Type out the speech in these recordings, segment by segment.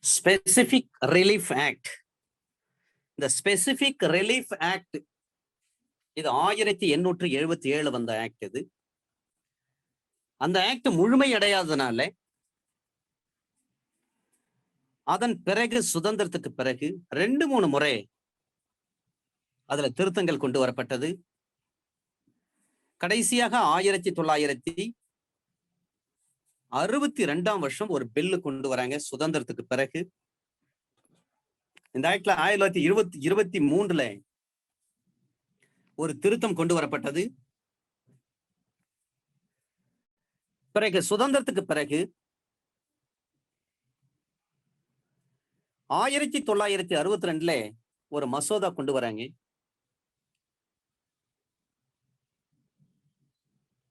Specific relief act. இந்த specific relief act இது 1877 வந்த ஆக்ட். இது அந்த ஆக்ட் முழுமை அடையாததுனால அதன் பிறகு சுதந்திரத்துக்கு பிறகு 2-3 முறை அதுல திருத்தங்கள் கொண்டு வரப்பட்டது. கடைசியாக 1962 வருஷம் ஒரு பில்லு கொண்டு வராங்க சுதந்திரத்துக்கு பிறகு. இந்த ஆக்ட்ல 1923 ஒரு திருத்தம் கொண்டு வரப்பட்டது. பிறகு சுதந்திரத்துக்கு பிறகு 1962 ஒரு மசோதா கொண்டு வராங்க.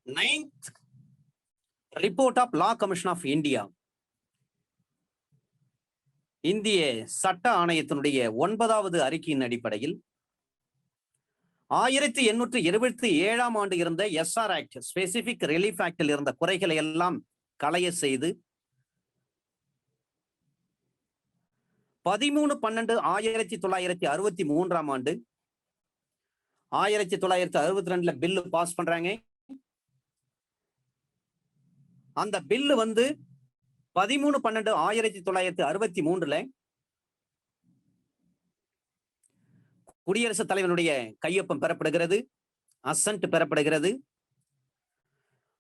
9th report of law commission of India, இந்திய சட்ட ஆணையத்தினுடைய 9வது அறிக்கையின் அடிப்படையில் 1827 இருந்த எஸ்ஆர் ஆக்ட், ஸ்பெசிபிக் ரிலீஃப் ஆக்டில் இருந்த குறைகளை எல்லாம் களைய செய்து 13/12/1963 1962 பில்லு பாஸ் பண்றாங்க. அந்த பில்லு 13/12/1963 குடியரசுத் தலைவனுடைய கையொப்பம் பெறப்படுகிறது, அசன்ட் பெறப்படுகிறது.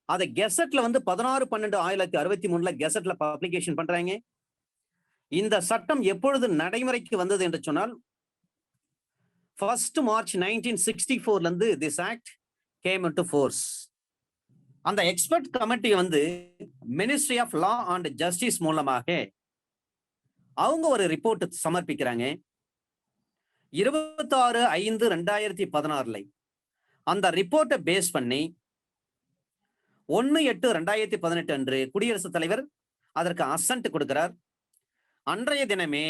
அதை கெசட்ல 16/12/1963 கெசட்ல பப்ளிகேஷன் பண்றாங்க. இந்த சட்டம் எப்பொழுது நடைமுறைக்கு வந்தது என்று சொன்னால் 1st March 1964 this act came into force. அந்த expert committee ministry of law and justice மூலமாக அவங்க ஒரு ரிப்போர்ட் சமர்ப்பிக்கிறாங்க. 26/5/2016 அந்த ரிப்போர்ட்டை பேஸ் பண்ணி 1/8/2018 அன்று குடியரசுத் தலைவர் அதற்கு அசன்ட் கொடுக்கிறார். அன்றைய தினமே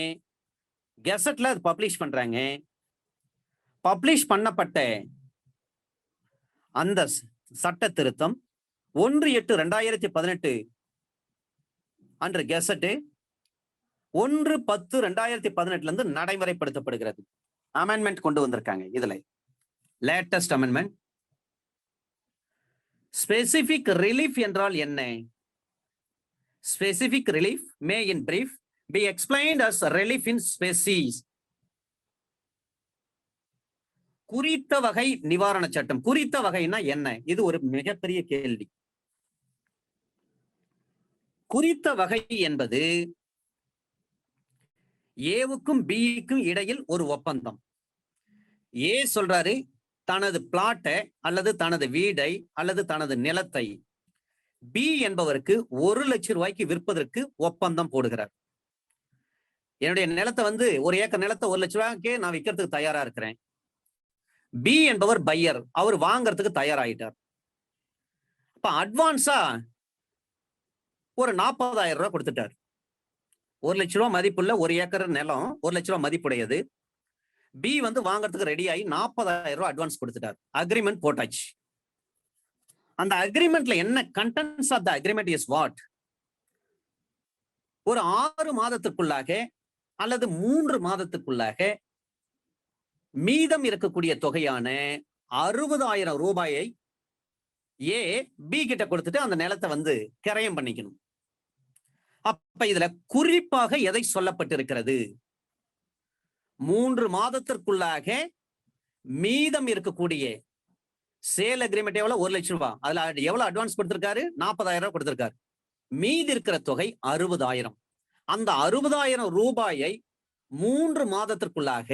கெசட்ல பப்ளிஷ் பண்றாங்க. பப்ளிஷ் பண்ணப்பட்ட அந்த சட்ட திருத்தம் 1/8/2018 அன்று கெசட் 1/10/2018 நடைமுறைப்படுத்தப்படுகிறது. அமெண்ட்மெண்ட் கொண்டு வந்திருக்காங்க. இதுல லேட்டஸ்ட் அமெண்ட்மெண்ட். ஸ்பெசிபிக் ரிலீஃப் என்றால் என்ன? Specific relief May in brief be explained as relief in species. குறித்த வகை நிவாரண சட்டம். குறித்த வகைனா என்ன? இது ஒரு மிகப்பெரிய கேள்வி. குறித்த வகை என்பது ஏவுக்கும் பிக்கும் இடையில் ஒரு ஒப்பந்தம். ஏ சொல்றாரு தனது பிளாட்டை அல்லது தனது வீடை அல்லது தனது நிலத்தை பி என்பவருக்கு 1 லட்சம் ரூபாய்க்கு விற்பதற்கு ஒப்பந்தம் போடுகிறார். என்னுடைய நிலத்தை 1 ஏக்கர் நிலத்தை 1 லட்சம் ரூபாய்க்கு நான் விற்கிறதுக்கு தயாரா இருக்கிறேன். பி என்பவர் பையர், அவர் வாங்கறதுக்கு தயாராயிட்டார். அப்ப அட்வான்ஸா ஒரு 40,000 ரூபாய் கொடுத்துட்டார். 1 லட்சம் ரூபாய் மதிப்புள்ள 1 ஏக்கர் நிலம் 1 லட்சம் ரூபாய் மதிப்புடையது. பி வாங்கறதுக்கு ரெடி ஆகி 40,000 ரூபாய் அட்வான்ஸ் கொடுத்துட்டார். அக்ரிமெண்ட் போட்டாச்சு. அந்த அக்ரிமெண்ட்ல என்ன contents of the agreement is what? ஒரு 6 மாதத்துக்குள்ளாக அல்லது 3 மாதத்துக்குள்ளாக மீதம் இருக்கக்கூடிய தொகையான 60,000 ரூபாயை ஏ பி கிட்ட கொடுத்துட்டு அந்த நிலத்தை கிரயம் பண்ணிக்கணும். அப்ப இதுல குறிப்பாக எதை சொல்லப்பட்டிருக்கிறது? 3 மாதத்திற்குள்ளாக மீதம் இருக்கக்கூடிய சேல் அக்ரிமெண்ட் எவ்வளவு? 1 லட்சம் ரூபாய். அதுல எவ்வளவு அட்வான்ஸ் கொடுத்திருக்காரு? 40,000 ரூபாய் கொடுத்திருக்காரு. மீதி இருக்கிற தொகை 60,000. அந்த 60,000 ரூபாயை 3 மாதத்திற்குள்ளாக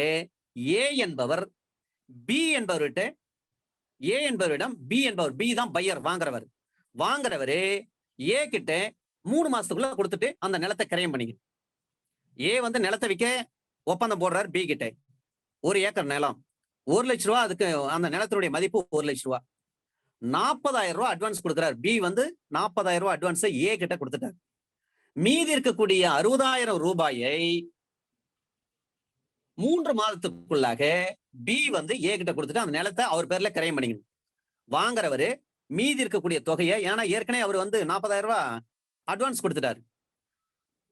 ஏ என்பவர் பி என்பவரிடம் பி என்பவர், பி தான் பையர், வாங்குறவரு ஏ கிட்ட 3 மாசத்துக்குள்ள கொடுத்துட்டு அந்த நிலத்தை கிரயம் பண்ணிக்கணும். ஏ நிலத்தை விற்க ஒப்பந்தம் போடுறாரு பி கிட்ட. 1 ஏக்கர் நிலம் 1 லட்சம் ரூபாய். அதுக்கு அந்த நிலத்தினுடைய மதிப்பு 1 லட்சம் ரூபாய். 40,000 ரூபாய் அட்வான்ஸ் கொடுக்கிறார் பி. 40,000 ரூபாய் அட்வான்ஸை ஏ கிட்ட கொடுத்துட்டார். மீதி இருக்கக்கூடிய 60,000 ரூபாயை 3 மாதத்துக்குள்ளாக பி ஏ கிட்ட கொடுத்துட்டு அந்த நிலத்தை அவர் பேர்ல கிரயம் பண்ணிக்கணும். வாங்குறவரு மீதி இருக்கக்கூடிய தொகையை, ஏன்னா ஏற்கனவே அவர் 40,000 ரூபாய் அட்வான்ஸ் கொடுத்துட்டாரு.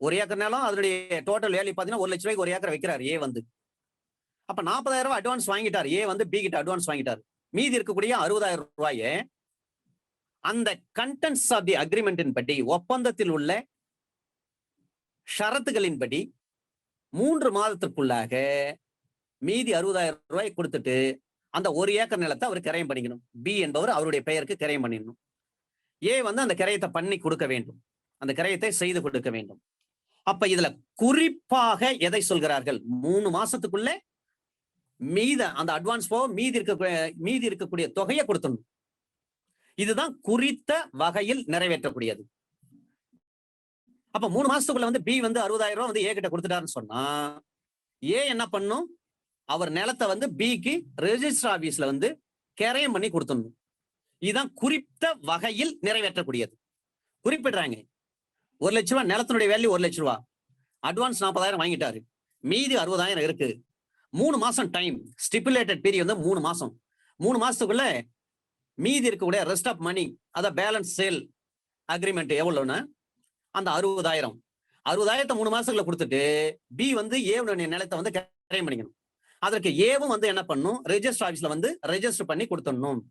ஒரு ஏக்கர் நிலம் அதனுடைய டோட்டல் வேல்யூ பாத்தீங்கன்னா 1 லட்சம் ரூபாய்க்கு ஒரு ஏக்கர் வைக்கிறார் ஏ வந்து. அப்ப 40,000 ரூபாய் அட்வான்ஸ் வாங்கிட்டார், ஏ வந்து பி கிட்ட அட்வான்ஸ் வாங்கிட்டார். மீதி இருக்கக்கூடிய 60,000 ரூபாயை அந்த கண்டென்ட்ஸ் ஆஃப் தி அக்ரிமெண்டின் படி, ஒப்பந்தத்தில் உள்ள ஷரத்துகளின்படி 3 மாதத்திற்குள்ளாக மீதி 60,000 ரூபாய் கொடுத்துட்டு அந்த 1 ஏக்கர் நிலத்தை அவர் கிரயம் பண்ணிக்கணும். பி என்பவர் அவருடைய பெயருக்கு கிரயம் பண்ணிடணும். ஏ வந்து அந்த கிரயத்தை பண்ணி கொடுக்க வேண்டும், அந்த கிரயத்தை செய்து கொடுக்க வேண்டும். அப்ப இதுல குறிப்பாக எதை சொல்கிறார்கள்? 3 மாசத்துக்குள்ள மீத அந்த அட்வான்ஸ் போக மீதி இருக்கக்கூடிய தொகையை கொடுத்துடணும். இதுதான் குறித்த வகையில் நிறைவேற்றக்கூடியது. அப்ப 3 மாசத்துக்குள்ள வந்து பி வந்து 60,000 ரூபாய் வந்து ஏ கிட்ட கொடுத்துட்டாருன்னு சொன்னா, ஏ என்ன பண்ணும்? அவர் நிலத்தை வந்து பிக்கு ரெஜிஸ்டர் ஆபீஸ்ல வந்து கிரயம் பண்ணி கொடுத்துடணும். இதுதான் குறித்த வகையில் நிறைவேற்றக்கூடியது. குறிப்பிடுறாங்க, 1 லட்சம் ரூபாய் நிலத்தினுடைய வேல்யூ 1 லட்சம் ரூபாய், அட்வான்ஸ் 40,000 வாங்கிட்டாரு, மீதி 60,000 இருக்கு. 3 மாசம் டைம், ஸ்டிபுலேட்டட் பீரியட் வந்து 3 மாசம். 3 மாசத்துக்குள்ள மீதி இருக்கக்கூடிய ரெஸ்ட் ஆஃப் மணி, அத பேலன்ஸ் சேல் அக்ரிமெண்ட் எவ்வளவுன்னா அந்த 60,000. 60,000 3 மாசத்துக்குள்ள கொடுத்துட்டு பி வந்து ஏவுடைய நிலத்தை வந்து கிரயம் பண்ணிக்கணும். அதற்கு ஏவும் வந்து என்ன பண்ணும்? ரெஜிஸ்டர் ஆபீஸ்ல வந்து ரெஜிஸ்டர் பண்ணி கொடுத்துடணும்.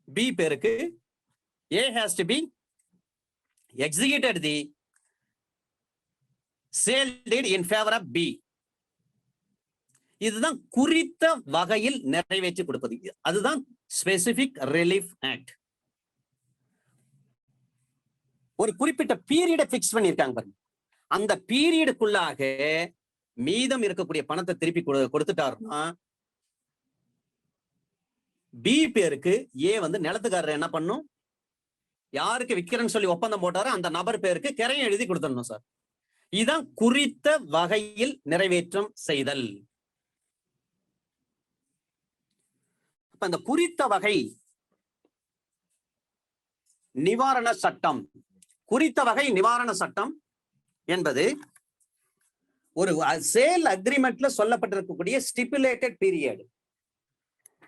பி பேருக்கு A has to be executed the sale deed in favor of B. இதுதான் குறித்த வகையில் நிறைவேற்றி கொடுப்பது. அதுதான் ஸ்பெசிபிக் ரிலீஃப் ஆக்ட். ஒரு குறிப்பிட்ட பீரியடை பிக்ஸ் பண்ணியிருக்காங்க பாருங்க. அந்த பீரியடுக்குள்ளாக மீதம் இருக்கக்கூடிய பணத்தை திருப்பி கொடுத்துட்டாருன்னா பி பேருக்கு ஏ வந்து நிலத்துக்காரர் என்ன பண்ணும்? யாருக்கு விக்கிறேன்னு சொல்லி ஒப்பந்தம் போட்டாரோ அந்த நபர் பேருக்கு கிரையம் எழுதி கொடுத்துடணும் சார். இதுதான் குறித்த வகையில் நிறைவேற்றம் செய்தல். அப்ப இந்த குறித்த வகை நிவாரண சட்டம், குறித்த வகை நிவாரண சட்டம் என்பது ஒரு சேல் அக்ரிமெண்ட்ல சொல்லப்பட்டிருக்கக்கூடிய ஸ்டிபுலேட்டட் பீரியட்.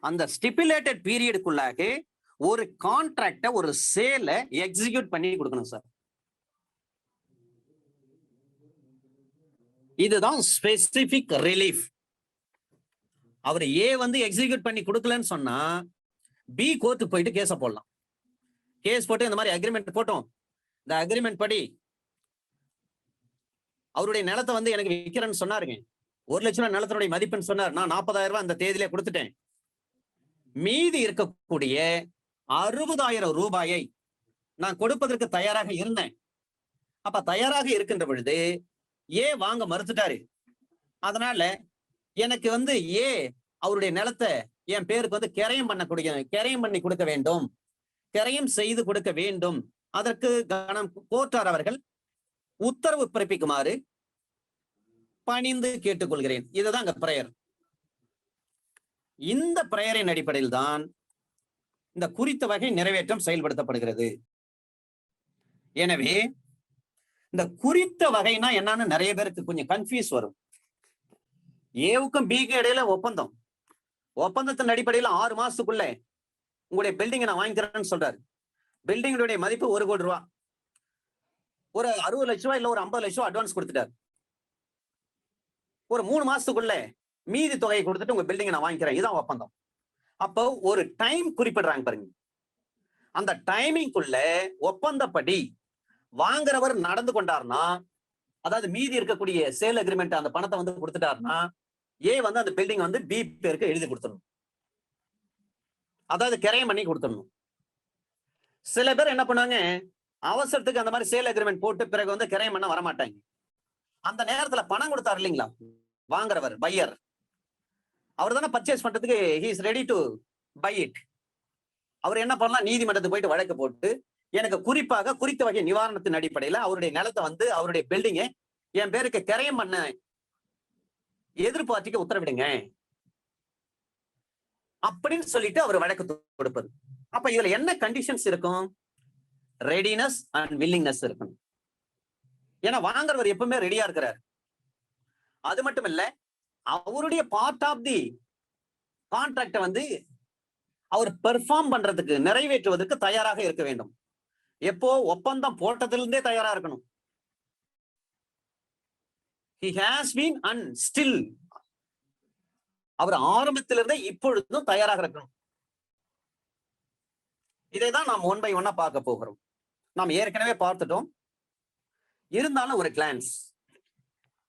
அந்த ஸ்டிபுலேட்டட் பீரியடுக்குள்ளாக ஒரு கான்ட்ராக்ட, ஒரு சேல எக்ஸிக்யூட் பண்ணி கொடுக்கணும் சார். இதுதான் ஸ்பெசிபிக் ரிலீஃப். அவர் ஏ வந்து எக்ஸிக்யூட் பண்ணி கொடுக்கலன்னு சொன்னா பி கோர்ட்டுக்கு போயிட்டு கேஸ போடலாம். கேஸ் போட்டு இந்த மாதிரி அக்ரிமெண்ட் போட்டோம், இந்த அக்ரிமெண்ட் படி அவருடைய நிலத்தை வந்து எனக்கு விற்கிறேன்னு சொன்னாருங்க, 1 லட்சம் ரூபாய் நிலத்தினுடைய மதிப்புன்னு சொன்னார், நான் 40,000 ரூபாய் அந்த தேதியிலே கொடுத்துட்டேன், மீதி இருக்கக்கூடிய 60,000 ரூபாயை நான் கொடுப்பதற்கு தயாராக இருந்தேன். அப்ப தயாராக இருக்கின்ற பொழுது ஏ வாங்க மறுத்துட்டாரு. அதனால எனக்கு வந்து ஏ அவருடைய நிலத்தை என் பேருக்கு வந்து கிரயம் பண்ணி கொடுக்க வேண்டும், கிரயம் செய்து கொடுக்க வேண்டும். அதற்கு கோர்ட்டார் அவர்கள் உத்தரவு பிறப்பிக்குமாறு பணிந்து கேட்டுக்கொள்கிறேன். இதுதான் அங்க பிரேயர். இந்த பிரேயரின் அடிப்படையில் தான் இந்த குறித்த வகை நிறைவேற்றம் செயல்படுத்தப்படுகிறது. எனவே இந்த குறித்த வகைனா என்னன்னு நிறைய பேருக்கு கொஞ்சம் கன்ஃபியூஸ் வரும். ஏவுக்கும் பிக்கு இடையில ஒப்பந்தத்தின் அடிப்படையில் 6 மாசத்துக்குள்ள உங்களுடைய பில்டிங்கை நான் வாங்கிக்கிறேன்னு சொல்றாரு. பில்டிங்களுடைய மதிப்பு 1 கோடி ரூபாய், ஒரு 60 லட்சம் ரூபாய் இல்ல ஒரு 50 லட்சம் ரூபாய் அட்வான்ஸ் கொடுத்துட்டாரு. ஒரு 3 மாசத்துக்குள்ள மீதி தொகையை கொடுத்துட்டு உங்க பில்டிங்கை நான் வாங்கிக்கிறேன், இதுதான் ஒப்பந்தம். அப்போ ஒரு டைம் குறிப்பிடுறாங்க பாருங்க. அந்த டைமிங்குள்ள ஒப்பந்தப்படி வாங்குறவர் நடந்து கொண்டாருன்னா, அதாவது மீதி இருக்கக்கூடிய சேல் அக்ரிமெண்ட் அந்த பணத்தை வந்து கொடுத்துட்டாருன்னா ஏ வந்து அந்த பில்டிங் வந்து பி பேருக்கு எழுதி கொடுத்துடணும், அதாவது கிரயம் பண்ணி கொடுத்துடணும். சில பேர் என்ன பண்ணுவாங்க, அவசரத்துக்கு அந்த மாதிரி சேல் அக்ரிமெண்ட் போட்டு பிறகு வந்து கிரயம் பண்ண வரமாட்டாங்க. அந்த நேரத்துல பணம் கொடுத்தாரு இல்லைங்களா வாங்குறவர், பையர், அவர் தானே பர்ச்சேஸ் பண்றதுக்கு he is ready to buy it. அவர் என்ன பண்ணலாம், நீதிமன்றத்துக்கு போயிட்டு வழக்கு போட்டு எனக்கு குறிப்பாக குறித்த வகை நிவாரணத்தின் அடிப்படையில அவருடைய நிலத்தை வந்து அவருடைய பில்டிங்கை என் பேருக்கு கிரயம் பண்ண எதிர்பார்ட்டிக்கு உத்தரவிடுங்க அப்படின்னு சொல்லிட்டு அவர் வழக்கு கொடுப்பது. அப்ப இதுல என்ன கண்டிஷன்ஸ் இருக்கும்? ரெடினஸ் அண்ட் வில்லிங்னஸ் இருக்கணும். ஏன்னா வாங்குறவர் எப்பவுமே ரெடியா இருக்கிறார். அது மட்டும் இல்ல, அவருடைய பார்ட் ஆஃப் தி கான்ட்ராக்ட வந்து அவர் பெர்ஃபார்ம் பண்றதுக்கு, நிறைவேற்றுவதற்கு தயாராக இருக்க வேண்டும். எப்போ? ஒப்பந்தம் போட்டதிலிருந்தே தயாரா இருக்கணும். he has been and still அவர் ஆரம்பத்திலிருந்தே இப்பொழுதும் தயாராக இருக்கணும். இதைதான் நாம் ஒன் பை ஒன்னா பார்க்க போகிறோம். நாம் ஏற்கனவே பார்த்துட்டோம், இருந்தாலும் ஒரு கிளான்ஸ்.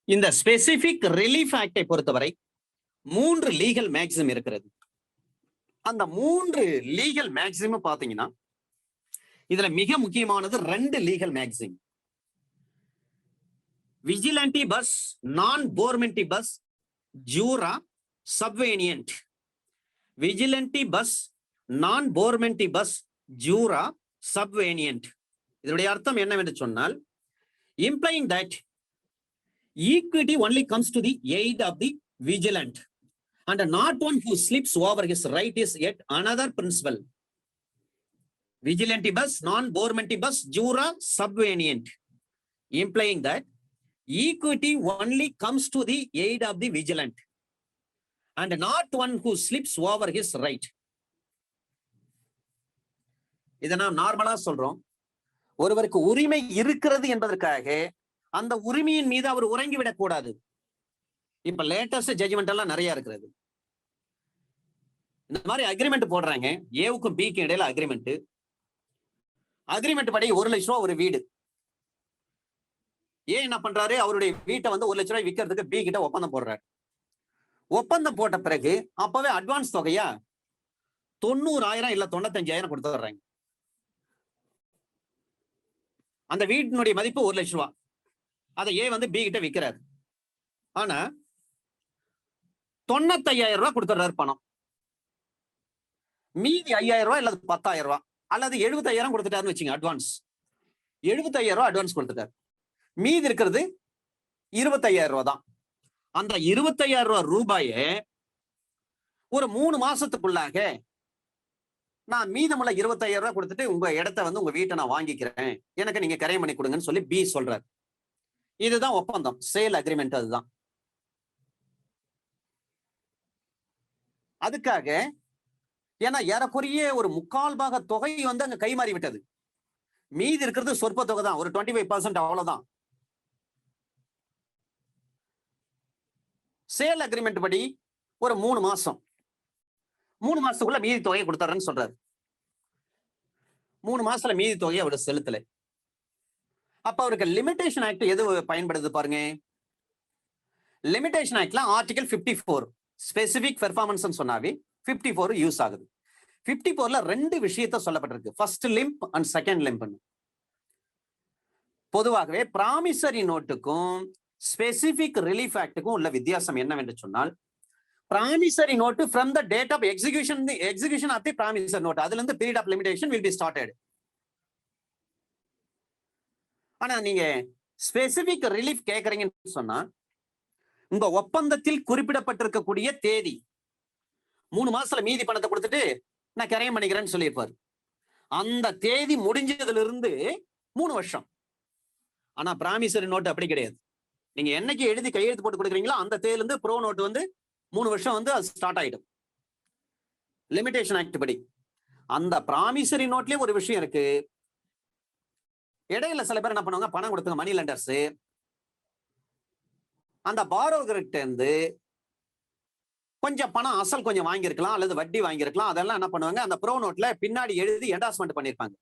இந்த ஸ்பெசிபிக் ரிலீஃப் ஆக்டை பொறுத்தவரை 3 லீகல் மேக்ஸிம் இருக்கிறது. அந்த 3 லீகல் மேக்ஸிமம் பாத்தீங்கன்னா இதுல மிக முக்கியமானது 2 லீகல் மேக்ஸிம். விஜிலன்டி பஸ், நான் போர்மென்டி பஸ், ஜூரா சப்வேனியன்ட். விஜிலன்டி பஸ், நான் போர்மென்டி பஸ், ஜூரா சப்வேனியன்ட். இதனுடைய அர்த்தம் என்னவென்று சொன்னால், implying that equity only comes to the aid of the vigilant and not one who slips over his right is yet another principle. Vigilantibus, non-bormentibus, jura subvenient, implying that equity only comes to the aid of the vigilant and not one who slips over his right. இதை நாம் நார்மலா சொல்றோம். ஒருவருக்கு உரிமை இருக்கிறது என்பதற்காக அந்த உரிமையின் மீது அவர் உறங்கிவிடக் கூடாது. இப்ப லேட்டஸ்ட் ஜட்ஜ்மெண்ட் எல்லாம் நிறைய இருக்கிறது. இந்த மாதிரி அக்ரிமெண்ட் போடுறாங்க, ஏவுக்கும் பிக்கு இடையில அக்ரிமெண்ட். அக்ரிமெண்ட் படி 1 லட்சம் ரூபாய் ஒரு வீடு. ஏன் என்ன பண்றாரு, அவருடைய வீட்டை வந்து 1 லட்சம் ரூபாய் விற்கிறதுக்கு பி கிட்ட ஒப்பந்தம் போடுறாரு. ஒப்பந்தம் போட்ட பிறகு அப்பவே அட்வான்ஸ் தொகையா 90,000 இல்ல 95,000 கொடுத்துடுறாங்க. அந்த வீட்டினுடைய மதிப்பு 1 லட்சம் ரூபாய். அதை ஏ வந்து பி கிட்ட விற்கிறாரு. ஆனா 95,000 ரூபாய் கொடுத்துறாரு பணம். மீதி 5,000 ரூபாய் அல்லது 10,000 ரூபாய் அல்லது 75,000 கொடுத்துட்டாருன்னு வச்சுங்க. அட்வான்ஸ் 75,000 ரூபாய் அட்வான்ஸ் கொடுத்துட்டாரு. மீதி இருக்கிறது 25,000 ரூபாய் தான். அந்த 25,000 ரூபாயை ஒரு 3 மாசத்துக்குள்ளாக நான் மீதமுள்ள 25,000 ரூபாய் கொடுத்துட்டு உங்க இடத்த வந்து உங்க வீட்டை நான் வாங்கிக்கிறேன், எனக்கு நீங்க கரையம் பண்ணி கொடுங்கன்னு சொல்லி பி சொல்றாரு. இதுதான் ஒப்பந்தம், சேல் அக்ரிமெண்ட். அதுதான். அதுக்காக ஏன்னா ஏறக்குறைய ஒரு 3/4 பாக தொகை வந்து அங்க கைமாறி விட்டது. மீதி இருக்கிறது சொற்ப தொகை தான், ஒரு 25% அவ்வளவுதான். சேல் அக்ரிமெண்ட் படி ஒரு 3 மாசம், 3 மாசத்துக்குள்ள மீதி தொகையை கொடுத்தாருன்னு சொல்றாரு. 3 மாசத்துல மீதி தொகையை அவர் செலுத்தல. அப்ப அவருக்கு லிமிடேஷன் ஆக்ட் எது பயன்படுது பாருங்க. லிமிடேஷன் ஆக்ட்ல ஆர்டிகல் 54 ஸ்பெசிபிக் பெர்ஃபார்மன்ஸ் சொன்னாவே 54 யூஸ் ஆகுது. 54ல 2 விஷயத்த சொல்லப்பட்டிருக்கு, first limb and second limb. பொதுவாகவே ப்ராமிசரி நோட்டுக்கும் ஸ்பெசிபிக் ரிலீஃப் ஆக்டுக்கும் உள்ள வித்தியாசம் என்னவென்று சொன்னால், promissory note from the date of execution, the execution of the promissory note, அதுல இருந்து period of limitation will be started. ஆனா நீங்க ஸ்பெசிபிக் ரிலீஃப் கேக்குறீங்கன்னு சொன்னா, உங்க ஒப்பந்தத்தில் குறிப்பிடப்பட்டிருக்கக்கூடிய தேதி 3 மாசத்துல மீதி பணத்தை கொடுத்துட்டு நான் கரையம் பண்ணிக்கிறேன்னு சொல்லியிருப்பாரு. அந்த தேதி முடிஞ்சதுல இருந்து 3 வருஷம். ஆனா ப்ராமிசரி நோட் அப்படி கிடையாது. நீங்க என்னைக்கு எழுதி கையெழுத்து போட்டு கொடுக்குறீங்களோ அந்த தேதியில இருந்து ப்ரோ நோட் வந்து 3 வருஷம் வந்து அது ஸ்டார்ட் ஆயிடும். லிமிடேஷன் ஆக்ட் படி அந்த ப்ராமிசரி நோட்லயே ஒரு விஷயம் இருக்கு. இடையில சில பேர் என்ன பண்ணுவாங்க, பணம் கொடுத்துங்க மணி லெண்டர்ஸ், அந்த பாரோகர்கிட்ட இருந்து கொஞ்சம் பணம் அசல் கொஞ்சம் வாங்கியிருக்கலாம் அல்லது வட்டி வாங்கியிருக்கலாம். அதெல்லாம் என்ன பண்ணுவாங்க, அந்த ப்ரோ நோட்ல பின்னாடி எழுதி என்டாஸ்மெண்ட் பண்ணிருப்பாங்க.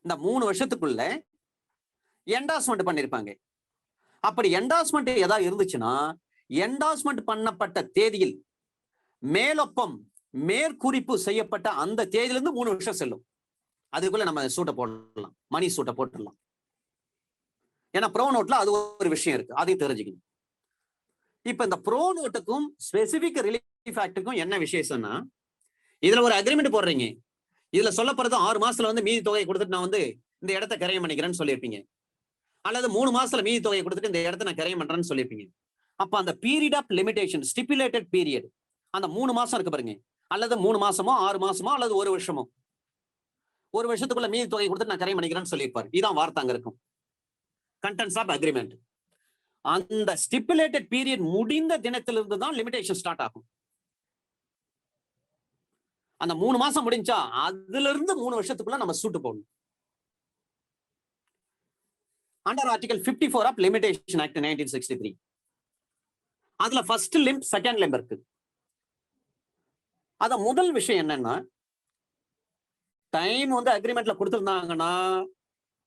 இந்த 3 வருஷத்துக்குள்ள என்டாஸ்மெண்ட் பண்ணிருப்பாங்க. அப்படி என்டாஸ்மெண்ட் ஏதாவது இருந்துச்சுன்னா, என்டாஸ்மெண்ட் பண்ணப்பட்ட தேதியில் மேலொப்பம் மேற்குறிப்பு செய்யப்பட்ட அந்த தேதியிலிருந்து 3 வருஷம் செல்லும். அதுக்குள்ள நம்ம சூட்டை போடலாம், மணி சூட்டை போட்டுடலாம். ஏன்னா ப்ரோ நோட்ல அது ஒரு விஷயம் இருக்கு, அதையும் தெரிஞ்சுக்கணும். இப்ப இந்த ப்ரோ நோட்டுக்கும் ஸ்பெசிபிக் ரிலீஃப் ஆக்டுக்கும் என்ன விசேஷம்னா, இதுல ஒரு அக்ரிமெண்ட் போடுறீங்க. இதுல சொல்லப்படுறது 6 மாசத்துல வந்து மீதி தொகையை கொடுத்துட்டு நான் வந்து இந்த இடத்த கரையம் பண்ணிக்கிறேன்னு சொல்லியிருப்பீங்க. அல்லது 3 மாசத்துல மீதி தொகையை கொடுத்துட்டு இந்த இடத்த நான் கரையம் பண்றேன்னு சொல்லியிருப்பீங்க. அப்ப அந்த period of limitation, stipulated period, அந்த 3 மாசம் இருக்கு பாருங்க, அல்லது 3 மாசமோ 6 மாசமோ அல்லது 1 வருஷமோ, 1 வருஷத்துக்குள்ள மீதி தொகை கொடுத்து நான் கரையம் பண்ணிக்கிறேன்னு சொல்லியிருப்பாரு. இதான் வார்த்தை அங்க இருக்கும், கண்டென்ட்ஸ் ஆஃப் அக்ரிமெண்ட். அந்த ஸ்டிபுலேட்டட் பீரியட் முடிந்த தினத்திலிருந்து தான் லிமிடேஷன் ஸ்டார்ட் ஆகும். அந்த 3 மாசம் முடிஞ்சா அதுல இருந்து 3 வருஷத்துக்குள்ள நம்ம சூட்டு போடணும். Under article 54 of limitation act 1963. அதுல ஃபர்ஸ்ட் லிம்ப் செகண்ட் லிம்ப் இருக்கு. அத முதல் விஷயம் என்னன்னா, டைம் வந்து அக்ரிமெண்ட்ல கொடுத்திருந்தாங்கன்னா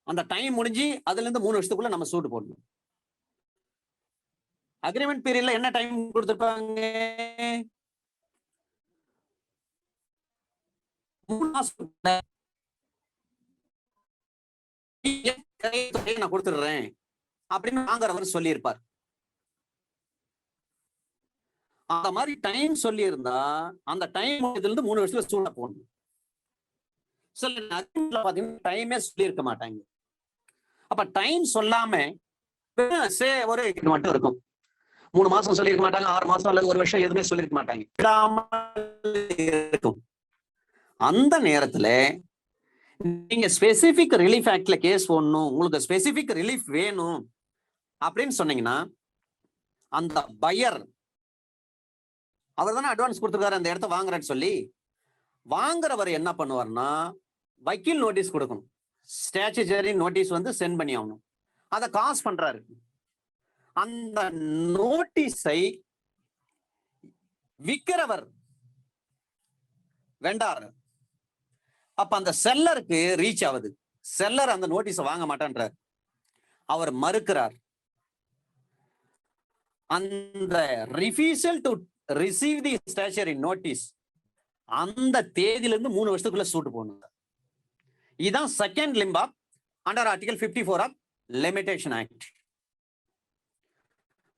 அந்த டைம் முடிஞ்சு அதுல இருந்து 3 வருஷத்துக்குள்ள நம்ம சூட் போடணும். அக்ரிமெண்ட் பீரியட்ல என்ன டைம் கொடுத்திருப்பாங்க? 3 மாசம் நான் கொடுத்துடுறேன் அப்படின்னு வாங்குறவர் சொல்லியிருப்பார். அந்த மாதிரி டைம் சொல்லி இருந்தா அந்த டைம் இதுல இருந்து 3 வருஷத்துல சூட போடணும். சில அக்ரிமெண்ட்ல பாத்தீங்கன்னா டைமே சொல்லி இருக்க மாட்டாங்க. அப்ப டைம் சொல்லாம ஒரு மட்டும் இருக்கும். 3 மாசம் சொல்லிருக்க மாட்டாங்க, 6 மாசம் அல்லது 1 வருஷம் எதுவுமே சொல்லிருக்க மாட்டாங்க. இருக்கும். அந்த நேரத்துல நீங்க ஸ்பெசிபிக் ரிலீஃப் ஆக்ட்ல கேஸ் போடணும், உங்களுக்கு ஸ்பெசிபிக் ரிலீஃப் வேணும் அப்படின்னு சொன்னீங்கன்னா அந்த பையர் அவர் தானே அட்வான்ஸ் கொடுத்துருக்காரு அந்த இடத்த வாங்குறேன்னு சொல்லி, வாங்குறவர் என்ன பண்ணுவார்னா வக்கீல் நோட்டீஸ் கொடுக்கணும். ஸ்டாச்சுட்டரி நோட்டீஸ் வந்து சென்ட் பண்ணி ஆகணும். அதை காசு பண்றாரு. அந்த நோட்டீஸை விக்கிறவர் வெண்டார். அப்ப அந்த செல்லருக்கு ரீச் ஆகுது. செல்லர் அந்த நோட்டீஸை வாங்க மாட்டேன்றார், அவர் மறுக்கிறார். அந்த refusal to receive the statutory notice அந்த தேதியிலிருந்து 3 வருஷத்துக்குள்ள சூட் போடணும். இதுதான் second limb of under article 54 of limitation act.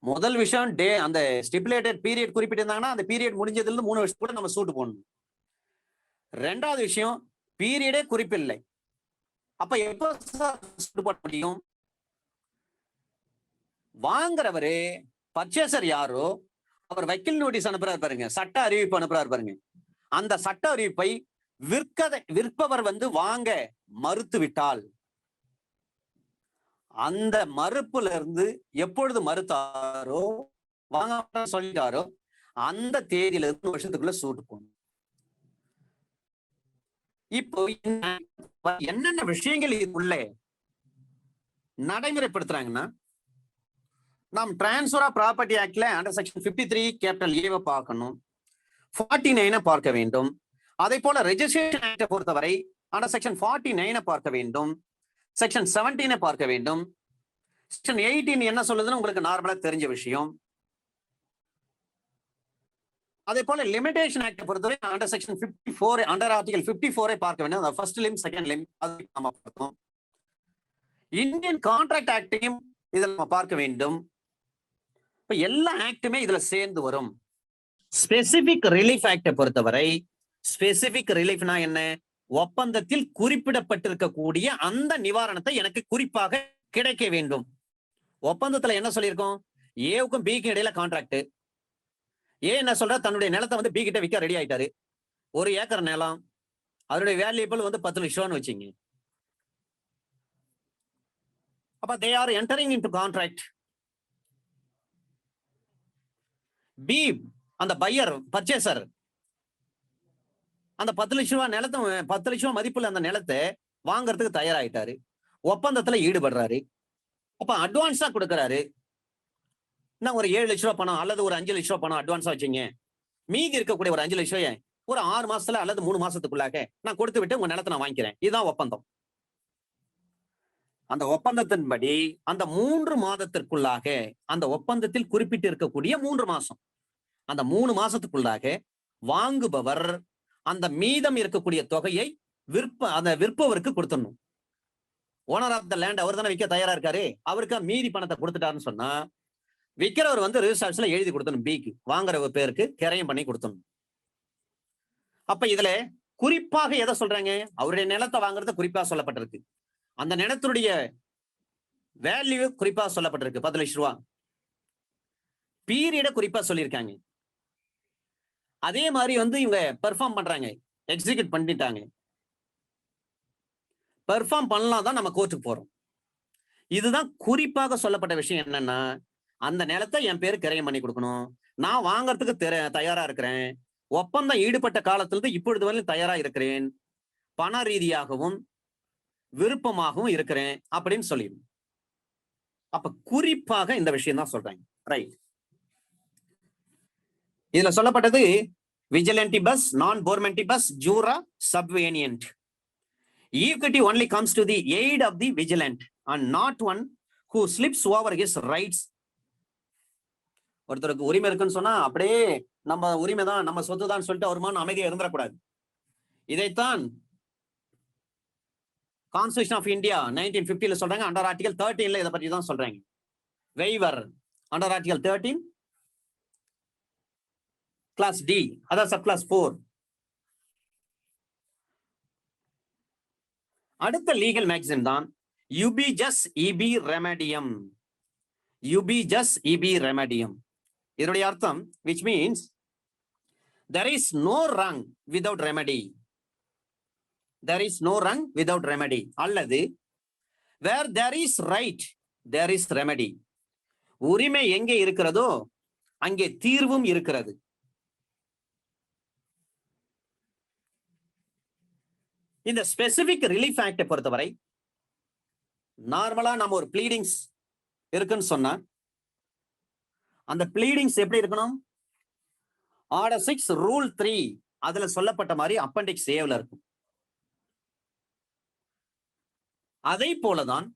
முதல் விஷயம் டே அந்த ஸ்டிபுலேட்டட் பீரியட் குறிப்பிட்டிருந்தாங்கன்னா அந்த பீரியட் முடிஞ்சதுல இருந்து 3 வருஷத்துக்குள்ள நம்ம சூட் போடணும். ரெண்டாவது விஷயம் பீரியடே குறிப்பில்லை. அப்ப எப்ப சூட் போட முடியும்? வாங்குறவரு பர்ச்சேசர் யாரோ அவர் வக்கீல் நோட்டீஸ் அனுப்புறாரு பாருங்க, சட்ட அறிவிப்பு அனுப்புறாரு பாருங்க. அந்த சட்ட அறிவிப்பை விற்பவர் வந்து வாங்க மறுத்து விட்டால் அந்த மறுப்புல இருந்து எப்பொழுது மறுத்தாரோ வாங்க சொல்லிட்டாரோ அந்த தேதியில இருந்து வருஷத்துக்குள்ள சூட் போகணும். இப்போ என்னென்ன விஷயங்கள் இதுக்குள்ளே நடைமுறைப்படுத்துறாங்கன்னா, நாம் டிரான்ஸ்பர் ஆஃப் ப்ராப்பர்ட்டி ஆக்ட்ல அண்டர் செக்ஷன் 53 கேபிட்டல் ஏவை பார்க்கணும், 49 பார்க்க வேண்டும். அதே போல ரெஜிஸ்ட்ரேஷன் ஆக்டை பொறுத்தவரை அண்டர் செக்ஷன் 49 பார்க்க வேண்டும், செக்ஷன் 17 பார்க்க வேண்டும். செக்ஷன் 18 என்ன சொல்லுதுன்னு உங்களுக்கு நார்மலா தெரிஞ்ச விஷயம். அதே போல லிமிடேஷன் ஆக்ட் பொறுத்தவரை அண்டர் செக்ஷன் 54 அண்டர் ஆர்டிகல் 54 பார்க்க வேண்டும். அந்த ஃபர்ஸ்ட் லிம் செகண்ட் லிம் அது நம்ம பார்த்தோம். இந்தியன் கான்ட்ராக்ட் ஆக்டையும் இதில் நம்ம பார்க்க வேண்டும். இப்ப எல்லா ஆக்டுமே இதுல சேர்ந்து வரும். ஸ்பெசிபிக் ரிலீஃப் ஆக்டை பொறுத்தவரை ஸ்பெசிபிக் ரிலீஃப்னா என்ன? ஒப்பந்தத்தில் குறிப்பிடப்பட்டிருக்கக்கூடிய அந்த நிவாரணத்தை எனக்கு குறிப்பாக கிடைக்க வேண்டும். ஒப்பந்தத்துல என்ன சொல்லியிருக்கோம்? ஏவுக்கும் பிக்கும் இடையில கான்ட்ராக்ட். ஏ என்ன சொல்ற, தன்னுடைய நிலத்தை வந்து பி கிட்ட விற்க ரெடி ஆயிட்டாரு. 1 ஏக்கர் நிலம், அதனுடைய வேல்யூபிள் வந்து 10 லட்சம்னு வச்சுங்க. அப்ப they are entering into contract. B அந்த பையர் பர்ச்சேசர் அந்த 10 லட்சம் ரூபாய் நிலத்தை 10 லட்சம் மதிப்புள்ள அந்த நிலத்தை வாங்கறதுக்கு தயாராயிட்டாரு. ஒப்பந்தத்துல ஈடுபடுறாரு. அப்ப அட்வான்ஸா கொடுக்கறாரு. நான் ஒரு 7 லட்சம் ரூபாய் பணம் அல்லது ஒரு 5 லட்சம் ரூபாய் பணம் அட்வான்ஸா வச்சுங்க, மீதி இருக்கக்கூடிய ஒரு 5 லட்சம் ரூபாய் ஒரு 6 மாசத்துல அல்லது 3 மாசத்துக்குள்ளாக நான் கொடுத்து விட்டு உங்க நிலத்தை நான் வாங்கிக்கிறேன். இதுதான் ஒப்பந்தம். அந்த ஒப்பந்தத்தின்படி அந்த 3 மாதத்திற்குள்ளாக அந்த ஒப்பந்தத்தில் குறிப்பிட்டு இருக்கக்கூடிய 3 மாசம், அந்த 3 மாசத்துக்குள்ளாக வாங்குபவர் அந்த மீதம் இருக்கக்கூடிய தொகையை அந்த விற்பவருக்கு கொடுத்துடணும். ஓனர் ஆஃப் த லேண்ட் அவர் தானே விற்க தயாரா இருக்காரு, அவருக்கு மீதி பணத்தை கொடுத்துட்டாருன்னு சொன்னா விற்கிறவர் வந்து ரிஜிஸ்டர்ஸ்ல எழுதி கொடுத்தணும், பிக்கு வாங்குற பேருக்கு கிரையம் பண்ணி கொடுத்தணும். அப்ப இதுல குறிப்பாக எதை சொல்றாங்க? அவருடைய நிலத்தை வாங்குறது குறிப்பா சொல்லப்பட்டிருக்கு. அந்த நிலத்துடைய வேல்யூ குறிப்பா சொல்லப்பட்டிருக்கு 10 லட்சம் ரூபாய். பீரியட குறிப்பா சொல்லியிருக்காங்க. அதே மாதிரி வந்து இவங்க பெர்ஃபார்ம் பண்றாங்க, எக்ஸிக்யூட் பண்ணிட்டாங்க. பெர்ஃபார்ம் பண்ணலாம் தான் நம்ம கோர்ட்டுக்கு போறோம். இதுதான் குறிப்பாக சொல்லப்பட்ட விஷயம். என்னன்னா, அந்த நிலத்தை என் பேரு கிரையம் பண்ணி கொடுக்கணும், நான் வாங்கறதுக்கு தயாரா இருக்கிறேன், ஒப்பந்தம் ஈடுபட்ட காலத்திலிருந்து இப்பொழுது வரையும் தயாரா இருக்கிறேன், பண ரீதியாகவும் விருப்பமாகவும் இருக்கிறேன் அப்படின்னு சொல்லிடும். அப்ப குறிப்பாக இந்த விஷயம் தான் சொல்றாங்க. ரைட். இதுல சொல்லப்பட்டது vigilantibus, non-bormentibus, jura, subvenient. Equity only comes to the aid of the vigilant and not one who slips over his rights. ஒருத்தருக்கு உரிமை இருக்குன்னு சொன்னா அப்படியே நம்ம உரிமை தான், நம்ம சொத்து தான் சொல்லிட்டு அவருமான அமைதியா இருந்துடக்கூடாது. இதைத்தான் கான்ஸ்டிடியூஷன் ஆஃப் இந்தியா 1950 சொல்றாங்க. அண்டர் ஆர்டிகல் 13 இதை பற்றி தான் சொல்றாங்க. Waiver under article 13 clause D, அதாவது சப் கிளாஸ் 4. அடுத்த லீகல் மேக்ஸிம் தான் யுபி ஜஸ் இபி ரெமடியம். யுபி ஜஸ் இபி ரெமடியம் இதனுடைய அர்த்தம் which means there is no wrong without remedy. There is no wrong without remedy. அல்லது where there is right there is remedy. உரிமை எங்கே இருக்கிறதோ அங்கே தீர்வும் இருக்கிறது. இந்த ஸ்பெசிபிக் ரிலீஃப் ஆக்டை பொறுத்தவரை நார்மலா நம்ம ஒரு ப்ளீடிங்ஸ் இருக்குன்னு சொன்னா அந்த ப்ளீடிங்ஸ் எப்படி இருக்கணும்? ஆர்டர் 6 ரூல் 3 அதுல சொல்லப்பட்ட மாதிரி அப்பெண்டிக்ஸ் ஏல இருக்கும். அதே போலதான்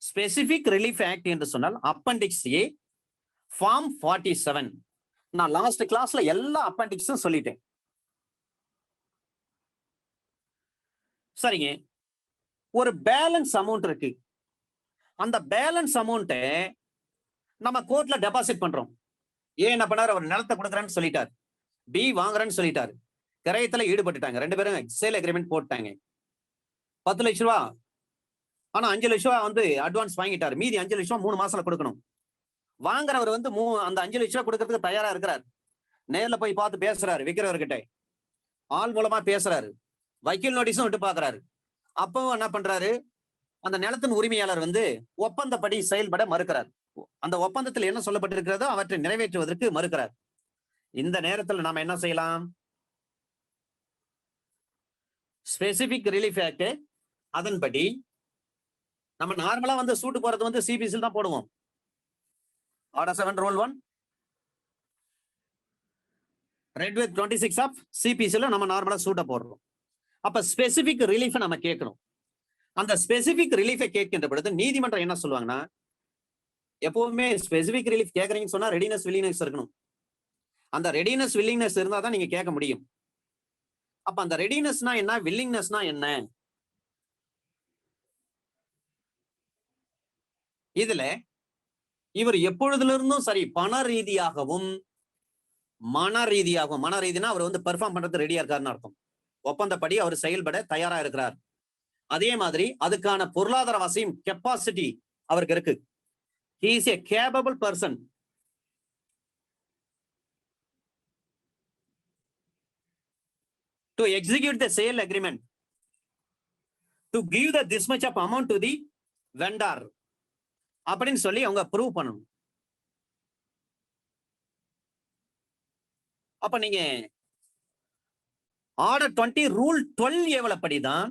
ஸ்பெசிபிக் ரிலீஃப் ஆக்ட் என்று சொன்னால் அப்பெண்டிக்ஸ் ஏ ஃபார்ம் 47. நான் லாஸ்ட் கிளாஸ்ல எல்லா அப்பெண்டிக்ஸும் சொல்லிட்டேன். சரிங்க, ஒரு பேலன்ஸ் அமௌண்ட் இருக்கு. அந்த பேலன்ஸ் அமௌண்ட்டை நம்ம கோர்ட்ல டெபாசிட் பண்றோம். ஏ என்ன பண்ணாரு? அவர் நிலத்தை கொடுக்குறேன்னு சொல்லிட்டாரு, பி வாங்குறேன்னு சொல்லிட்டாரு, கிரயத்துல ஈடுபட்டுட்டாங்க, ரெண்டு பேரும் சேல் அக்ரிமெண்ட் போட்டாங்க. 10 லட்சம் ரூபா, ஆனா 5 லட்சம் ரூபா வந்து அட்வான்ஸ் வாங்கிட்டாரு, மீதி 5 லட்சம் 3 மாசத்துல கொடுக்கணும். வாங்குறவர் வந்து அந்த 5 லட்சம் ரூபா கொடுக்கறதுக்கு தயாரா இருக்கிறார். நேர்ல போய் பார்த்து பேசுறாரு, விற்கிறவர்கிட்ட ஆள் மூலமா பேசுறாரு, வக்கீல் நோட்டீஸும் விட்டு பாக்குறாரு. அப்பவும் என்ன பண்றாரு? அந்த நிலத்தின் உரிமையாளர் வந்து ஒப்பந்தப்படி செயல்பட மறுக்கிறார். அந்த ஒப்பந்தத்தில் என்ன சொல்லப்பட்டிருக்கிறதோ அவற்றை நிறைவேற்றுவதற்கு மறுக்கிறார். இந்த நேரத்தில் நாம என்ன செய்யலாம்? ஸ்பெசிபிக் ரிலீஃப் ஆக்ட் அதன்படி நம்ம நார்மலா வந்து சூட்டு போறது வந்து சிபிசில தான் போடுவோம். Order 7 rule 1 read with 26 of சிபிசில நம்ம நார்மலா சூட்ட போடுறோம். அப்ப ஸ்பெசிபிக் ரிலீஃப் நம்ம கேட்கணும். அந்த ஸ்பெசிபிக் ரிலீஃபை கேட்கின்ற பொழுது நீதிமன்றம் என்ன சொல்லுவாங்கன்னா, எப்பவுமே ஸ்பெசிபிக் ரிலீஃப் கேட்கறீங்கன்னு சொன்னா ரெடினஸ் வில்லிங்னஸ் இருக்கணும். அந்த ரெடினஸ் வில்லிங்னஸ் இருந்தா தான் நீங்க கேட்க முடியும். அப்ப அந்த ரெடினஸ்னா என்ன, வில்லிங்னஸ்னா என்ன? இதுல இவர் எப்பொழுதிலிருந்தும் சரி பண ரீதியாகவும் மன ரீதியாகவும், மன ரீதினா அவர் வந்து பெர்ஃபார்ம் பண்றது ரெடியா இருக்காருன்னு அர்த்தம். ஒப்பந்தப்படி அவர் செயல்பட தயாரா இருக்கிறார். அதே மாதிரி அதுக்கான பொருளாதார வசதியும் கெப்பாசிட்டி அவருக்கு இருக்கு. He is a capable person to execute the sale agreement, to give the this much of amount to the vendor அப்படின்னு சொல்லி அவங்க ப்ரூவ் பண்ணணும். அப்ப நீங்க ஆர்டர் 20 ரூல் 12 எவ்வளவுப்படிதான்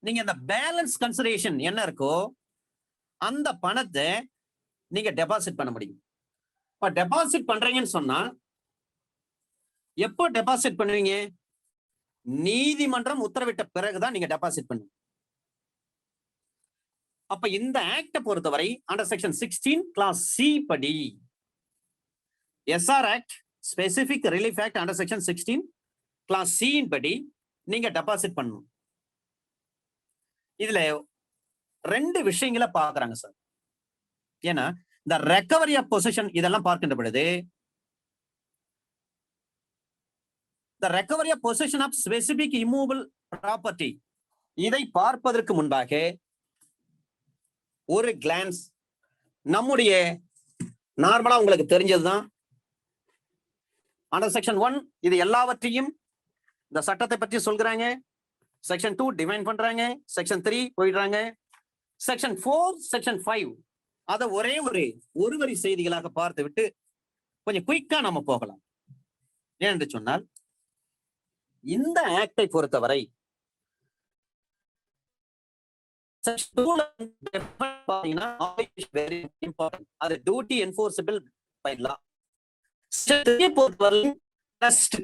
நீங்க அந்த பேலன்ஸ் கன்சிடரேஷன் என்ன இருக்கோ அந்த பணத்தை நீங்க டெபாசிட் பண்ண முடியும். இப்ப டெபாசிட் பண்றீங்கன்னு சொன்னா எப்போ டெபாசிட் பண்ணுவீங்க? நீதிமன்றம் உத்தரவிட்ட பிறகுதான் நீங்க டெபாசிட் பண்ணுவீங்க. அப்ப இந்த ஆக்ட பொறுத்தவரை அண்டர் செக்ஷன் 16 கிளாஸ் சி படி SR act specific relief act under section 16 clause C படி நீங்க டெபாசிட் பண்ணணும். இதுல 2 விஷயங்களை பாக்குறாங்க சார். ஏன்னா இந்த ரெக்கவரி ஆஃப் பொசிஷன் இதெல்லாம் பார்க்கின்ற பொழுது the recovery of possession of specific immovable property இதை பார்ப்பதற்கு முன்பாக ஒரு கிளான்ஸ் நம்முடைய நார்மலா உங்களுக்கு தெரிஞ்சதுதான் அண்டர் செக்ஷன் 1 இது எல்லாவற்றையும் இந்த சட்டத்தை பற்றி சொல்றாங்க. செக்ஷன் 2 டிஃபைன் பண்றாங்க, செக்ஷன் 3 போயிடுறாங்க, செக்ஷன் 4 செக்ஷன் 5 அதை ஒரே ஒரு வரி செய்திகளாக பார்த்து விட்டு கொஞ்சம் குயிக்கா நம்ம போகலாம். ஏனென்று சொன்னால் இந்த ஆக்டை பொறுத்தவரை செக்ஷன் 2ல பாத்தீங்கன்னா வெரி இம்பார்ட்டன்ட். அது duty enforceable by law. Section 3 பொறுத்தவரை ட்ரஸ்ட்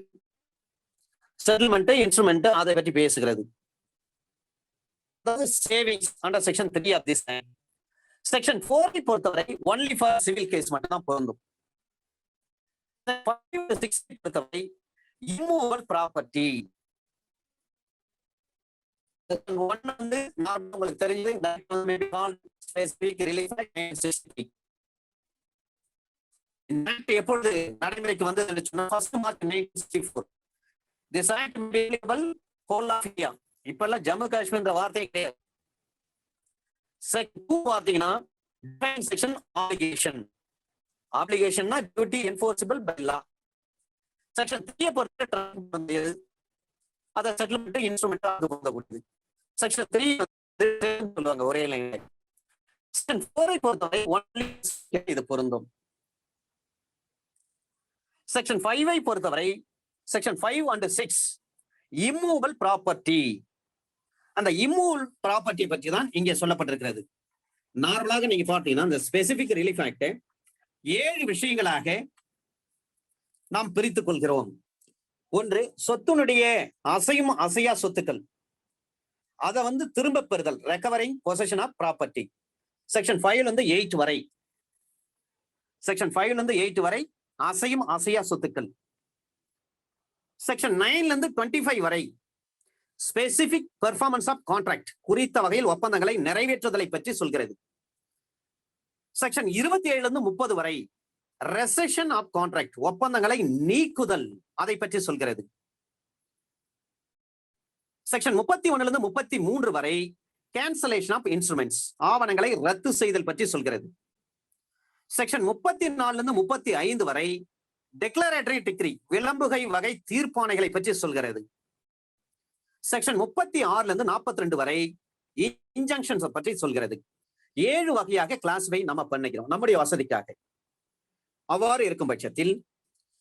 செட்டில்மெண்ட் இன்ஸ்ட்ருமெண்ட் அதை பற்றி பேசுகிறது. Savings under section 3 of this act. Section 4 பொறுத்தவரை ஒன்லி ஃபார் சிவில் கேஸ் மட்டும் தான் பொருந்தும். 5-6 பொறுத்தவரை இம்மூவபிள் ப்ராப்பர்ட்டி. வந்து உங்களுக்கு தெரிஞ்சது எப்பொழுது நடைமுறைக்கு வந்து இப்ப எல்லாம் ஜம்மு காஷ்மீர் வார்த்தை கிடையாது. பாத்தீங்கன்னா application duty enforceable by law. Section 3 பொறுத்து அத செட்டில்மெண்ட் இன்ஸ்ட்ருமெண்ட் அது பொருந்தக்கூடியது. செக்ஷன் 3 சொல்லுவாங்க ஒரே லைன்ல. செக்ஷன் 4 பொறுத்தவரை ஒன்லி இது பொருந்தும். செக்ஷன் 5 பொறுத்தவரை செக்ஷன் 5 and 6 இம்மூவபிள் ப்ராப்பர்ட்டி. அந்த இம்மூவபிள் ப்ராப்பர்ட்டி பற்றி தான் இங்கே சொல்லப்பட்டிருக்கிறது. நார்மலாக நீங்க பார்த்தீங்கன்னா இந்த ஸ்பெசிபிக் ரிலீஃப் ஆக்ட் 7 விஷயங்களாக நாம் பிரித்துக் கொள்கிறோம். ஒன்று, சொத்தினுடைய அசையும் அசையா சொத்துக்கள் அதை வந்து திரும்ப பெறுதல், recovering possession of property. Section 5 8 வரை, செக்ஷன் 5 8 வரை அசையும் அசையா சொத்துக்கள். செக்ஷன் 9 25 வரை ஸ்பெசிபிக் பெர்ஃபார்மன்ஸ் ஆஃப் கான்ட்ராக்ட், குறித்த வகையில் ஒப்பந்தங்களை நிறைவேற்றுதலை பற்றி சொல்கிறது. செக்ஷன் 27 30 வரை ரெசெஷன் ஆஃப் கான்ட்ராக்ட், ஒப்பந்தங்களை நீக்குதல், அதை பற்றி சொல்கிறது. செக்ஷன் 31 33 வரை கேன்சலேஷன் ஆஃப் இன்ஸ்ட்ருமெண்ட்ஸ், ஆவணங்களை ரத்து செய்தல் பற்றி சொல்கிறது. செக்ஷன் 34 35 வரை டெக்ளரேட்டரி டிகிரி, விளம்புகை வகை தீர்ப்பாணைகளை பற்றி சொல்கிறது. செக்ஷன் 36 42 வரை இன்ஜங்ஷன்ஸ் பற்றி சொல்கிறது. 7 வகையாக கிளாஸிஃபை நம்ம பண்ணிக்கிறோம் நம்முடைய வசதிக்காக. அவ்வாறு இருக்கும் பட்சத்தில்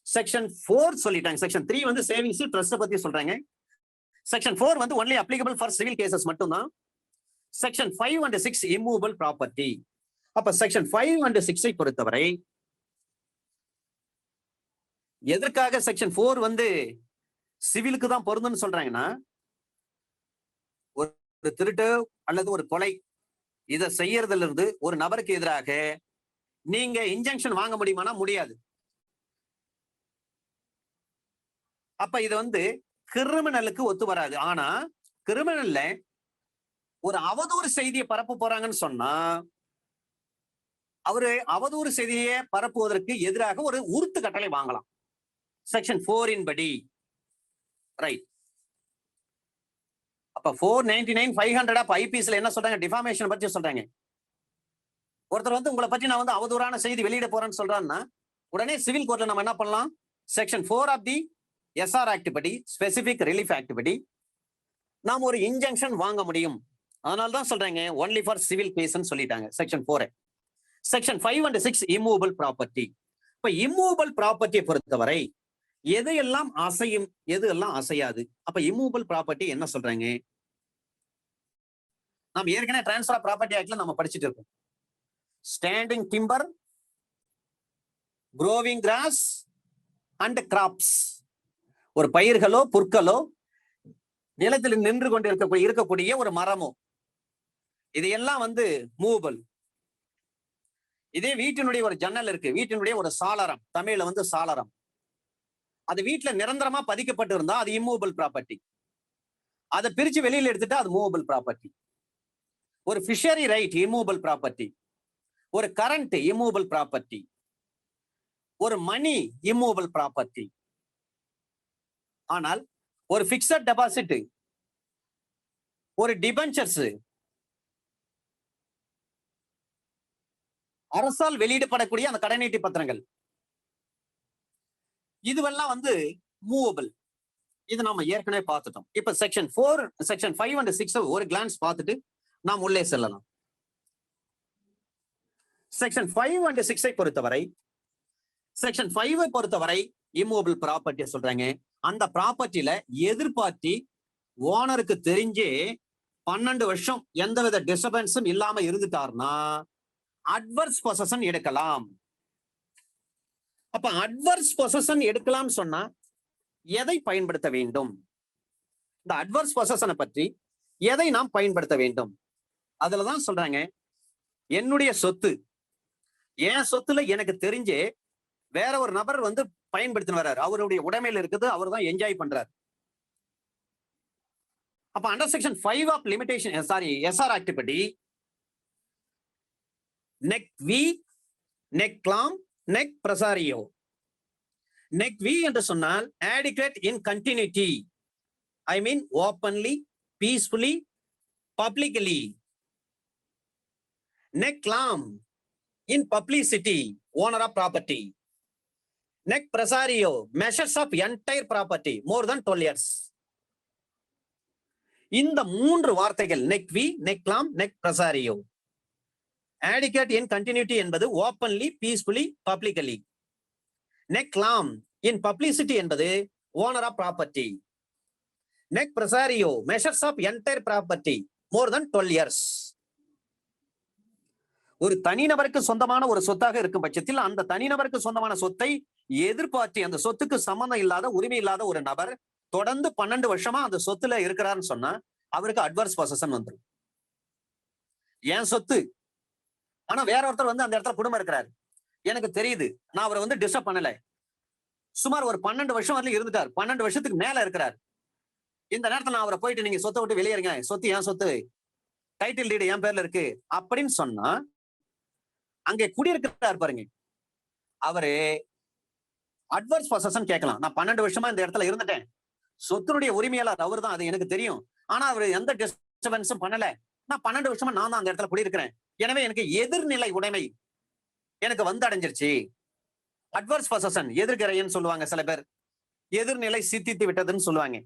செக்ஷன் 4 சொல்லிட்டாங்க. செக்ஷன் 3 சேவிங்ஸ் ட்ரஸ்ட் பத்தி சொல்றாங்க. Section 4 only applicable for civil cases மட்டும்தான். Section 5 and 6 immovable property. அப்ப செக்ஷன் 5 and 6 பொறுத்தவரை எதற்காக செக்ஷன் 4 சிவிலுக்கு தான் பொருந்தும்னு சொல்றாங்கன்னா, ஒரு திருட்டு அல்லது ஒரு கொலை இதை செய்யறதுல இருந்து ஒரு நபருக்கு எதிராக நீங்க இன்ஜங்ஷன் வாங்க முடியுமானா முடியாது. அப்ப இது கிரிமினலுக்கு ஒத்து வராது. ஆனா கிரிமினல்ல ஒரு அவதூறு செய்தியை பரப்ப போறாங்கன்னு சொன்னா அவரு அவதூறு செய்தியை பரப்புவதற்கு எதிராக ஒரு உறுத்து கட்டளை வாங்கலாம். செக்ஷன் 4 படி ரைட். அப்ப 499 500 ஆஃப் ஐபிஎஸ்ல என்ன சொல்றாங்க? டிஃபாமேஷன் பத்தி சொல்றாங்க. ஒருத்தர் உங்களை பற்றி நான் அவதூறான செய்தி வெளியிட போறேன்னு சொல்றான்னா உடனே சிவில் கோர்ட்ல நம்ம என்ன பண்ணலாம்? Section 4 of the SR act படி, ஸ்பெசிபிக் ரிலீஃப் ஆக்ட் படி நாம் ஒரு இன்ஜங்ஷன் வாங்க முடியும். அதனால தான் சொல்றாங்க ஒன்லி ஃபார் சிவில் கேஸ்ன்னு சொல்லிட்டாங்க section 4. Section 5 and 6 immovable property. இப்ப இம்மூவபிள் ப்ராப்பர்ட்டியை பொறுத்தவரை எதையெல்லாம் அசையும், எது எல்லாம் அசையாது. அப்ப இம்மூவபிள் ப்ராப்பர்ட்டி என்ன சொல்றாங்க? நாம் ஏற்கனவே டிரான்ஸ்ஃபர் ஆஃப் ப்ராப்பர்ட்டி ஆக்ட்ல நம்ம படிச்சுட்டு இருக்கோம். Standing timber, growing grass and crops, ஒரு பயிர்களோ புற்களோ நிலத்தில் நின்று கொண்டு இருக்கக்கூடிய ஒரு மரமோ, இதையெல்லாம் மூவபிள். இதே வீட்டினுடைய ஒரு ஜன்னல் இருக்கு, வீட்டினுடைய ஒரு சாளரம், தமிழ்ல சாளரம், அது வீட்டுல நிரந்தரமா பதிக்கப்பட்டு இருந்தா அது இம்மூவபிள் ப்ராப்பர்ட்டி. அதை பிரிச்சு வெளியில எடுத்துட்டா அது மூவபிள் ப்ராப்பர்ட்டி. ஒரு ஃபிஷரி ரைட் இம்மூவபிள் ப்ராப்பர்ட்டி, ஒரு கரண்ட் இம்மூவபிள் ப்ராப்பர்ட்டி, ஒரு மணி இம்மூவபிள் ப்ராப்பர்ட்டி. ஆனால் ஒரு பிக்ஸட் டெபாசிட், ஒரு டிபென்ச்சர்ஸ், அரசால் வெளியிடப்படக்கூடிய அந்த கடனீட்டு பத்திரங்கள், இதுவெல்லாம் மூவபிள். இது நாம ஏற்கனவே பார்த்துட்டோம். இப்ப செக்ஷன் 4, செக்ஷன் 5 and 6 ஒரு கிளான்ஸ் பார்த்துட்டு நாம் உள்ளே செல்லலாம். செக்ஷன் 5 and 6 பொறுத்தவரை, செக்ஷன் 5 பொறுத்தவரை இம்மூவபிள் ப்ராப்பர்ட்டி சொல்றாங்க. அந்த ப்ராப்பர்ட்டியில எதிர்பார்ட்டி ஓனருக்கு தெரிஞ்சே 12 வருஷம் எந்தவித டிஸ்டர்பன்ஸும் இல்லாம இருந்துட்டாருன்னா அட்வர்ஸ் பொசஷன் எடுக்கலாம். அப்ப அட்வர்ஸ் பொசஷன் எடுக்கலாம்னு சொன்னா எதை பயன்படுத்த வேண்டும்? இந்த அட்வர்ஸ் பொசஷனை பற்றி எதை நாம் பயன்படுத்த வேண்டும்? அதுலதான் சொல்றாங்க, என்னுடைய சொத்து, என் சொத்துல எனக்கு தெரிஞ்சே வேற ஒரு நபர் வந்து பயன்படுத்தின வர்றாரு, அவருடைய உடைமையில இருக்குது, அவர் தான் என்ஜாய் பண்றாரு. அப்ப under section 5 of limitation SR act படி நெக் வி, நெக் கிளாம், நெக் பிரசாரியோ. நெக் வி என்று சொன்னால் adequate in continuity, I mean openly, peacefully, publicly. Nec clam, in publicity, owner of property. Nec prasario, measures of entire property, more than 12 years. இந்த 3 வார்த்தைகள் நெக் வி, நெக் கிளாம், நெக் பிரசாரியோ. adequate in continuity என்பது openly, peacefully, publicly. Nec clam, in publicity என்பது owner of property. Nec prasario, measures of entire property, more than 12 years. ஒரு தனிநபருக்கு சொந்தமான ஒரு சொத்தாக இருக்கும் பட்சத்தில் அந்த தனிநபருக்கு சொந்தமான சொத்தை எதிர்பார்த்து அந்த சொத்துக்கு சம்பந்தம் இல்லாத, உரிமை இல்லாத ஒரு நபர் தொடர்ந்து 12 வருஷமா அந்த சொத்துல இருக்கிறாருன்னு சொன்னா அவருக்கு அட்வர்ஸ் பொசஷன் வந்துடும். என் சொத்து, ஆனா வேற ஒருத்தர் வந்து அந்த இடத்துல குடும்பம் இருக்கிறாரு, எனக்கு தெரியுது, நான் அவரை வந்து டிஸ்டர்ப் பண்ணல, சுமார் ஒரு 12 வருஷம் வரல இருந்துட்டார், 12 வருஷத்துக்கு மேல இருக்கிறார். இந்த நேரத்துல நான் அவரை போயிட்டு நீங்க சொத்தை விட்டு வெளியேறுங்க, சொத்து என் சொத்து, டைட்டில் டீடு என் பேர்ல இருக்கு அப்படின்னு சொன்னா அங்கே குடியிருக்கிறார் பாருங்க, அவரு அட்வர்ஸ் பொசஷன் கேட்கலாம். நான் 12 வருஷமா இந்த இடத்துல இருந்துட்டேன், சொத்தினுடைய உரிமையாளர் அவர் தான், அது எனக்கு தெரியும், ஆனா அவர் எந்த டிஸ்டர்பன்ஸும் பண்ணல, நான் 12 வருஷமா நான் தான் அந்த இடத்துல குடியிருக்கிறேன், எனவே எனக்கு எதிர்நிலை உடைமை எனக்கு வந்து அடைஞ்சிருச்சு. அட்வர்ஸ் பொசஷன், எதிர்கரைன்னு சொல்லுவாங்க சில பேர், எதிர்நிலை சித்தித்து விட்டதுன்னு சொல்லுவாங்க.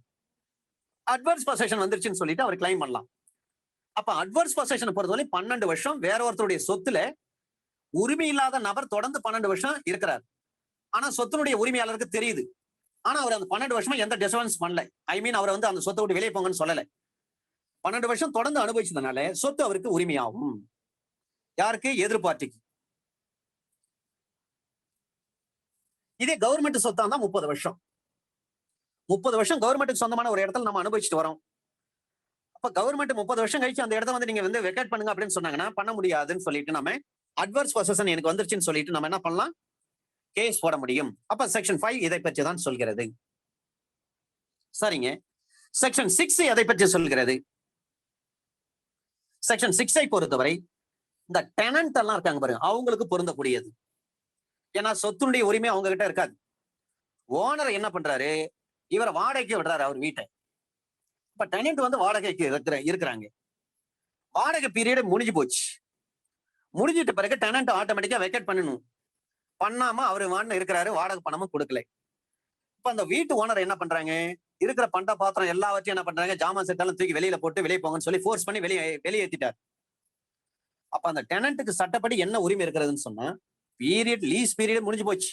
அட்வர்ஸ் பொசஷன் வந்துருச்சுன்னு சொல்லிட்டு அவர் கிளைம் பண்ணலாம். அப்ப அட்வர்ஸ் பொசஷனை பொறுத்தவரை 12 வருஷம் வேற ஒருத்தருடைய சொத்துல உரிமை இல்லாத நபர் தொடர்ந்து 12 வருஷம் இருக்கிறார், ஆனா சொத்தினுடைய உரிமையாளருக்கு தெரியுது, ஆனா அவர் அந்த 12 வருஷமா எந்த டிஸ்டர்பன்ஸ் பண்ணல, ஐ மீன் அவரை வந்து அந்த சொத்தை விட்டு வெளியே போங்கன்னு சொல்லல. 12 வருஷம் தொடர்ந்து அனுபவிச்சதுனால சொத்து அவருக்கு உரிமையாகும். யாருக்கு? எதிர்பார்ட்டிக்கு. இதே கவர்மெண்ட் சொத்தா இருந்தா 30 வருஷம். 30 வருஷம் கவர்மெண்ட்டுக்கு சொந்தமான ஒரு இடத்துல நம்ம அனுபவிச்சுட்டு வரோம். அப்ப கவர்மெண்ட் 30 வருஷம் கழிச்சு அந்த இடத்த வந்து நீங்க வந்து வெக்கேட் பண்ணுங்க அப்படின்னு சொன்னாங்கன்னா பண்ண முடியாதுன்னு சொல்லிட்டு நம்ம அட்வர்ஸ் பொசஷன் எனக்கு வந்துருச்சுன்னு சொல்லிட்டு நம்ம என்ன பண்ணலாம்? கேஸ் போட முடியும். அப்ப செக்ஷன் 5 இதை பற்றி தான் சொல்கிறது. சரிங்க, செக்ஷன் 6 எதை பற்றி சொல்கிறது? செக்ஷன் 6 பொறுத்தவரை இந்த டெனன்ட் எல்லாம் இருக்காங்க பாருங்க, அவங்களுக்கு பொருந்தக்கூடியது. ஏன்னா சொத்துடைய உரிமை அவங்க கிட்ட இருக்காது. ஓனர் என்ன பண்றாரு? இவரை வாடகைக்கு விடுறாரு அவர் வீட்டை. இப்ப டெனன்ட் வந்து வாடகைக்கு இருக்கிறாங்க, வாடகை பீரியட் முடிஞ்சு போச்சு. முடிஞ்சிட்ட பிறகு டெனன்ட் ஆட்டோமேட்டிக்கா வெக்கேட் பண்ணணும். பண்ணாம அவரு வாடகை இருக்கிறாரு, வாடகை பணமும் கொடுக்கல. இப்ப அந்த வீட்டு ஓனர் என்ன பண்றாங்க? இருக்கிற பண்ட பாத்திரம் எல்லாவற்றையும் என்ன பண்றாங்க? ஜாமான் செட்டாலும் தூக்கி வெளியில போட்டு வெளியே போங்கன்னு சொல்லி ஃபோர்ஸ் பண்ணி வெளியேற்றிட்டார். அப்ப அந்த டெனன்ட்டுக்கு சட்டப்படி என்ன உரிமை இருக்கிறதுன்னு சொன்னா, பீரியட் லீஸ் பீரியட் முடிஞ்சு போச்சு.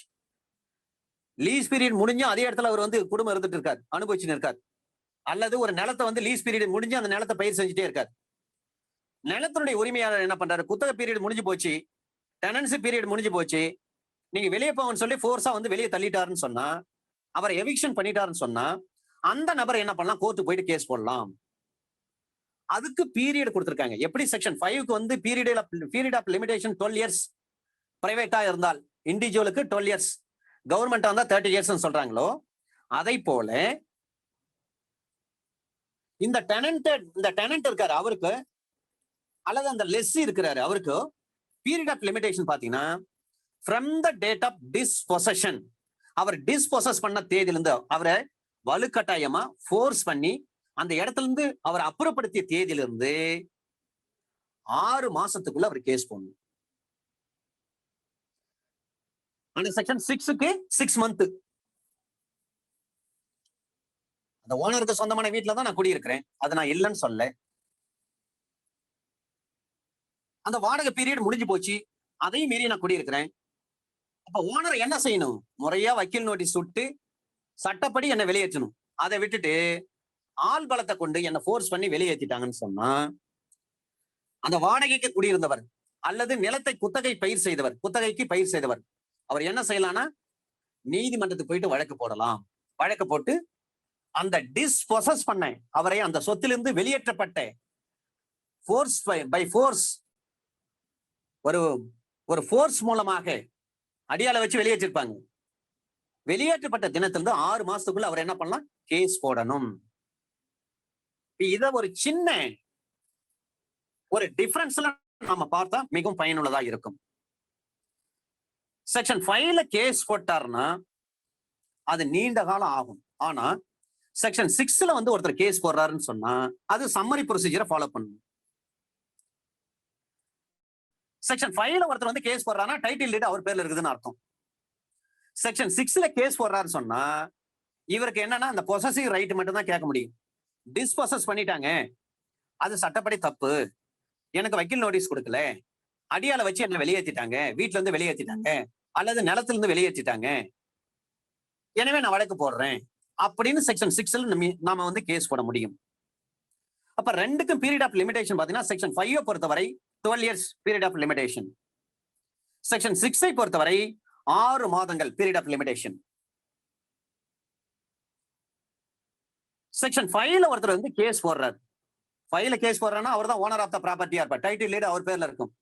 லீஸ் பீரியட் முடிஞ்சும் அதே இடத்துல அவர் வந்து குடும்பம் இருந்துட்டு இருக்காரு, அனுபவிச்சுன்னு இருக்காரு. அல்லது ஒரு நிலத்தை வந்து லீஸ் பீரியட் முடிஞ்சு அந்த நிலத்தை பயிர் செஞ்சுட்டே இருக்காரு. நிலத்தினுடைய உரிமையாளர் என்ன பண்றாரு? குத்தகை பீரியட் முடிஞ்சு போச்சு, டெனன்சி பீரியட் முடிஞ்சு போச்சு, நீங்க வெளியே போங்கன்னு சொல்லி ஃபோர்ஸா வந்து வெளியே தள்ளிட்டாருன்னு சொன்னா, அவரை எவிக்ஷன் பண்ணிட்டாருன்னு சொன்னா அந்த நபர் என்ன பண்ணலாம்? கோர்ட்டு போயிட்டு கேஸ் போடலாம். அதுக்கு பீரியட் கொடுத்திருக்காங்க. எப்படி செக்ஷன் 5க்கு வந்து பீரியட் ஆஃப் லிமிடேஷன் 12 இயர்ஸ் பிரைவேட்டா இருந்தால், இண்டிவிஜுவலுக்கு 12 இயர்ஸ், கவர்மெண்டா இருந்தா 30 இயர்ஸ் சொல்றாங்களோ, அதை போல இந்த டெனன்ட் இருக்காரு அவருக்கு, அல்லது அந்த லெஸ்ஸி இருக்கிறாரு அவருக்கு பீரியட் ஆஃப் லிமிடேஷன் பாத்தீங்கன்னா from the date of dispossession, அவர் டிஸ்பொசஸ் பண்ண தேதியிலிருந்து, அவரை வலுக்கட்டாயமா ஃபோர்ஸ் பண்ணி அந்த இடத்துல இருந்து அவர் அப்புறப்படுத்திய தேதியிலிருந்து 6 மாசத்துக்குள்ள அவர் கேஸ் போடணும். அந்த செக்ஷன் 6க்கு 6 மந்த். அந்த ஓனருக்கு சொந்தமான வீட்டுல தான் நான் குடியிருக்கிறேன், அது நான் இல்லைன்னு சொல்ல. அந்த வாடகை பீரியட் முடிஞ்சு போச்சு, அதையும் மீறி நான் குடியிருக்கிறேன். அப்ப ஓனர் என்ன செய்யணும்? முறையா வக்கீல் நோட்டீஸ் விட்டு சட்டப்படி என்ன வெளியேற்றணும். அதை விட்டுட்டு ஆள் பலத்தை கொண்டு என்ன ஃபோர்ஸ் பண்ணி வெளியேற்றிட்டாங்கன்னு சொன்னா, அந்த வாடகைக்கு குடியிருந்தவர் அல்லது நிலத்தை குத்தகைக்கு பயிர் செய்தவர் அவர் என்ன செய்யலாம்னா நீதிமன்றத்துக்கு போயிட்டு வழக்கு போடலாம். வழக்கு போட்டு அந்த டிஸ்பொசஸ் பண்ண அவரை அந்த சொத்திலிருந்து வெளியேற்றப்பட்ட ஃபோர்ஸ் ஒரு ஃபோர்ஸ் மூலமாக அடியால வச்சு வெளியேற்றிருப்பாங்க. வெளியேற்றப்பட்ட தினத்திலிருந்து 6 மாசத்துக்குள்ள அவர் என்ன பண்ணலாம்? கேஸ் போடணும். இத ஒரு சின்ன ஒரு டிஃபரன்ஸ்ல நாம பார்த்தா மிகவும் பயனுள்ளதா இருக்கும். செக்ஷன் 5ல கேஸ் போட்டார்னா அது நீண்ட காலம் ஆகும். ஆனா செக்ஷன் 6ல வந்து ஒருத்தர் கேஸ் போடுறாருன்னு சொன்னா அது சம்மரி ப்ரொசீஜரை ஃபாலோ பண்ணணும். செக்ஷன் 5ல ஒருத்தர் வந்து கேஸ் போடுறாருன்னா டைட்டில் டீட் அவர் பேர்ல இருக்குதுன்னு அர்த்தம். செக்ஷன் 6ல கேஸ் போடுறாருன்னு சொன்னா இவருக்கு என்னன்னா அந்த பொசசிவ் ரைட் மட்டும் தான் கேட்க முடியும். டிஸ்பொசஸ் பண்ணிட்டாங்க, அது சட்டப்படி தப்பு, எனக்கு வக்கீல் நோட்டீஸ் கொடுக்கல, அடியால வச்சு என்ன வெளியேற்றிட்டாங்க, வீட்டுல இருந்து வெளியேற்றிட்டாங்க அல்லது நிலத்துல இருந்து வெளியேற்றிட்டாங்க, எனவே நான் வழக்கு போடுறேன் அப்படின்னு செக்ஷன் 6ல நாம வந்து கேஸ் போட முடியும். அப்ப ரெண்டுக்கும் பீரியட் ஆஃப் லிமிடேஷன் பாத்தீங்கன்னா செக்ஷன் 5 பொறுத்தவரை 12 years period of limitation, section 6 பொறுத்தவரை 6 மாதங்கள் பீரியட் ஆஃப் லிமிடேஷன். செக்ஷன் 5ல ஒருத்தர் வந்து கேஸ் போடுறாரு. 5ல கேஸ் போடுறாருன்னா அவர் தான் ஓனர் ஆஃப் த ப்ராப்பர்ட்டியா இருப்பார், டைட்டில் டீட் அவர் பேர்ல இருக்கும்.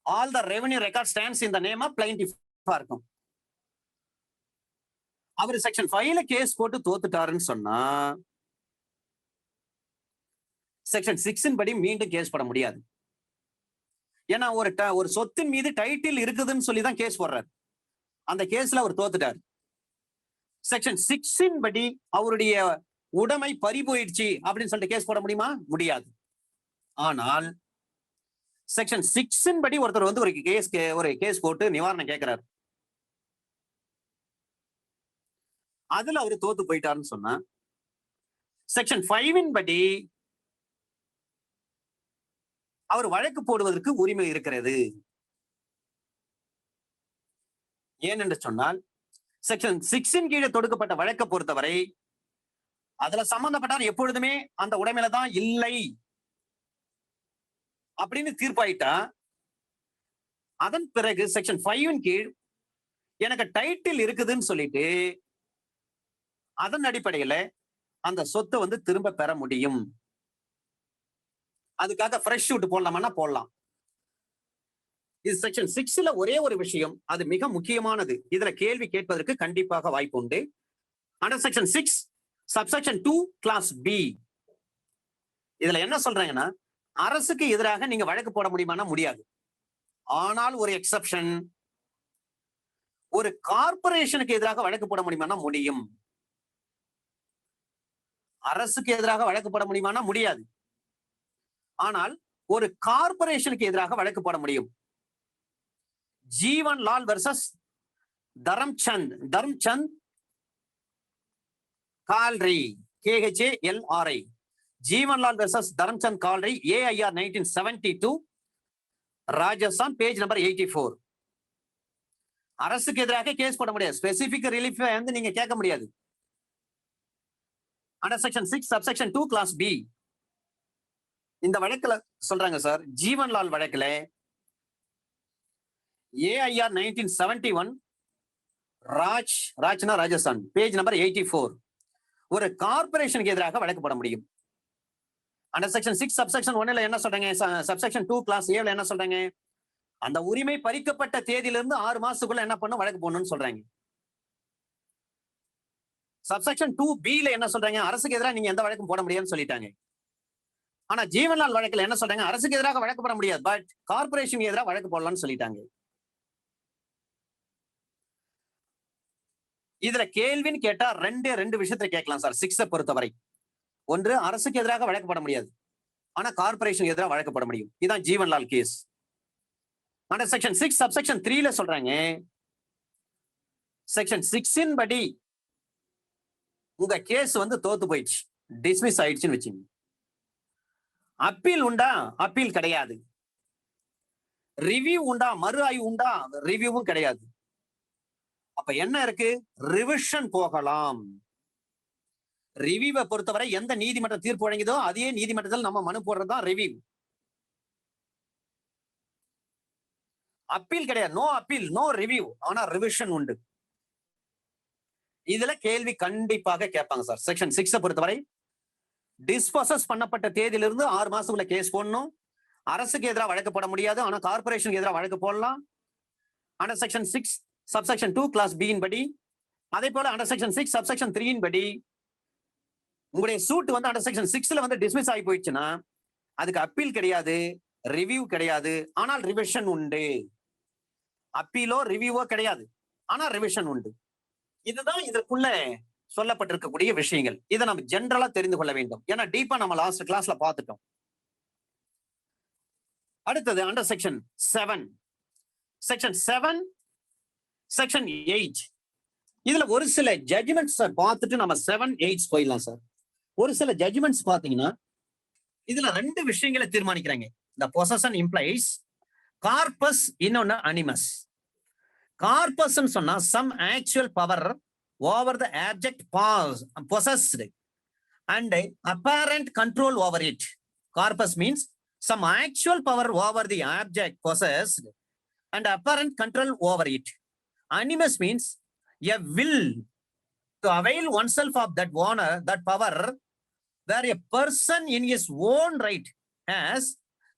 All the revenue record stands in the name of பிளைன்டிஃபா இருக்கும். அவர் செக்ஷன் 5ல கேஸ் போட்டு தோத்துட்டாருன்னு சொன்னா செக்ஷன் 6 படி மீண்டும் கேஸ் போட முடியாது. ஏன்னா ஒரு சொத்தின் மீது டைட்டில் இருக்குதுன்னு சொல்லி தான் கேஸ் போடுறாரு. அந்த கேஸ்ல அவர் தோத்துட்டார். செக்ஷன் 6 படி அவருடைய உடைமை பறி போயிடுச்சு அப்படின்னு சொல்லிட்டு கேஸ் போட முடியுமா? முடியாது. ஆனால் செக்ஷன் 6 படி ஒருத்தர் வந்து ஒரு கேஸ் போட்டு நிவாரணம் கேட்கிறார், அதுல அவரு தோத்து போயிட்டாருன்னு சொன்னா செக்ஷன் 5 படி அவர் வழக்கு போடுவதற்கு உரிமை இருக்கிறது. ஏனென்று சொன்னால் செக்ஷன் 6 கீழே தொடுக்கப்பட்ட வழக்கை பொறுத்தவரை அதுல சம்பந்தப்பட்டார் எப்பொழுதுமே அந்த உடைமையில தான் இல்லை அப்படின்னு தீர்ப்பாயிட்டா அதன் பிறகு செக்ஷன் 5 கீழ் எனக்கு டைட்டில் இருக்குதுன்னு சொல்லிட்டு அதன் அடிப்படையில அந்த சொத்தை வந்து திரும்ப பெற முடியும். அதுக்காக ஃப்ரெஷ் ஷூட் போடலாமா? போடலாம். இது செக்ஷன் 6ல ஒரே ஒரு விஷயம், அது மிக முக்கியமானது, இதுல கேள்வி கேட்பதற்கு கண்டிப்பாக வாய்ப்பு உண்டு. Under section 6 subsection 2 clause B இதுல என்ன சொல்றாங்கன்னா அரசுக்கு எதிராக நீங்க வழக்கு போட முடியுமானா முடியாது. ஆனால் ஒரு எக்ஸெப்ஷன், ஒரு கார்பரேஷனுக்கு எதிராக வழக்கு போட முடியுமானா முடியும். அரசுக்கு எதிராக வழக்கு போட முடியுமானா முடியாது. ஆனால் ஒரு கார்பரேஷனுக்கு எதிராக வழக்கு போட முடியும். Jeevan Lal versus Dharamchand Khalri, KHALRI, Jeevan Lal versus Dharamchand Khalri, AIR 1972, Rajasthan, page number 84. அரசுக்கு எதிராக கேஸ் போட முடியாது. ஸ்பெசிபிக் ரிலீஃப் வந்து நீங்க கேட்க முடியாது. Under section 6 subsection 2 clause B இந்த வழக்குல சொல்றாங்க சார், ஜீவன்லால் வழக்குல AIR 1971, ராஜ்னா ராஜஸ்தான், பேஜ் நம்பர் 84, ஒரு கார்பரேஷனுக்கு எதிராக வழக்கு போட முடியும். அண்டர் செக்ஷன் 6 சப்செக்ஷன் 1ல என்ன சொல்றாங்க, சப்செக்ஷன் 2 கிளாஸ் ஏல என்ன சொல்றாங்க, அந்த உரிமை பறிக்கப்பட்ட தேதியிலிருந்து 6 மாசத்துக்குள்ள என்ன பண்ணணும், வழக்கு போடணும்னு சொல்றாங்க. சப்செக்ஷன் 2B என்ன சொல்றாங்க, அரசுக்கு எதிராக நீங்க எந்த வழக்கும் போட முடியாதுன்னு சொல்லிட்டாங்க. ஆனா ஜீவன்லால் வழக்குல என்ன சொல்றாங்க, அரசுக்கு எதிராக வழக்கு போட முடியாது, பட் கார்பரேஷனுக்கு எதிராக வழக்கு போடலாம்னு சொல்லிட்டாங்க. இதுல கேள்வின்னு கேட்டா ரெண்டு விஷயத்தை கேட்கலாம் சார் 6 பொறுத்தவரை. ஒன்று, அரசுக்கு எதிராக வழக்கு போட முடியாது, ஆனா கார்பரேஷனுக்கு எதிராக வழக்கு போட முடியும். இதுதான் ஜீவன்லால் கேஸ். ஆனா செக்ஷன் 6 சப்செக்ஷன் 3ல சொல்றாங்க, செக்ஷன் 6 படி உங்க கேஸ் வந்து தோத்து போயிடுச்சு, டிஸ்மிஸ் ஆயிடுச்சுன்னு வச்சுங்க. அப்பீல் உண்டா? அப்பீல் கிடையாது. ரிவ்யூ உண்டா? மறு ஆய்வு உண்டா? ரிவ்யூவும் கிடையாது. அப்ப என்ன இருக்கு? ரிவிஷன் போகலாம். ரிவ்யூவை பொறுத்தவரை எந்த நீதிமன்ற தீர்ப்பு வழங்கியதோ அதே நீதிமன்றத்தில் நம்ம மனு போடுறதுதான் ரிவ்யூ. அப்பீல் கிடையாது. No appeal, no review. ஆனா ரிவிஷன் உண்டு. இதுல கேள்வி கண்டிப்பாக கேட்பாங்க சார். செக்ஷன் 6 பொறுத்தவரை டிஸ்போசஸ் பண்ணப்பட்ட தேதியிலிருந்து 6 மாசத்துக்குள்ள கேஸ் போடணும். அரசுக்கு எதிராக வழக்கு போட முடியாது, ஆனா கார்பரேஷனுக்கு எதிராக வழக்கு போடலாம். Under section 6 subsection 2 clause B இன் படி, அதே போல அண்டர் செக்ஷன் 6 சப்செக்ஷன் 3 இன் படி உங்களுடைய சூட் வந்து அண்டர் செக்ஷன் 6ல வந்து டிஸ்மிஸ் ஆகி போயிடுச்சுன்னா அதுக்கு அப்பீல் கிடையாது, ரிவ்யூ கிடையாது, ஆனால் ரிவிஷன் உண்டு. அப்பீலோ ரிவ்யூவோ கிடையாது, ஆனா ரிவிஷன் உண்டு. இதுதான் இதற்குள்ள சொல்லப்பட்டிருக்கக்கூடிய விஷயங்கள். இதை நம்ம ஜெனரலா தெரிந்து கொள்ள வேண்டும். ஏன்னா டீப்பா நம்ம லாஸ்ட் கிளாஸ்ல பார்த்துட்டோம். அடுத்தது அண்டர் செக்ஷன் 7 செக்ஷன் 7 செக்ஷன் 8 இதுல ஒரு சில ஜட்ஜ்மெண்ட்ஸ் பார்த்துட்டு நம்ம 7, 8 போயிடலாம் சார். ஒரு சில ஜட்ஜ்மெண்ட்ஸ் பாத்தீங்கன்னா இதுல 2 விஷயங்களை தீர்மானிக்கிறாங்க. the possession implies corpus, இன்னொன்னு animus. corpus சொன்னா some actual power over the object possessed and apparent control over it. Corpus means some actual power over the object possessed and apparent control over it. Animus means a will to avail oneself of that honor, that power, where a person in his own right has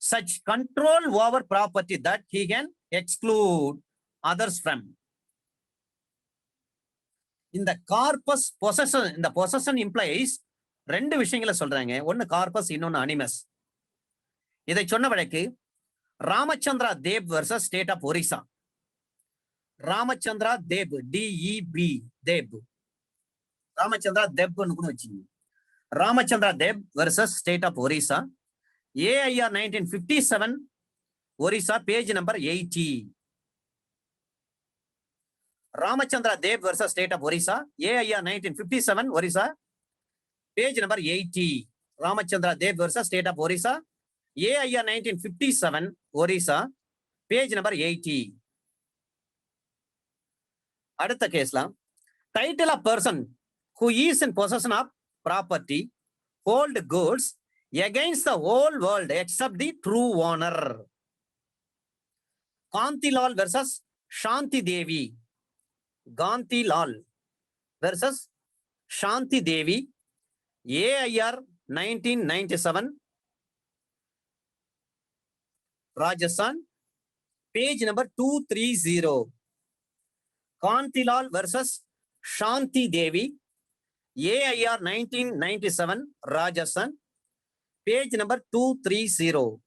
such control over property that he can exclude others from. இந்த corpus possession, இந்த possession implies 2 விஷயங்களை சொல்றாங்க. ஒன்னு corpus, இன்னொன்னு animus. இதை சொன்ன வழக்கு Ramachandra Deb versus state of Orissa. Ramachandra Deb, DEB Deb, Ramachandra தேப்னு கூட வச்சுங்க. Ramachandra Deb versus state of Orissa, AIR 1957 Orissa, page number 80. Ramachandra Deb versus state of Orissa, AIR 1957 Orissa, page number 80. Ramachandra Deb versus state of Orissa, AIR 1957 Orissa, page number 80. அடுத்த கேஸ்ல title of person who is in possession of property, hold goods against the whole world except the true owner. Kantilal versus Shanti Devi. Kantilal versus Shanti Devi, AIR 1997 Rajasthan, page number 230. Kantilal versus Shanti Devi, AIR 1997 Rajasthan, page number 230.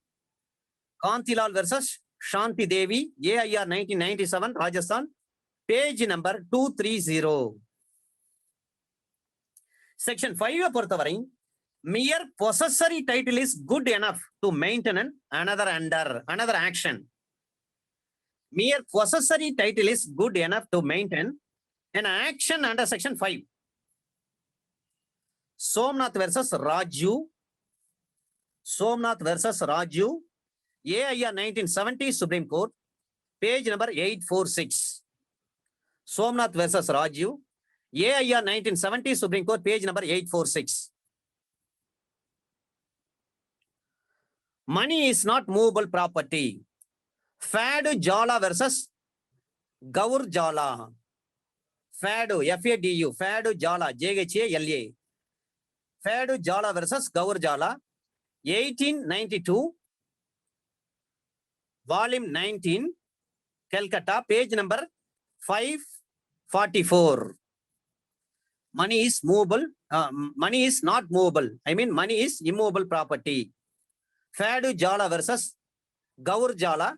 Kantilal versus Shanti Devi, AIR 1997 Rajasthan, page number 230. Section 5 பொறுத்தவரை mere possessory title is good enough to maintain another action. Mere possessory title is good enough to maintain an action under section 5. Somnath versus Raju, Somnath versus Raju, AIR 1970 Supreme Court, page number 846. Somnath versus Raju, AIR 1970 Supreme Court, page number 846. Money is not movable property. Fadu Jala versus Gaur Jala. Fadu, FADU, Fadu Jala, JHALA. Fadu Jala versus Gaur Jala, 1892, volume 19, Calcutta, page number 544. Money is movable, money is not movable. I mean, money is immovable property. Fadu Jala versus Gaur Jala,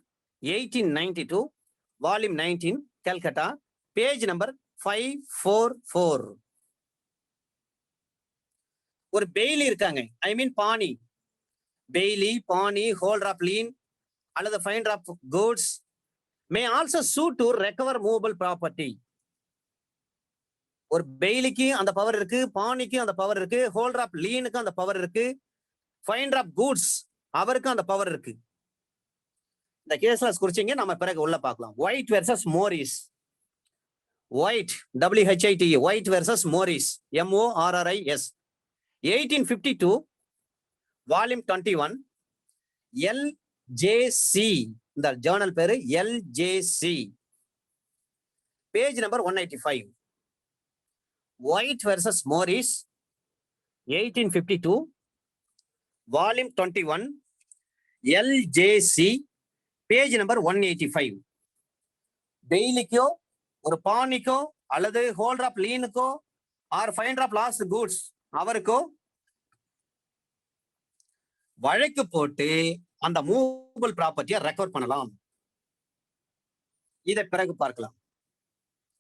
1892, volume 19, Calcutta, page number 544. ஒரு Bailey இருக்காங்க, ஐ மீன் பாணி, bailee, பாணி, holder of lien அல்லது finder of goods may also sue to recover movable property. ஒரு பெய்லிக்கு அந்த power இருக்கு, பாணிக்கு அந்த பவர் இருக்கு, ஹோல்டர் ஆஃப் லீனுக்கு அந்த பவர் இருக்கு, ஃபைண்டர் ஆஃப் கூட்ஸ் அவருக்கு அந்த பவர் இருக்கு. இந்த கேஸ்ல குறிச்சிங்க, நம்ம பிறகு உள்ள பார்க்கலாம். White versus Morris. White, WHIT, White versus Morris, MORRIS, 1852 volume 21 LJC, இந்த ஜேர்னல் பேரு LJC, page number 185. White versus Morris 1852 volume 21 LJC, page number 185. டெய்லிக்கோ ஒரு பானிக்கோ அல்லது ஹோல்டர் ஆஃப் லீனுக்கோ or finder of lost goods அவருக்கோ வழக்கு போட்டு அந்த மூவபிள் ப்ராப்பர்ட்டியை ரெக்கவர் பண்ணலாம். இதை பிறகு பார்க்கலாம்.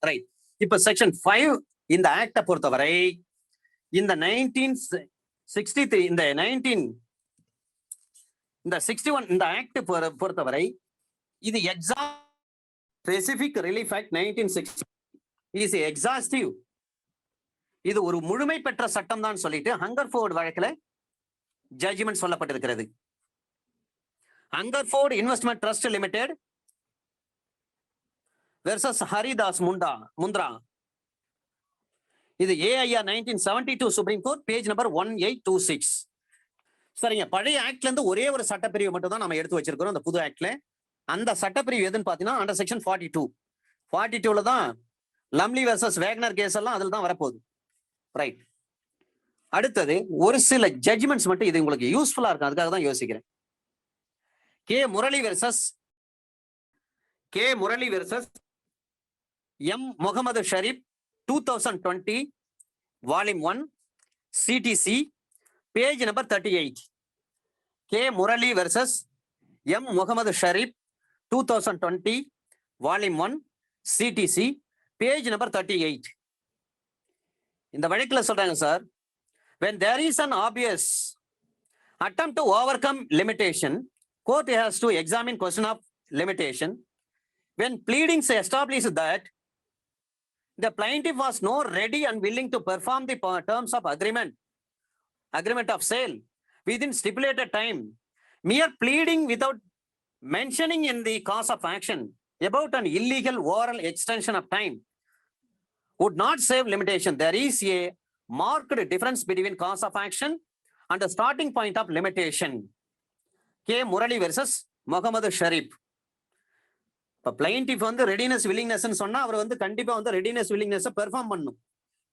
ரைட். இப்ப செக்ஷன் 5 இந்த ஆக்ட பொறுத்தவரை இந்த 1963 இந்த 61 இந்த ஆக்ட் பொறுத்தவரை இது specific relief act 1960 is exhaustive. இது ஒரு முழுமை பெற்ற சட்டம் தான் சொல்லிட்டு ஹங்கர்ஃபோர்ட் வழக்குல ஜட்ஜ்மெண்ட் சொல்லப்பட்டிருக்கிறது. Hungerford investment trust limited versus Haridas Mundra, இது AIR 1972 supreme court, page number 1826. சரிங்க. பழைய ஆக்ட்ல இருந்து ஒரே ஒரு சட்டப்பிரிவு மட்டும் தான் நம்ம எடுத்து வச்சிருக்கிறோம். அந்த புது ஆக்ட்ல அந்த சட்டப்பிரிவு எதுன்னு பாத்தீங்கன்னா அண்டர் செக்ஷன் 42ல தான் லம்லி வெர்சஸ் வேக்னர் கேஸ் எல்லாம் அதுல தான் வரப்போகுது. ரைட். அடுத்தது ஒரு சில ஜட்ஜ்மெண்ட்ஸ் மட்டும் இது உங்களுக்கு யூஸ்ஃபுல்லா இருக்கும், அதுக்காக தான் யோசிக்கிறேன். K Murali versus M Mohammed Sharif 2020 volume 1 CTC, page number 38. K Murali versus M Mohammed Sharif 2020 volume 1 CTC, page number 38. இந்த வழக்குல சொல்றாங்க sir, when there is an obvious attempt to overcome limitation, court has to examine question of limitation. When pleadings establish that the plaintiff was not ready and willing to perform the terms of agreement of sale within stipulated time, mere pleading without mentioning in the cause of action about an illegal oral extension of time would not save limitation. There is a marked difference between cause of action and the starting point of limitation. K Murali versus Mohammed Sharif. இப்ப plaintiff வந்து readiness willingness சொன்னா அவர் வந்து கண்டிப்பா வந்து readiness willingness perform பண்ணணும்.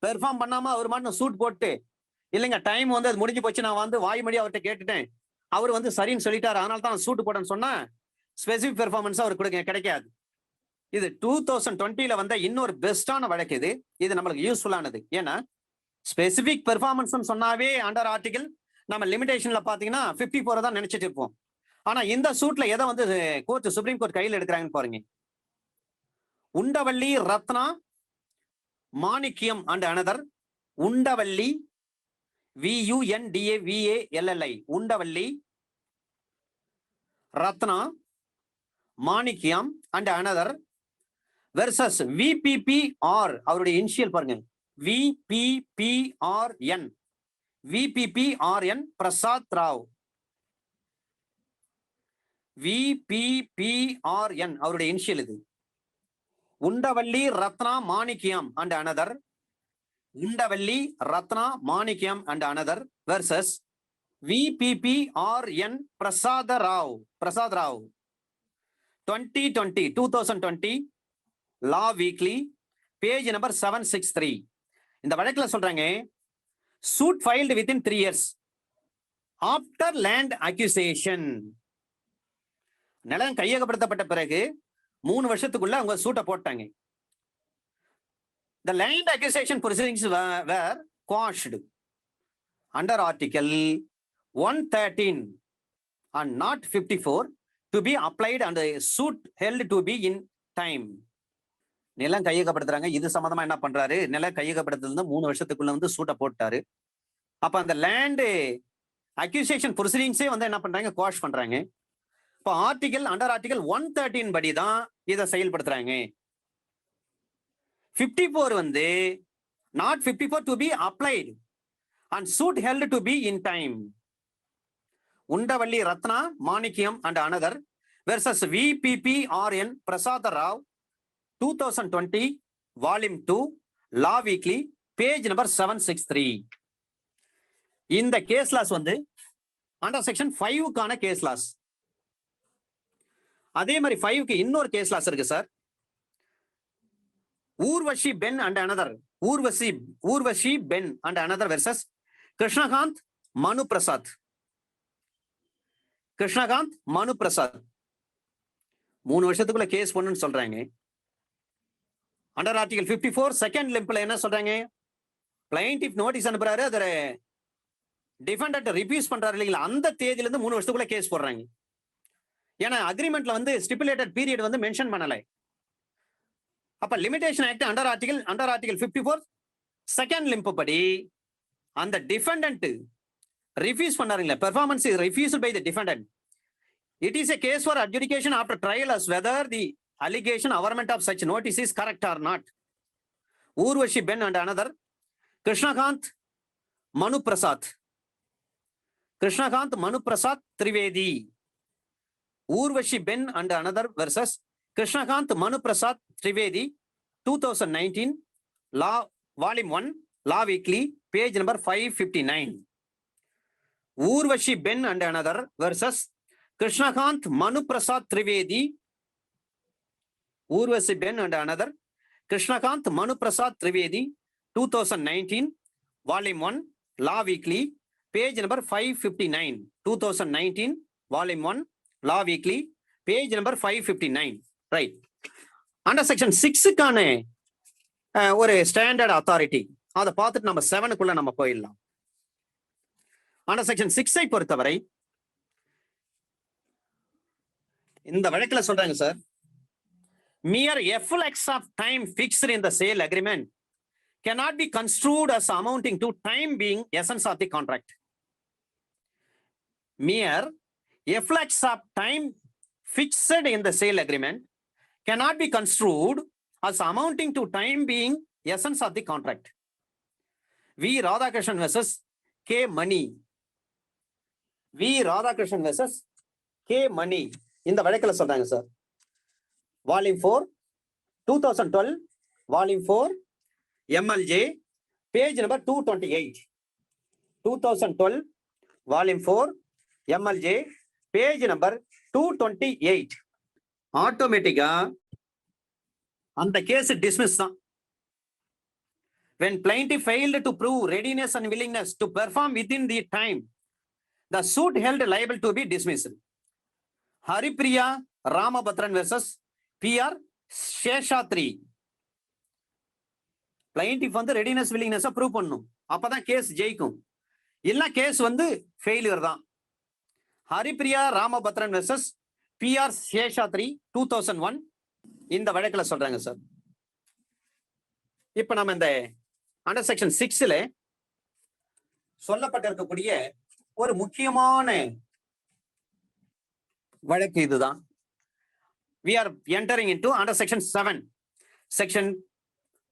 Perform பண்ணாம அவர் மட்டும் suit போட்டு இல்லைங்க டைம் வந்து அது முடிஞ்சு போச்சு, நான் வந்து வாய்மொழி அவர்கிட்ட கேட்டுட்டேன், அவர் வந்து சரின்னு சொல்லிட்டாரு, அதனால தான் சூட் போட்டேன்னு சொன்னா ஸ்பெசிபிக் பெர்ஃபார்மன்ஸ் அவர் கிடைக்காது. இது 2020ல வந்த இன்னொரு பெஸ்டான வழக்கு. இது நம்மளுக்கு யூஸ்ஃபுல்லானது. ஏன்னா ஸ்பெசிபிக் பெர்ஃபார்மன்ஸ் சொன்னாவே அண்டர் ஆர்டிகல் நம்ம லிமிடேஷன்ல பாத்தீங்கன்னா 54 தான் நினைச்சிட்டு இருப்போம். ஆனா இந்த சூட்ல எதை வந்து சுப்ரீம் கோர்ட் கையில் எடுக்கிறாங்கன்னு பாருங்க. Undavalli Ratna Manikyam and another, Undavalli VUNDAVALLI, Undavalli Ratna Manikyam and another versus VPPR, அவருடைய இனிஷியல் பாருங்க, VPPRN பிரசாத் ராவ், VPPRN அவருடைய இனிஷியல். இது Undavalli Ratna Manikyam and another, Undavalli Ratna Manikyam and another versus VPPRN Prasad Rao 2020 law weekly, page number 763. இந்த வழக்குல சொல்றாங்க, suit filed within 3 years after land acquisition. நிலம் கையகப்படுத்தப்பட்ட பிறகு 3 வருஷத்துக்குள்ள அவங்க சூட்டை போட்டாங்க. The land accusation proceedings were quashed under Article 113 and not 54 to be applied and the suit held to be in time. நிலம் கையகப்படுத்துறாங்க, இது சம்பந்தமா என்ன பண்றாரு, நிலம் கையகப்படுத்துறது 3 வருஷத்துக்குள்ள வந்து சூட்டை போட்டாரு. அப்ப அந்த லேண்ட் அக்யூசேஷன் ப்ரொசீடிங்ஸே வந்து என்ன பண்றாங்க, குவாஷ் பண்றாங்க. இப்ப அண்டர் ஆர்டிகல் 113 படி தான் இதை செயல்படுத்துறாங்க. 54 வந்து not 54 to be applied and suit held to be in time. உண்டவள்ளி Ratna மாணிக்கியம் and another versus VPPRN Prasad Rao 2020 volume 2 law weekly page number 763. இந்த கேஸ் லாஸ் வந்து அண்டர் செக்ஷன் 5க்கான கேஸ் லாஸ். அதே மாதிரி 5க்கு இன்னொரு கேஸ் லாஸ் இருக்கு sir. Urvashi Ben and another Urvashi Ben and another versus Krishnakant Manu Prasad. Krishnakanth Manu Prasad 3 வருஷத்துக்குள்ள கேஸ் பண்ணுன்னு சொல்றாங்க. அண்டர் ஆர்டிகல் 54 செகண்ட் லிம்ப்ல என்ன சொல்றாங்க? பிளைன்டிஃப் நோட்டீஸ் அனுப்புறாரு, அதை டிஃபெண்டன்ட் ரிஃப்யூஸ் பண்றாரு இல்லைங்களா, அந்த தேதியில இருந்து 3 வருஷத்துக்குள்ள கேஸ் போடுறாங்க. ஏன்னா அக்ரிமெண்ட்ல வந்து ஸ்டிபுலேட்டட் பீரியட் வந்து மென்ஷன் பண்ணல. அப்ப limitation act under article 54 second limb படி அந்த டிஃபெண்டன்ட் ரிஃப்யூஸ் பண்ணாருங்களா, performance is refused by the defendant. It is a case for adjudication after trial as whether the allegation averment of such notice is correct or not. Urvashi Ben and another Krishnakanth Manu Prasad. Krishnakanth Manu Prasad Trivedi. Urvashi Ben and another versus Krishnakanth Manu Prasad Trivedi 2019 Law Volume 1 Law Weekly page number 559. Urvashi Ben and another versus Krishnakanth Manu Prasad Trivedi. Urvashi Ben and another Krishnakanth Manu Prasad Trivedi 2019 Volume 1 Law Weekly page number 559. 2019 Volume 1 Law Weekly page number 559. Right. Under section 6க்கான ஒரு standard authority அதை பார்த்துட்டு நம்ம 7க்குள்ள நம்ம போயிடலாம். Under section 6ஐ பொறுத்தவரை இந்த வழக்கில் சொல்றாங்க sir, mere efflux of time fixed in the sale agreement cannot be construed as amounting to time being essence of the contract. Mere efflux of time fixed in the sale agreement cannot be construed as amounting to time being essence of the contract. V. Radhakrishnan versus K. Mani. V. Radhakrishnan versus K. Mani. இந்த வழக்கில் சொல்றாங்க sir, volume 4 2012 volume 4 MLJ page number 228. 2012 volume 4 MLJ page number 228. ஆட்டோமேட்டிக்கா அந்த case dismiss தான். When plaintiff failed to prove readiness and willingness to perform within the time, the suit held liable to be dismissed. Haripriya Ramabhatran versus PR Sheshatri. Plaintiff வந்து readiness willingness prove பண்ணும், அப்பதான் case ஜெயிக்கும். இல்ல case வந்து failure தான். Haripriya Ramabhadran versus PR Sheshatri 2001 இந்த வழக்கில் சொல்றாங்க சார். இப்ப நம்ம இந்த அண்டர் செக்ஷன் 6ல சொல்லப்பட்டிருக்கக்கூடிய ஒரு முக்கியமான வழக்கு இதுதான். We are entering into under section 7. Section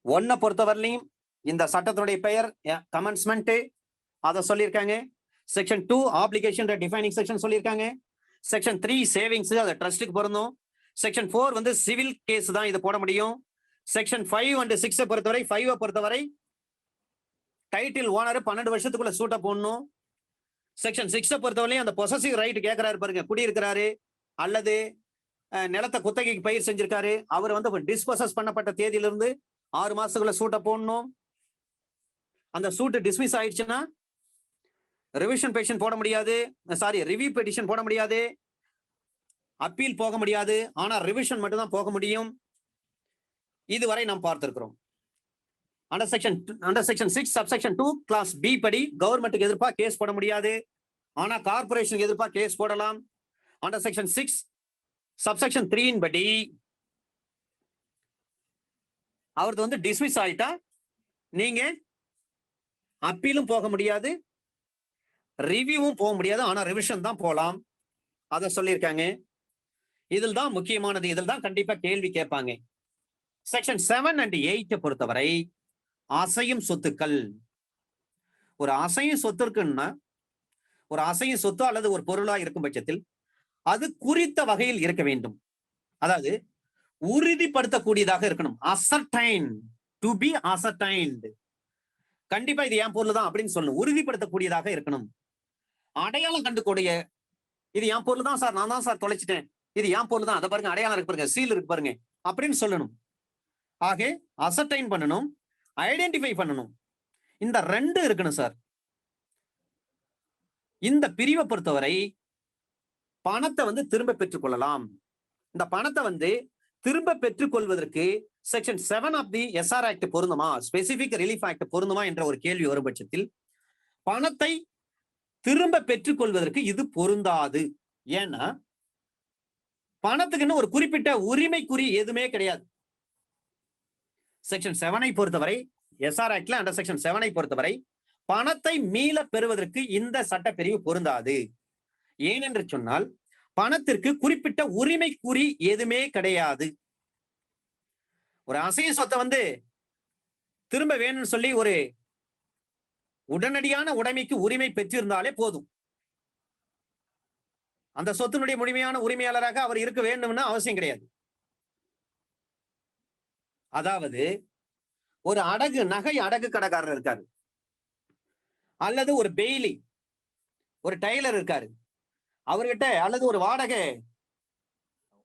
1 பொறுத்தவரையிலும் இந்த சட்டத்தினுடைய பெயர் கமென்ஸ்மெண்ட் அதை சொல்லியிருக்காங்க. செக்ஷன் 2 ஆப்ளிகேஷன் டிஃபைனிங் செக்ஷன் சொல்லியிருக்காங்க. செக்ஷன் 3 சேவிங்ஸ் அது ட்ரஸ்ட்டுக்கு பொருந்தும். செக்ஷன் 4 வந்து சிவில் கேஸ் தான் இது போட முடியும். செக்ஷன் 5 அண்ட் 6 பொறுத்தவரை 5 பொறுத்தவரை டைட்டில் ஓனர் 12 வருஷத்துக்குள்ள சூட்ட போடணும். செக்ஷன் 6 பொறுத்தவரையும் அந்த பொசசிவ் ரைட் கேட்கிறாரு பாருங்க, குடியிருக்கிறாரு அல்லது நிலத்தை குத்தகைக்கு பயிர் செஞ்சிருக்காரு, அவர் வந்து டிஸ்போசஸ் பண்ணப்பட்ட தேதியிலிருந்து 6 மாசத்துக்குள்ள சூட்ட போடணும். அந்த சூட்டு டிஸ்மிஸ் ஆயிடுச்சுன்னா ரிவிஷன் பெட்டிஷன் போட முடியாது, ரிவ்யூ பெட்டிஷன் போட முடியாது, அப்பீல் போக முடியாது, ஆனா ரிவிஷன் மட்டும் தான் போக முடியும். இதுவரை நாம் பார்த்திருக்கிறோம். Under section 6 subsection 2 clause B படி கவர்மெண்ட்டுக்கு எதிர்ப்பா கேஸ் போட முடியாது, ஆனா கார்பரேஷனுக்கு எதிர்ப்பா கேஸ் போடலாம். அண்டர் செக்ஷன் 6 சப்செக்ஷன் 3 படி அவரது வந்து டிஸ்மிஸ் ஆயிட்டா நீங்க அப்பீலும் போக முடியாது, ரிவ்யூவும் போக முடியாது, ஆனா ரிவிஷன் தான் போகலாம். அதை சொல்லியிருக்காங்க. இதில் தான் முக்கியமானது, இதில் தான் கண்டிப்பா கேள்வி கேட்பாங்க. செக்ஷன் 7 அண்ட் 8 பொறுத்தவரை அசையும் சொத்துக்கள். ஒரு அசையும் சொத்து இருக்குன்னா, ஒரு அசையும் சொத்து அல்லது ஒரு பொருளா இருக்கும் பட்சத்தில் அது குறித்த வகையில் இருக்க வேண்டும். அதாவது உறுதிப்படுத்தக்கூடியதாக இருக்கணும். Ascertain, to be ascertained. கண்டிப்பா இது என் பொருள் தான் அப்படின்னு சொல்லணும். உறுதிப்படுத்தக்கூடியதாக இருக்கணும். அடையாளம் கண்டுக்கூடிய இது என் பொருள் தான் சார், நான் தான் சார் தொலைச்சிட்டேன், இது என் பொருள் தான், அதை பாருங்க அடையாளம் இருக்கு பாருங்க, சீல் இருக்கு பாருங்க அப்படின்னு சொல்லணும். ஆக அசர்டைன் பண்ணணும், ஐடென்டிஃபை பண்ணணும். இந்த 2 இருக்கணும் சார். இந்த பிரிவை பொறுத்தவரை பணத்தை வந்து திரும்ப பெற்றுக்கொள்ளலாம். இந்த பணத்தை வந்து திரும்ப பெற்றுக்கொள்வதற்கு section 7 of the SR act பொருந்துமா, ஸ்பெசிபிக் ரிலீஃப் ஆக்ட் பொருந்துமா என்ற ஒரு கேள்வி வரும் பட்சத்தில் பணத்தை திரும்ப பெற்றுக்கொள்வதற்கு இது பொருந்தாது. ஏன்னா பணத்துக்குன்னு ஒரு குறிப்பிட்ட உரிமைக்குறி எதுவுமே கிடையாது. செக்ஷன் 7 பொறுத்தவரை, எஸ்ஆர் ஆக்ட்ல அண்டர் செக்ஷன் 7 பொறுத்தவரை பணத்தை மீள பெறுவதற்கு இந்த சட்டப்பிரிவு பொருந்தாது. ஏனென்று சொன்னால் பணத்திற்கு குறிப்பிட்ட உரிமைக்குறி எதுவுமே கிடையாது. ஒரு அசைய சொத்தை வந்து திரும்ப வேணும்னு சொல்லி ஒரு உடனடியான உடைமைக்கு உரிமை பெற்றிருந்தாலே போதும். அந்த சொத்தினுடைய முழுமையான உரிமையாளராக அவர் இருக்க வேண்டும்னு அவசியம் கிடையாது. அதாவது ஒரு அடகு நகை அடகு கடைக்காரர் இருக்காரு, அல்லது ஒரு பெய்லி ஒரு டைலர் இருக்காரு அவர்கிட்ட, அல்லது ஒரு வாடகை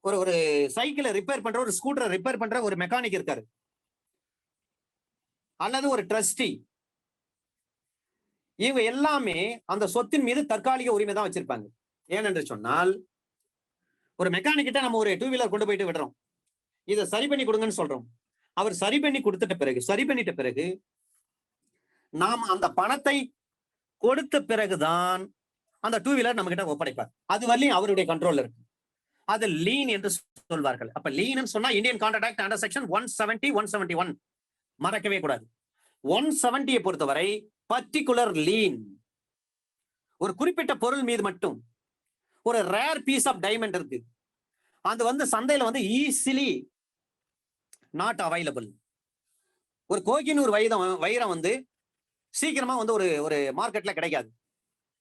ஒரு சைக்கிளை ரிப்பேர் பண்ற, ஒரு ஸ்கூட்டரை ரிப்பேர் பண்ற ஒரு மெக்கானிக் இருக்காரு, அல்லது ஒரு ட்ரஸ்டி. இவங்க எல்லாமே அந்த சொத்தின் மீது தற்காலிக உரிமை தான் வச்சிருப்பாங்க. ஏனென்று சொன்னால் ஒரு மெக்கானிக் கிட்ட நம்ம ஒரு 2 வீலர் கொண்டு போயிட்டு விடுறோம், இதை சரி பண்ணி கொடுங்கன்னு சொல்றோம். அவர் சரி பண்ணி பண்ணிட்ட பிறகு நாம் அந்த பணத்தை கொடுத்த பிறகுதான் அந்த 2 வீலர் நம்ம கிட்ட ஒப்படைப்பார். அது வரலையும் அவருடைய கண்ட்ரோல் இருக்கு. அது லீன் என்று சொல்வார்கள். அப்ப லீன் சொன்னா Indian contract act under section 170, 171 மறக்கவே கூடாது. 170 பொறுத்தவரை பர்டிகுலர் லீன், ஒரு குறிப்பிட்ட பொருள் மீது மட்டும். ஒரு ரேர் பீஸ் ஆஃப் டைமண்ட் இருக்கு, அது வந்து சந்தையில வந்து ஈஸிலி நாட் அவைலபிள். ஒரு கோகினூர் வைரம் வந்து சீக்கிரமா வந்து ஒரு மார்க்கெட்ல கிடைக்காது.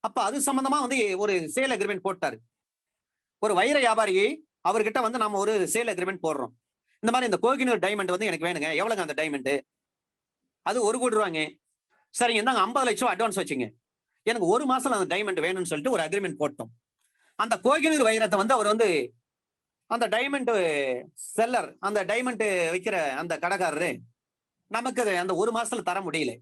அப்ப அது சம்பந்தமா வந்து ஒரு சேல் அக்ரிமெண்ட் போட்டாரு. ஒரு வைர வியாபாரியை அவர்கிட்ட வந்து நம்ம ஒரு சேல் அக்ரிமெண்ட் போடுறோம். இந்த மாதிரி இந்த கோகினூர் டைமண்ட் வந்து எனக்கு வேணுங்க, எவ்வளவுங்க அந்த டைமண்ட்? அது 1 கோடி ரூபாங்க. சரிங்க, இந்தாங்க 50 லட்சம் அட்வான்ஸ் வச்சுங்க, எனக்கு 1 மாசத்துல அந்த டைமண்ட் வேணும்னு சொல்லிட்டு ஒரு அக்ரிமெண்ட் போட்டோம். அந்த கோகினூர் வைரத்தை வந்து அவர் வந்து அந்த டைமண்ட் செல்லர், அந்த டைமண்ட் விற்கிற அந்த கடைக்காரரு நமக்கு அந்த 1 மாசத்துல தர முடியல.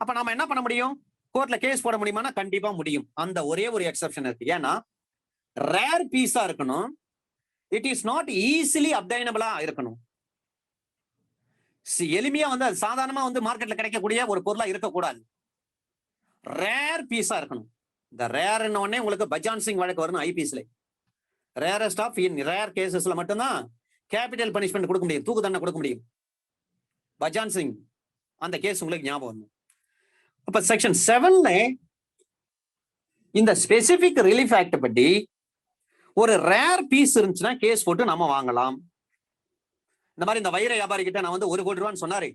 அப்ப நாம என்ன பண்ண முடியும்? கோர்ட்ல கேஸ் போட முடியுமானா கண்டிப்பா முடியும். அந்த ஒரே ஒரு எக்ஸெப்ஷன் இருக்கு. ஏன்னா ரேர் பீஸா இருக்கணும், இட் இஸ் நாட் ஈஸிலி அப்டைனபிளா இருக்கணும். எளிமையா வந்து அது சாதாரணமா வந்து மார்க்கெட்ல கிடைக்கக்கூடிய ஒரு பொருளா இருக்கக்கூடாது, ரேர் பீஸா இருக்கணும். இந்த ரேர் உடனே உங்களுக்கு பஜான் சிங் வழக்கு வரணும் ஐபிஎஸ்ல. ரேரஸ்ட் ஆஃப் இன் ரேர் கேசஸ்ல மட்டும்தான் கேபிட்டல் பனிஷ்மெண்ட் கொடுக்க முடியும், தூக்கு தண்டனை கொடுக்க முடியும். பஜான் சிங் அந்த கேஸ் உங்களுக்கு ஞாபகம் வரணும். அப்ப செக்ஷன் 7ல இந்த ஸ்பெசிபிக் ரிலீஃப் ஆக்ட் படி ஒரு ரேர் பீஸ் இருந்துச்சுன்னா கேஸ் போட்டு நம்ம வாங்கலாம். இந்த மாதிரி இந்த வைர வியாபாரி கிட்ட நான் வந்து 1 கோடி ரூபான்னு சொன்னாரு,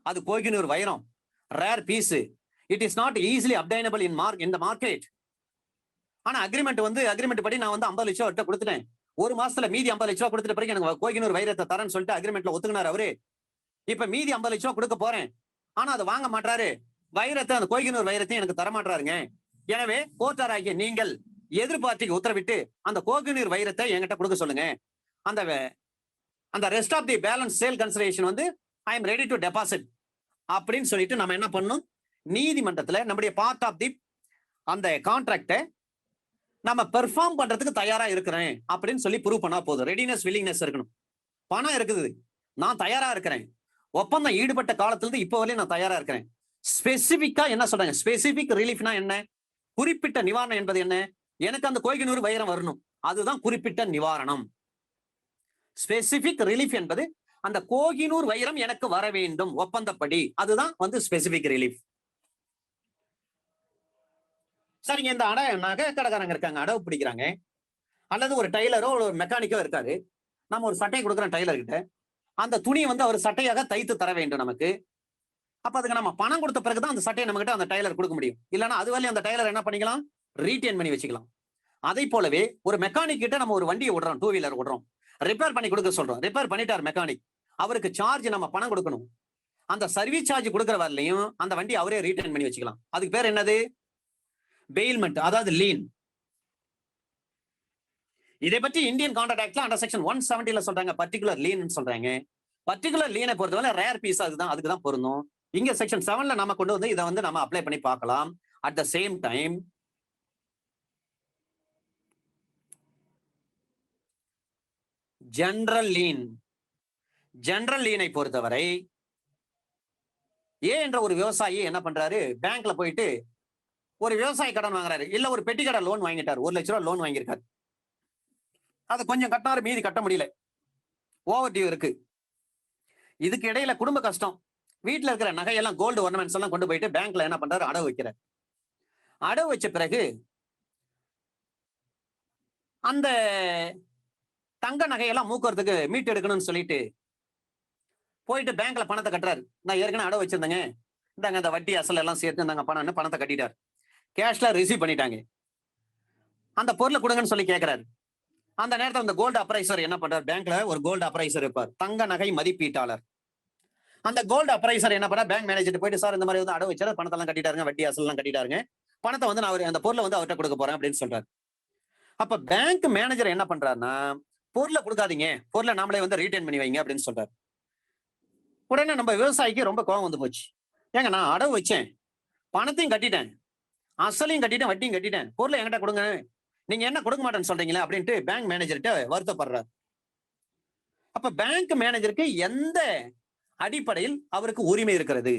அது கோகினூர் வைரம், rare piece, it is not easily obtainable in the market. ஆனா அக்ரிமெண்ட் படி நான் வந்து 50 லட்சம் அவர்கிட்ட கொடுத்துட்டேன், 1 மாசத்துல மீதி 50 லட்சம் ரூபாய் கொடுத்துட்ட பிறகு எனக்கு கோகினூர் வைரத்தை தரேன்னு சொல்லிட்டு அக்ரிமெண்ட்ல ஒத்துக்கினார் அவரு. இப்ப மீதி 50 லட்சம் ரூபாய் கொடுக்க போறேன், ஆனா அதை வாங்க மாட்டாரு, வைரத்தை அந்த கோகினூர் வைரத்தையும் எனக்கு தர மாட்டாருங்க. எனவே கோர்ட்டாராகிய நீங்கள் எதிர்பார்ட்டிக்கு உத்தரவிட்டு அந்த கோகினூர் வைரத்தை என்கிட்ட கொடுக்க சொல்லுங்க, அந்த rest of the balance sale consideration வந்து I am ready to deposit அப்படின்னு சொல்லிட்டு நம்ம என்ன பண்ணணும், நீதிமன்றத்துல நம்முடைய பார்ட் ஆஃப் தி அந்த கான்ட்ராக்டை நம்ம பெர்ஃபார்ம் பண்றதுக்கு தயாரா இருக்கிறேன் அப்படின்னு சொல்லி ப்ரூவ் பண்ணா போதும். ரெடினஸ் வில்லிங்னஸ் இருக்கணும். பணம் இருக்குது, நான் தயாரா இருக்கிறேன், ஒப்பந்தம் ஈடுபட்ட காலத்துல இருந்து இப்போ வரையும் நான் தயாரா இருக்கிறேன். ஸ்பெசிபிக்கா என்ன சொல்றாங்க, ஸ்பெசிபிக் ரிலீஃப்னா என்ன, குறிப்பிட்ட நிவாரணம் என்பது என்ன, எனக்கு அந்த கோகினூர் வைரம் வரணும், அதுதான் குறிப்பிட்ட நிவாரணம். ஸ்பெசிபிக் ரிலீஃப் என்பது அந்த கோகினூர் வைரம் எனக்கு வர வேண்டும் ஒப்பந்தப்படி, அதுதான் வந்து ஸ்பெசிபிக் ரிலீஃப். சரிங்க, இந்த நகை கடைக்காரங்க இருக்காங்க, அடவு பிடிக்கிறாங்க, அல்லது ஒரு டைலரோ ஒரு மெக்கானிக்கோ இருக்காரு, நம்ம ஒரு சட்டையை கொடுக்குறோம் டைலர் கிட்ட, அந்த துணியை வந்து அவர் சட்டையாக தைத்து தர வேண்டும் நமக்கு. அப்ப அதுக்கு நம்ம பணம் கொடுத்த பிறகுதான் அந்த சட்டையை நம்ம கிட்ட அந்த டைலர் கொடுக்க முடியும். இல்லைன்னா அது வரையும் அந்த டைலர் என்ன பண்ணிக்கலாம், ரீடைன் பண்ணி வச்சுக்கலாம். அதே போலவே ஒரு மெக்கானிக் கிட்ட நம்ம ஒரு வண்டியை விடுறோம், 2 வீலர் விடுறோம், ரிப்பேர் பண்ணி கொடுக்க சொல்றோம், ரிப்பேர் பண்ணிட்டார் மெக்கானிக், அவருக்கு சார்ஜ் நம்ம பணம் கொடுக்கணும். அந்த சர்வீஸ் சார்ஜ் கொடுக்குற வரலையும் அந்த வண்டி அவரே ரீட்டர்ன் பண்ணி வச்சுக்கலாம். அதுக்கு பேர் என்னது? பெயில்மெண்ட், அதாவது லீன். இதை பற்றி இந்தியன் கான்ட்ராக்ட் ஆக்ட்ல அண்டர் செக்ஷன் 170 சொல்றாங்க பர்டிகுலர் லீன் சொல்றாங்க. பர்டிகுலர் லீனை பொறுத்தவரை ரேர் பீஸ் அதுக்கு தான் பொருந்தும். இங்க செக்ஷன் 7ல நம்ம கொண்டு வந்து இதை வந்து நம்ம அப்ளை பண்ணி பார்க்கலாம். At the same time general லீனை பொறுத்தவரை ஏ என்ற ஒரு விவசாயி என்ன பண்றாரு, பேங்க்ல போயிட்டு ஒரு விவசாய கடன் வாங்குறாரு, இல்ல ஒரு பெட்டி கடை லோன் வாங்கிட்டாரு, 1 லட்சம் ரூபாய் லோன் வாங்கியிருக்காரு. அது கொஞ்சம் கட்டினாரு, மீதி கட்ட முடியல, ஓவர் டியூ இருக்கு. இதுக்கு இடையில குடும்ப கஷ்டம், வீட்டுல இருக்கிற நகையெல்லாம் கோல்டு ஒர்னமெண்ட்ஸ் எல்லாம் கொண்டு போயிட்டு பேங்க்ல என்ன பண்றாரு, அடவு வைக்கிறார். அடவு வச்ச பிறகு அந்த தங்க நகையெல்லாம் மூக்குறதுக்கு மீட்டு எடுக்கணும்னு சொல்லிட்டு போயிட்டு பேங்க்ல பணத்தை கட்டுறாரு. நான் ஏற்கனவே அடவு வச்சிருந்தேங்க, இந்தாங்க அந்த வட்டி அசல் எல்லாம் சேர்த்து இந்தாங்க பணத்தை கட்டிட்டார். கேஷ்ல ரிசீவ் பண்ணிட்டாங்க. அந்த பொருளை கொடுங்கன்னு சொல்லி கேட்கிறாரு. அந்த நேரத்தில் அந்த கோல்டு அப்ரைசர் என்ன பண்றாரு, பேங்க்ல ஒரு கோல்டு அப்ரைசர் இருப்பார், தங்க நகை மதிப்பீட்டாளர். அந்த கோல்டு அப்ரைசர் என்ன பண்ணா, பேங்க் மேனேஜர் போயிட்டு, சார் இந்த மாதிரி வந்து அடவு வச்சாரு, பணத்தை எல்லாம் கட்டிட்டாருங்க, வட்டி அசல் எல்லாம் கட்டிட்டாருங்க, பணத்தை வந்து நான் அந்த பொருளை வந்து அவர்கிட்ட கொடுக்க போறேன் அப்படின்னு சொல்றாரு. அப்ப பேங்க் மேனேஜர் என்ன பண்றாருன்னா, பொருளை கொடுக்காதீங்க, பொருளை நாமளே வந்து ரீட்டைன் பண்ணி வைங்க அப்படின்னு சொல்றாரு. உடனே நம்ம விவசாயிக்கு ரொம்ப கோபம் வந்து போச்சு. ஏங்க, நான் அடவு வச்சேன், பணத்தையும் கட்டிட்டேன், அசலையும் கட்டிட்டேன், வட்டியும் கட்டிட்டேன், பொருளை என்கிட்ட கொடுங்க, நீங்க என்ன கொடுக்க மாட்டேன்னு சொல்றீங்களா அப்படின்ட்டு பேங்க் மேனேஜர்கிட்ட வருத்தப்படுறாரு. அப்ப பேங்க் மேனேஜருக்கு எந்த அடிப்படையில் அவருக்கு உரிமை இருக்கிறது?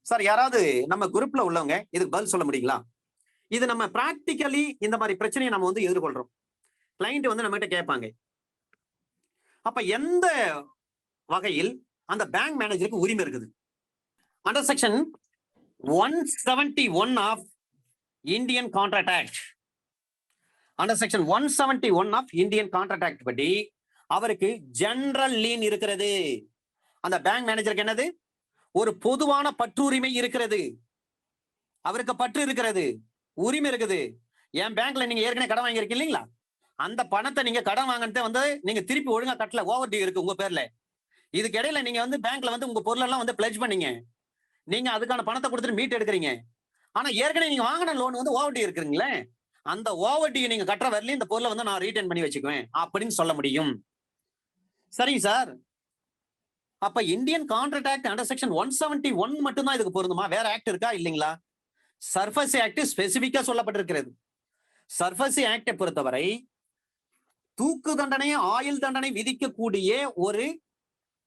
சார், யாராவது நம்ம குரூப்ல உள்ளவங்க இதுக்கு பதில் சொல்ல முடியுங்களா? இது நம்ம பிராக்டிகலி இந்த மாதிரி பிரச்சனையை நம்ம வந்து எதிர்கொள்றோம். கிளைண்ட் வந்து நம்ம கிட்ட கேட்பாங்க. அப்ப எந்த வகையில் அந்த பேங்க் மேனேஜருக்கு உரிமை இருக்குது? Under section 171 of Indian contract act, under section 171 of Indian contract act படி அவருக்கு ஜெனரல் லீன் இருக்கிறது. அந்த பேங்க் மேனேஜருக்கு என்னது, ஒரு பொதுவான பற்றுரிமை இருக்கிறது. அவருக்கு பற்று இருக்கிறது, உரிமை இருக்குது. என் பேங்க்ல நீங்க ஏற்கனவே கடன் வாங்கியிருக்கீங்க இல்லைங்களா, அந்த பணத்தை நீங்க கடன் வாங்கிட்டு வந்து நீங்க திருப்பி ஒழுங்கா கட்டல, ஓவர் டியூ இருக்கு உங்க பேர்ல. இதுக்கு இடையில நீங்க வந்து பேங்க்ல வந்து உங்க பொருள் எல்லாம் வந்து பிளட்ஜ் பண்ணீங்க, நீங்க அதுக்கான பணத்தை கொடுத்துட்டு மீட் எடுக்கிறீங்க. ஆனா ஏற்கனவே நீங்க வாங்கின லோன் வந்து ஓவர் டியூ இருக்குங்களே, அந்த ஓவர் டியூ நீங்க கட்டுற வரலையும் இந்த பொருளை வந்து நான் ரீட்டைன் பண்ணி வச்சுக்குவேன் அப்படின்னு சொல்ல முடியும். சரிங்க சார், அப்ப Indian contract act under section 171 மட்டும்தான் இதுக்கு பொருந்துமா? வேற ஆக்ட் இருக்கா? இல்லைங்களா. சர்ஃபேசி ஆக்ட் ஸ்பெசிபிக்கா சொல்லப்பட்டிருக்கிறது. சர்ஃபேசி ஆக்டை பொறுத்தவரை தூக்கு தண்டனை, ஆயுள் தண்டனை விதிக்கக்கூடிய ஒரு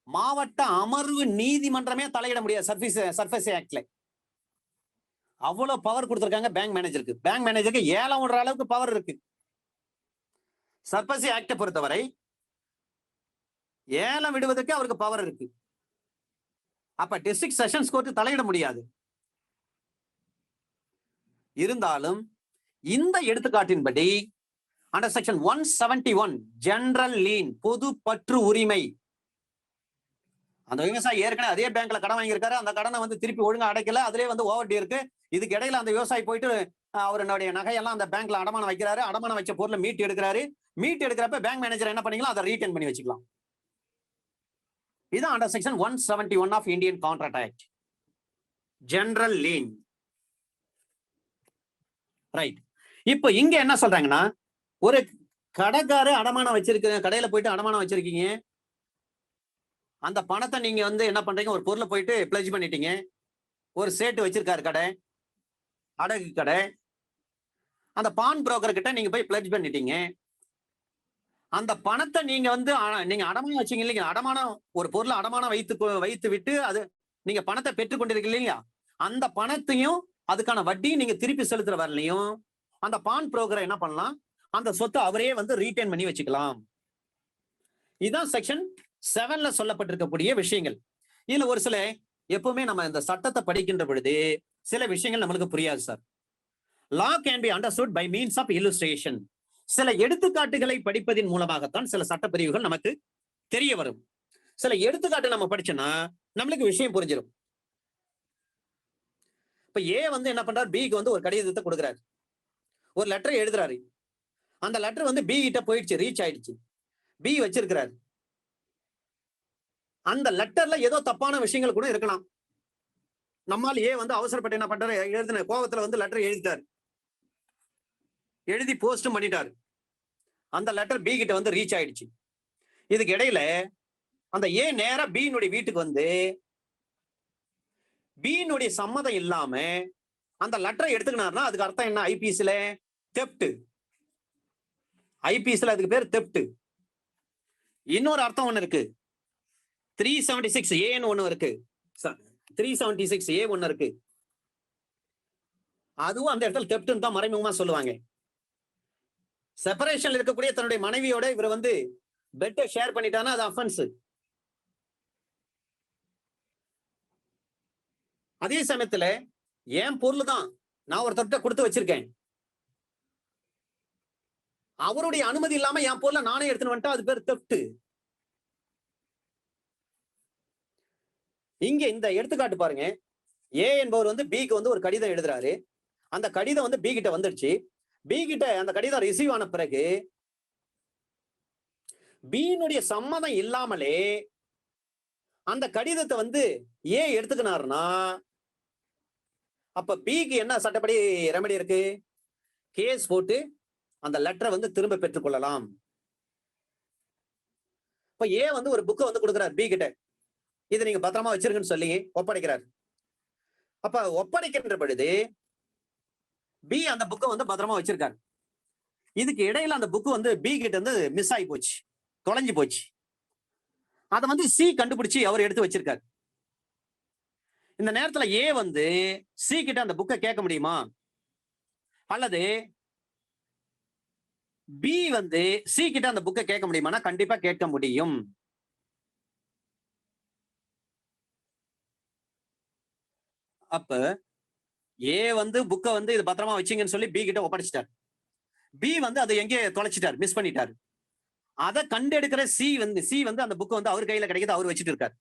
மாவட்ட அமர்வு நீதிமன்றமே தலையிட முடியாது சர்ஃபேசி ஆக்ட்ல. அவ்வளவு பவர் கொடுத்திருக்காங்க பேங்க் மேனேஜருக்கு. பேங்க் மேனேஜருக்கு ஏலம் விடுற அளவுக்கு பவர் இருக்கு. சர்ஃபேசி ஆக்டை பொறுத்தவரை ஏலம் விடுவதற்கு அவருக்கு பவர் இருக்கு. அப்ப டிஸ்ட்ரிக்ட் செஷன்ஸ் கோர்ட் தலையிட முடியாது. இருந்தாலும் இந்த எடுத்துக்காட்டின்படி அண்டர் செக்ஷன் 171 ஜெனரல் லீன், பொது பற்று உரிமை, அந்த விவசாயி ஏற்கனவே அதே பேங்க்ல கடன் வாங்கியிருக்காரு, அந்த கடனை வந்து திருப்பி ஒழுங்கா அடைக்கல, அதுலயே வந்து ஓவர் டியூ இருக்கு. இதுக்கு இடையில அந்த விவசாயி போயிட்டு அவருடைய நகையெல்லாம் அந்த பேங்க்ல அடமானம் வைக்கிறாரு, அடமானம் வச்ச பொருளை மீட் எடுக்கிறாரு. மீட் எடுக்கிறப்ப பேங்க் மேனேஜர் என்ன பண்ணிக்கலாம், அதை ரீட்டைன் பண்ணி வச்சுக்கலாம். இதுதான் under section 171 of Indian contract act, general lien. Right. இப்போ இங்க என்ன சொல்றாங்கன்னா, ஒரு கடைக்காரர் அடமானம் வச்சிருக்க, கடையில போயிட்டு அடமானம் வச்சிருக்கீங்க, அந்த பணத்தை நீங்க வந்து என்ன பண்றீங்க, ஒரு பொருளை போயிட்டு பிளட்ஜ் பண்ணிட்டீங்க. ஒரு சேட்டு வச்சிருக்காரு கடை, அடகு கடை, அந்த பான் புரோக்கர் கிட்ட நீங்க போய் பிளட்ஜ் பண்ணிட்டீங்க. அந்த பணத்தை நீங்க வந்து நீங்க அடமானம் வச்சீங்க இல்லைங்க, அடமானம் ஒரு பொருளை அடமானம் வைத்து விட்டு அது நீங்க பணத்தை பெற்றுக் கொண்டிருக்கீங்க இல்லையா, அந்த பணத்தையும் அதுக்கான வட்டியும் நீங்க திருப்பி செலுத்துற வரலையும் அந்த பான் புரோக்கரை என்ன பண்ணலாம், அந்த சொத்தை அவரே வந்து ரீட்டைன் பண்ணி வச்சுக்கலாம். இதுதான் செக்ஷன் 7ல சொல்லப்பட்டிருக்கக்கூடிய விஷயங்கள். இதுல ஒரு சில, எப்பவுமே நம்ம இந்த சட்டத்தை படிக்கின்ற பொழுது சில விஷயங்கள் நம்மளுக்கு புரியாது sir. Law can be understood by means of illustration. சில எடுத்துக்காட்டுகளை படிப்பதின் மூலமாகத்தான் சில சட்டப்பிரிவுகள் நமக்கு தெரிய வரும். சில எடுத்துக்காட்டு நம்ம படிச்சோம்னா நம்மளுக்கு விஷயம் புரிஞ்சிடும். இப்ப ஏ வந்து என்ன பண்றாரு, பிக்கு வந்து ஒரு கடிதத்தை கொடுக்குறாரு, ஒரு லெட்டர் எழுதுறாரு. அந்த லெட்டர் வந்து பி கிட்ட போயிடுச்சு, ரீச் ஆயிடுச்சு. பி வச்சிருக்கிறாரு. அந்த லெட்டர்ல ஏதோ தப்பான விஷயங்கள் கூட இருக்கலாம். நம்மால் ஏ வந்து அவசரப்பட்டு என்ன பண்றாரு, எழுதின கோவத்துல வந்து லெட்டர் எழுதிட்டாரு, எழுதி போஸ்டும் பண்ணிட்டாரு. அந்த லெட்டர் பி கிட்ட வந்து ரீச் ஆயிடுச்சு. இதுக்கு இடையில அந்த ஏ நேரா பீனுடைய வீட்டுக்கு வந்து பீனுடைய சம்மதம் இல்லாம அந்த லெட்டரை எடுத்துக்கினார்னா அதுக்கு அர்த்தம் என்ன? ஐபிஎஸ்ல தெப்ட். ஐபிஎஸ்ல அதுக்கு பேர் தெப்ட். இன்னொரு அர்த்தம் ஒண்ணு இருக்கு, 376 ஏன்னு ஒண்ணு இருக்கு, 376 ஏ ஒண்ணு இருக்கு. அதுவும் அந்த இடத்துல தெப்ட்னு தான் மறைமுகமா சொல்லுவாங்க. செப்பரேஷன்ல இருக்கக்கூடிய தன்னுடைய மனைவியோட இவர் வந்து பெட்டை ஷேர் பண்ணிட்டானா அது அஃபென்ஸ். அதே சமயத்துல என் பொருள் தான் நான் ஒருத்தர்கிட்ட கொடுத்து வச்சிருக்கேன், அவருடைய அனுமதி இல்லாம என் பொருளை நானே எடுத்துன்னு வந்துட்டா அது பேர் தெப்ட். இங்க இந்த எடுத்துக்காட்டு பாருங்க, ஏ என்பவர் வந்து பிக்கு வந்து ஒரு கடிதம் எழுதுறாரு. அந்த கடிதம் வந்து பி கிட்ட வந்துடுச்சு. பி கிட்ட அந்த கடிதம் ரிசீவ் ஆன பிறகு பீனுடைய சம்மதம் இல்லாமலே அந்த கடிதத்தை வந்து ஏ எடுத்துக்கினாருன்னா அப்ப பிக்கு என்ன சட்டப்படி ரெமெடி இருக்கு? கேஸ் போட்டு அந்த லெட்டரை வந்து திரும்ப பெற்றுக் கொள்ளலாம். இப்ப ஏ வந்து ஒரு புக்கை வந்து கொடுக்கிறார் பி கிட்ட, இதை நீங்க பத்திரமா வச்சிருக்குன்னு சொல்லி ஒப்படைக்கிறார். அப்ப ஒப்படைக்கின்ற பொழுது பி அந்த புக்கை வந்து பத்திரமா வச்சிருக்காரு. இதுக்கு இடையில அந்த புக்கு வந்து பி கிட்ட இருந்து மிஸ் ஆகி போச்சு, தொலைஞ்சு போச்சு. அதை வந்து சி கண்டுபிடிச்சு அவர் எடுத்து வச்சிருக்காரு. இந்த நேரத்துல ஏ வந்து சி கிட்ட அந்த புக்கை கேட்க முடியுமா? அல்லது பி வந்து சி கிட்ட அந்த புக்கை கேட்க முடியுமானா கண்டிப்பா கேட்க முடியும். அப்ப ஏ வந்து புக்கை வந்து இது பத்திரமா வச்சீங்கன்னு சொல்லி பி கிட்ட ஒப்படைச்சிட்டார். பி வந்து அதை எங்கே தொலைச்சிட்டார், மிஸ் பண்ணிட்டாரு. அதை கண்டெடுக்கிற சி வந்து அந்த புக்கு வந்து அவர் கையில கிடைக்குது, அவர் வச்சுட்டு இருக்காரு.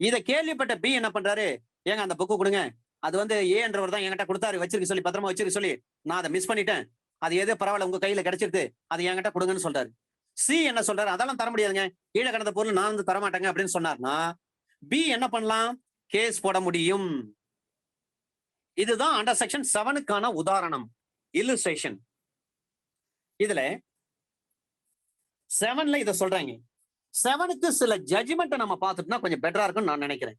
இதை கேள்விப்பட்ட பி என்ன பண்றாரு, ஏங்க அந்த புக்கு கொடுங்க, அது வந்து ஏன்றவர் தான் என்கிட்ட கொடுத்தாரு, வச்சிருக்க சொல்லி பத்திரமா வச்சிருக்க சொல்லி, நான் அதை மிஸ் பண்ணிட்டேன், அது எது பரவாயில்ல உங்க கையில கிடைச்சிருக்கு, அது என்கிட்ட கொடுங்கன்னு சொல்றாரு. சி என்ன சொல்றாரு, அதெல்லாம் தர முடியாதுங்க, கீழே கிடந்த பொருள் நான் வந்து தரமாட்டேங்க அப்படின்னு சொன்னார்னா பி என்ன பண்ணலாம், கேஸ் போட முடியும். இதுதான் அண்டர் செக்ஷன் 7க்கான உதாரணம், இல்லுஸ்ட்ரேஷன். இதுல 7ல இத சொல்றாங்க. 7க்கு சில ஜட்ஜ்மெண்ட் நம்ம பார்த்துட்டோம்னா கொஞ்சம் பெட்டரா இருக்கும்னு நான் நினைக்கிறேன்.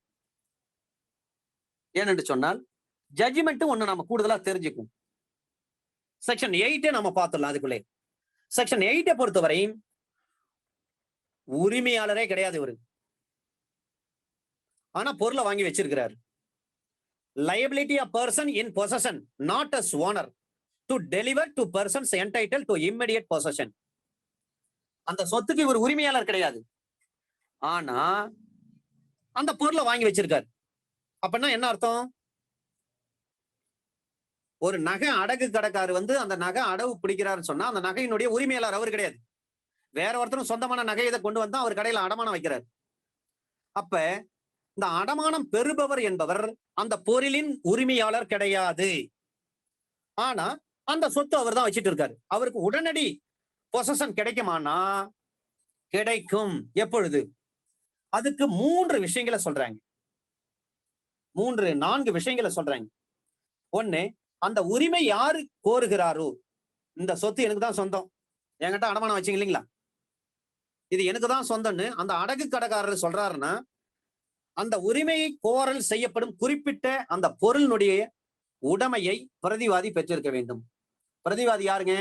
ஏனென்று சொன்னால் ஜட்ஜ்மெண்ட் ஒண்ணு நம்ம கூடுதலா தெரிஞ்சுக்கும். செக்ஷன் 8 நம்ம பார்த்துடலாம். அதுக்குள்ளே செக்ஷன் 8 பொறுத்தவரை உரிமையாளரே கிடையாது இவரு, ஆனா பொருளை வாங்கி வச்சிருக்கிறார். liability of person in possession not as owner to deliver to persons entitled to immediate possession. அந்த சொத்துக்கு இவர் உரிமையாளர் கிடையாது, ஆனா அந்த பொருளை வாங்கி வச்சிருக்காரு. அப்படின்னா என்ன அர்த்தம்? ஒரு நகை அடகு கடைக்காரர் வந்து அந்த நகை அடவு பிடிக்கிறாருன்னு சொன்னா அந்த நகையினுடைய உரிமையாளர் அவர் கிடையாது, வேற ஒருத்தரும் சொந்தமான நகையை கொண்டு வந்தா அவர் கடையில அடமானம் வைக்கிறார். அப்ப இந்த அடமானம் பெறுபவர் என்பவர் அந்த பொருளின் உரிமையாளர் கிடையாது, ஆனா அந்த சொத்து அவர் தான் வச்சிட்டு இருக்காரு. அவருக்கு உடனடி பொசஷன் கிடைக்குமானா கிடைக்கும். எப்பொழுது? அதுக்கு 3 விஷயங்களை சொல்றாங்க, 4 விஷயங்களை சொல்றாங்க. ஒண்ணு, அந்த உரிமை யாரு கோருகிறாரோ, இந்த சொத்து எனக்கு தான் சொந்தம், என்கிட்ட அடமானம் வச்சீங்க இல்லைங்களா, இது எனக்கு தான் சொந்தம்னு அந்த அடகு கடைக்காரர் சொல்றாருன்னா அந்த உரிமையை கோரல் செய்யப்படும் குறிப்பிட்ட அந்த பொருளினுடைய உடைமையை பிரதிவாதி பெற்றிருக்க வேண்டும். பிரதிவாதி யாருங்க?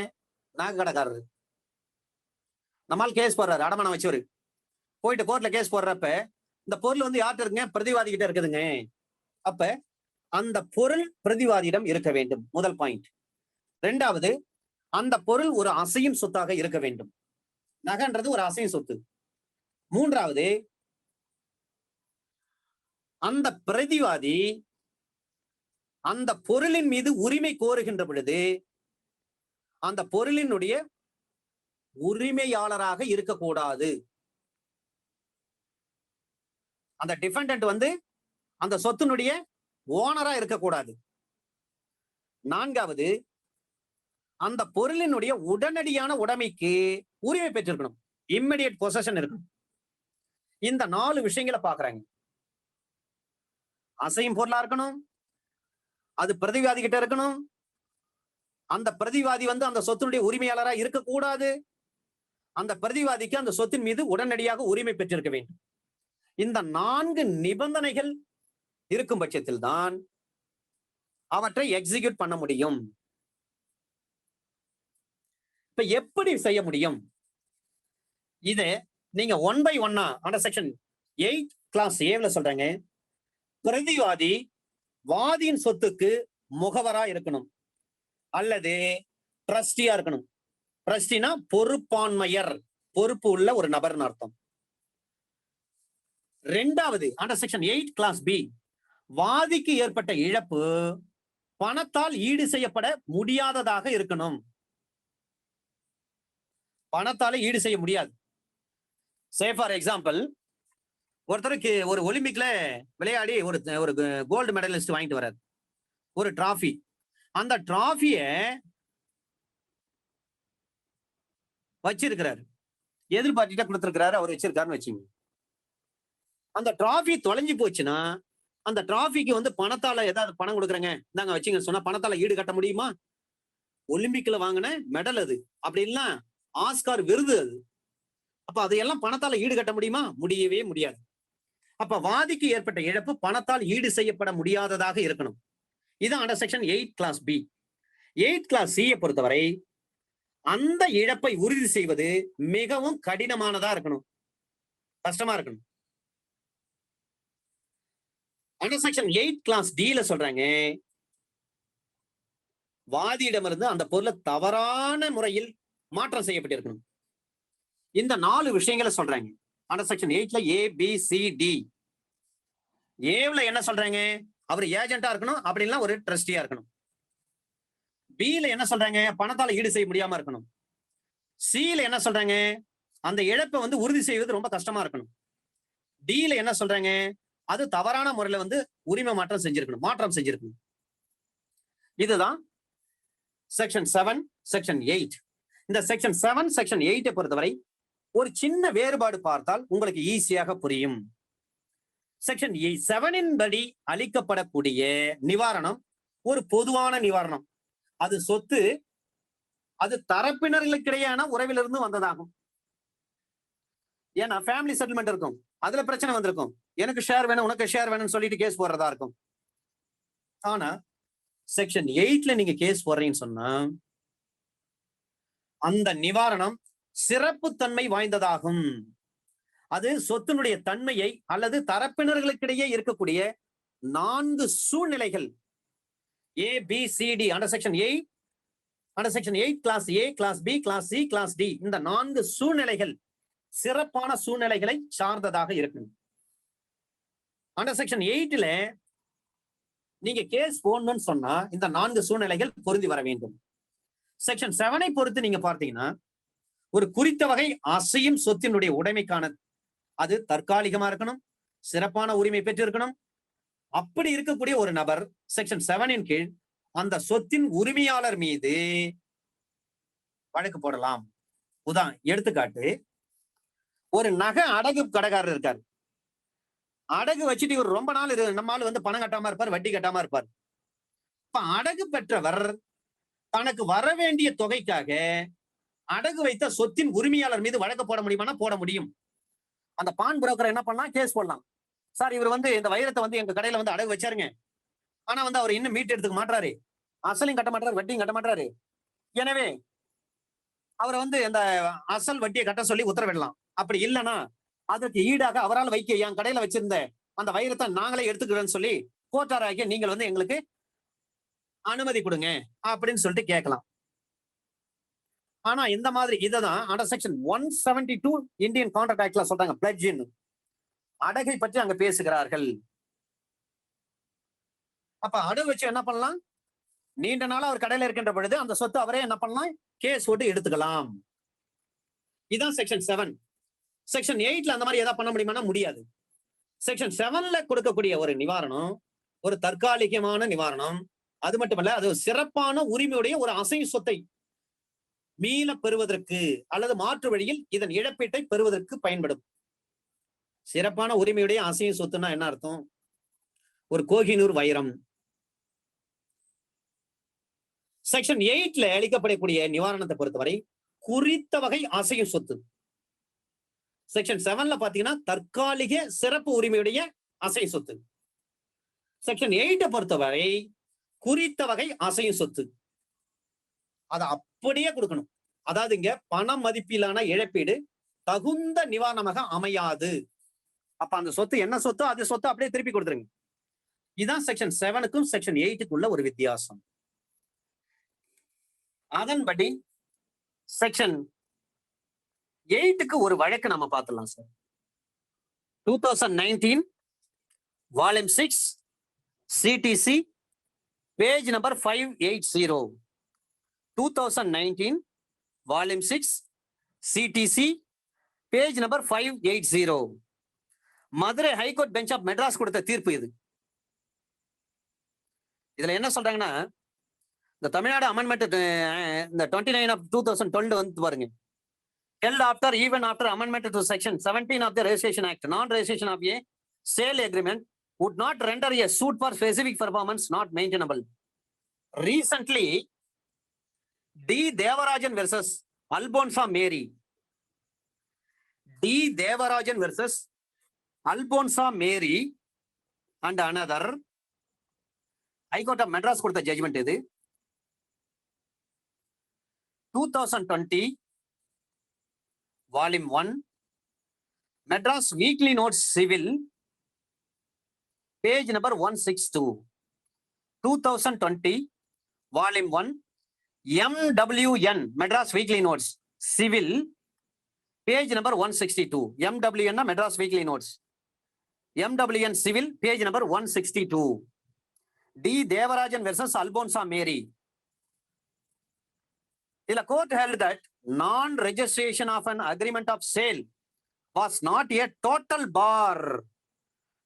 நகை கடைக்காரரு. நம்மால் கேஸ் போடுறாரு, அடமானம் வச்சவரு போயிட்டு கோர்ட்ல கேஸ் போடுறப்ப இந்த பொருள் வந்து யார்கிட்ட இருக்குங்க? பிரதிவாதி கிட்ட இருக்குதுங்க. அப்ப அந்த பொருள் பிரதிவாதியிடம் இருக்க வேண்டும், முதல் பாயிண்ட். 2வது, அந்த பொருள் ஒரு அசையும் சொத்தாக இருக்க வேண்டும். நகைன்றது ஒரு அசையும் சொத்து. 3வது, அந்த பிரதிவாதி அந்த பொருளின் மீது உரிமை கோருகின்ற பொழுது அந்த பொருளினுடைய உரிமையாளராக இருக்கக்கூடாது. அந்த டிஃபெண்டன்ட் வந்து அந்த சொத்தினுடைய ஓனரா இருக்கக்கூடாது. 4வது, அந்த பொருளினுடைய உடனடியான உடைமைக்கு உரிமை பெற்றிருக்கணும், இம்மிடியட் பொசஷன் இருக்கணும். இந்த 4 விஷயங்களை பாக்குறாங்க. அசையும் பொருளா இருக்கணும், அது பிரதிவாதி கிட்ட இருக்கணும், அந்த பிரதிவாதி வந்து அந்த சொத்தினுடைய உரிமையாளரா இருக்கக்கூடாது, அந்த பிரதிவாதிக்கு அந்த சொத்தின் மீது உடனடியாக உரிமை பெற்றிருக்க வேண்டும். இந்த 4 நிபந்தனைகள் இருக்கும் பட்சத்தில் தான் அவற்றை எக்ஸிக்யூட் பண்ண முடியும். இப்ப எப்படி செய்ய முடியும்? இத நீங்க 1 by 1 அண்டர் செக்ஷன் 8 கிளாஸ் ஏல சொல்றாங்க. பிரதிவாதி வாதியின் சொத்துக்கு முகவரா இருக்கணும் அல்லது ட்ரஸ்டியா இருக்கணும். ட்ரஸ்டினா பொறுப்பாண்மையர், பொறுப்பு உள்ள ஒரு நபர்னு அர்த்தம். இரண்டாவது அண்டர் செக்ஷன் 8 கிளாஸ் பி, வாதிக்கு ஏற்பட்ட இழப்பு பணத்தால் ஈடு செய்யப்பட முடியாததாக இருக்கணும். பணத்தால ஈடு செய்ய முடியாது. சே ஃபார் எக்ஸாம்பிள், ஒருத்தருக்கு ஒரு ஒலிம்பிக்ல விளையாடி ஒரு கோல்டு மெடலிஸ்ட் வாங்கிட்டு வர்றாரு ஒரு டிராஃபி. அந்த டிராஃபிய வச்சிருக்கிறாரு, எதிர்பார்த்திட்ட கொடுத்திருக்கிறாரு, அவர் வச்சிருக்காருன்னு வச்சுங்க. அந்த டிராஃபி தொலைஞ்சு போச்சுன்னா அந்த டிராஃபிக்கு வந்து பணத்தால ஏதாவது பணம் கொடுக்குறேங்க இந்தாங்க வச்சுங்க சொன்னா பணத்தால ஈடு கட்ட முடியுமா? ஒலிம்பிக்ல வாங்கின மெடல் அது, அப்படி இல்லைன்னா ஆஸ்கார் விருது அது. அப்ப அதையெல்லாம் பணத்தால ஈடு கட்ட முடியுமா? முடியவே முடியாது. அப்ப வாதிக்கு ஏற்பட்ட இழப்பு பணத்தால் ஈடு செய்யப்பட முடியாததாக இருக்கணும். இது under section 8 clause B. 8 clause C பொறுத்தவரை அந்த இழப்பை உறுதி செய்வது மிகவும் கடினமானதா இருக்கணும், கஷ்டமா இருக்கணும். அண்டர் செக்ஷன் 8 கிளாஸ் டி சொல்றாங்க, வாதியிடமிருந்து அந்த பொருளை தவறான முறையில் மாற்றம் செய்யப்பட்டிருக்கணும். இந்த 4 விஷயங்களை சொல்றாங்க அண்டர் செக்ஷன் 8ல ஏ பி சி டி. ஏல என்ன சொல்றாங்க? அவர் ஏஜென்ட்டா இருக்கணும், அப்படி இல்ல ஒரு ட்ரஸ்டியா இருக்கணும். பில என்ன சொல்றாங்க? பணத்தால ஈடு செய்ய முடியாம இருக்கணும். சில என்ன சொல்றாங்க? அந்த இழப்பை வந்து உறுதி செய்வது ரொம்ப கஷ்டமா இருக்கணும். டில என்ன சொல்றாங்க? அது தவறான முறையில வந்து உரிமை மாற்றம் செஞ்சிருக்கணும். இதுதான் செக்ஷன் 7 செக்ஷன் 8. இந்த செக்ஷன் 7 செக்ஷன் 8 பொறுத்தவரை ஒரு சின்ன வேறுபாடு பார்த்தால் உங்களுக்கு ஈஸியாக புரியும். செக்ஷன் 7 படி அளிக்கப்படக்கூடிய நிவாரணம் ஒரு பொதுவான நிவாரணம். அது சொத்து, அது தரப்பினர்களுக்கிடையான உறவிலிருந்து வந்ததாகும். ஏன்னா ஃபேமிலி செட்டில்மெண்ட் இருக்கும், அதுல பிரச்சனை வந்திருக்கும். எனக்கு ஷேர் வேணும், உனக்கு ஷேர் வேணும்னு சொல்லிட்டு கேஸ் போடுறதா இருக்கும். ஆனா செக்ஷன் 8ல நீங்க கேஸ் போடுறீங்கன்னு சொன்னா அந்த நிவாரணம் சிறப்பு தன்மை வாய்ந்ததாகும். அது சொத்தினுடைய தன்மையை அல்லது தரப்பினர்களுக்கிடையே இருக்கக்கூடிய 4 சூழ்நிலைகள் A B C D under section 8, under section 8 clause A, clause B, clause C, clause D, இந்த 4 சூழ்நிலைகள் சிறப்பான சூழ்நிலைகளை சார்ந்ததாக இருக்கும். அண்டர் செக்ஷன் 8ல நீங்க கேஸ் போடணும்னு சொன்னா இந்த 4 சூழ்நிலைகள் பொருந்தி வர வேண்டும். செக்ஷன் 7ஐ பொறுத்து நீங்க பார்த்தீங்கன்னா ஒரு குறித்த வகை அசையும் சொத்தினுடைய உடைமைக்கான அது தற்காலிகமா இருக்கணும், சிறப்பான உரிமை பெற்று இருக்கணும். அப்படி இருக்கக்கூடிய ஒரு நபர் செக்ஷன் 7இன் கீழ் அந்த சொத்தின் உரிமையாளர் மீது வழக்கு போடலாம். எடுத்துக்காட்டு, ஒரு நகை அடகு கடைக்காரர் இருக்காரு. அடகு வச்சுட்டு இவர் ரொம்ப நாள் நம்மால வந்து பணம் கட்டாம இருப்பார், வட்டி கட்டாம இருப்பார். இப்ப அடகு பெற்றவர் தனக்கு வர வேண்டிய தொகைக்காக அடகு வைத்த சொத்தின் உரிமையாளர் மீது வழக்கு போட முடியுமானா போட முடியும். அந்த பான் புரோக்கர் என்ன பண்ணலாம்? கேஸ் போடலாம். சார், இவர் வந்து இந்த வைரத்தை வந்து எங்க கடையில வந்து அடகு வச்சாருங்க, ஆனா வந்து அவர் இன்னும் மீட்டு எடுத்துக்க மாட்டாரு, அசலையும் கட்ட மாட்டாரு, வட்டியும் கட்ட மாட்டாரு. எனவே அவரை வந்து இந்த அசல் வட்டியை கட்ட சொல்லி உத்தரவிடலாம். அப்படி இல்லைன்னா அதற்கு ஈடாக அவரால் வைக்க என் கடையில வச்சிருந்த அந்த வைரத்தை நாங்களே எடுத்துக்கிறோம்னு சொல்லி கோட்டாராகிய நீங்கள் வந்து எங்களுக்கு அனுமதி கொடுங்க அப்படின்னு சொல்லிட்டு கேட்கலாம். ஆனா இந்த மாதிரி இததான் அண்டர் செக்ஷன் 172 இந்தியன் கான்ட்ராக்ட் ஆக்ட்ல சொல்றாங்க, பிளட்ஜின் அடகை பற்றி அங்க பேசுகிறார்கள். அப்ப அடகு வச்சு என்ன பண்ணலாம்? நீண்ட நாளா அவர் கடையில இருக்கின்ற பொழுது அந்த சொத்து அவரே என்ன பண்ணலாம்? கேஸ் போட்டு எடுத்துக்கலாம். இதுதான் செக்ஷன் 7. செக்ஷன் 8ல அந்த மாதிரி ஏதாவது பண்ண முடியுமானா முடியாது. செக்ஷன் 7ல கொடுக்கக்கூடிய ஒரு நிவாரணம் ஒரு தற்காலிகமான நிவாரணம். அது மட்டுமல்ல, அது சிறப்பான உரிமையுடைய ஒரு அசையும் சொத்தை மீள பெறுவதற்கு அல்லது மாற்று வழியில் இதன் இழப்பீட்டை பெறுவதற்கு பயன்படும். சிறப்பான உரிமையுடைய அசையும் சொத்துன்னா என்ன அர்த்தம்? ஒரு கோஹினூர் வைரம். செக்ஷன் 8ல அளிக்கப்படக்கூடிய நிவாரணத்தை பொறுத்தவரை குறித்த வகை அசையும் சொத்து. செக்ஷன் 7ல பாத்தீங்கன்னா தற்காலிக சிறப்பு உரிமையுடைய அசையும் சொத்து. செக்ஷன் 8 பொறுத்தவரை குறித்த வகை அசையும் சொத்து. அதை அப்படியே கொடுக்கணும். அதாவது இங்க பண மதிப்பிலான இழப்பீடு தகுந்த நிவாரணமாக அமையாது. அப்ப அந்த சொத்து என்ன சொத்தோ அது சொத்து அப்படியே திருப்பி கொடுத்துருங்க. இதுதான் செக்ஷன் 7க்கும் செக்ஷன் 8க்குள்ள ஒரு வித்தியாசம். அதன்படி செக்ஷன் 8க்கு ஒரு வழக்கு நம்ம பார்த்துடலாம் sir. 2019 volume 6 CTC page number 580. 2019 volume 6 CTC page number 580. Madurai high court bench of Madras கொடுத்த தீர்ப்பு இது. இதுல என்ன சொல்றாங்கன்னா, இந்த தமிழ்நாடு அமெண்ட்மெண்ட் இந்த 29 of 2012 வந்து பாருங்க. Held after even after amendment to section 17 of the Registration Act, non-registration of a sale agreement would not render a suit for specific performance not maintainable. Recently, D. Devarajan versus Alfonsa Mary. D. Devarajan versus Alfonsa Mary and another High Court of Madras கொடுத்த judgment இது. 2020 Volume 1 Madras Weekly Notes Civil page number 162. 2020 Volume 1 MWN Madras Weekly Notes Civil page number 162. MWN Madras Weekly Notes. MWN Civil page number 162. D. Devarajan versus Alfonsa Mary. The court held that non-registration of an agreement of sale was not a total bar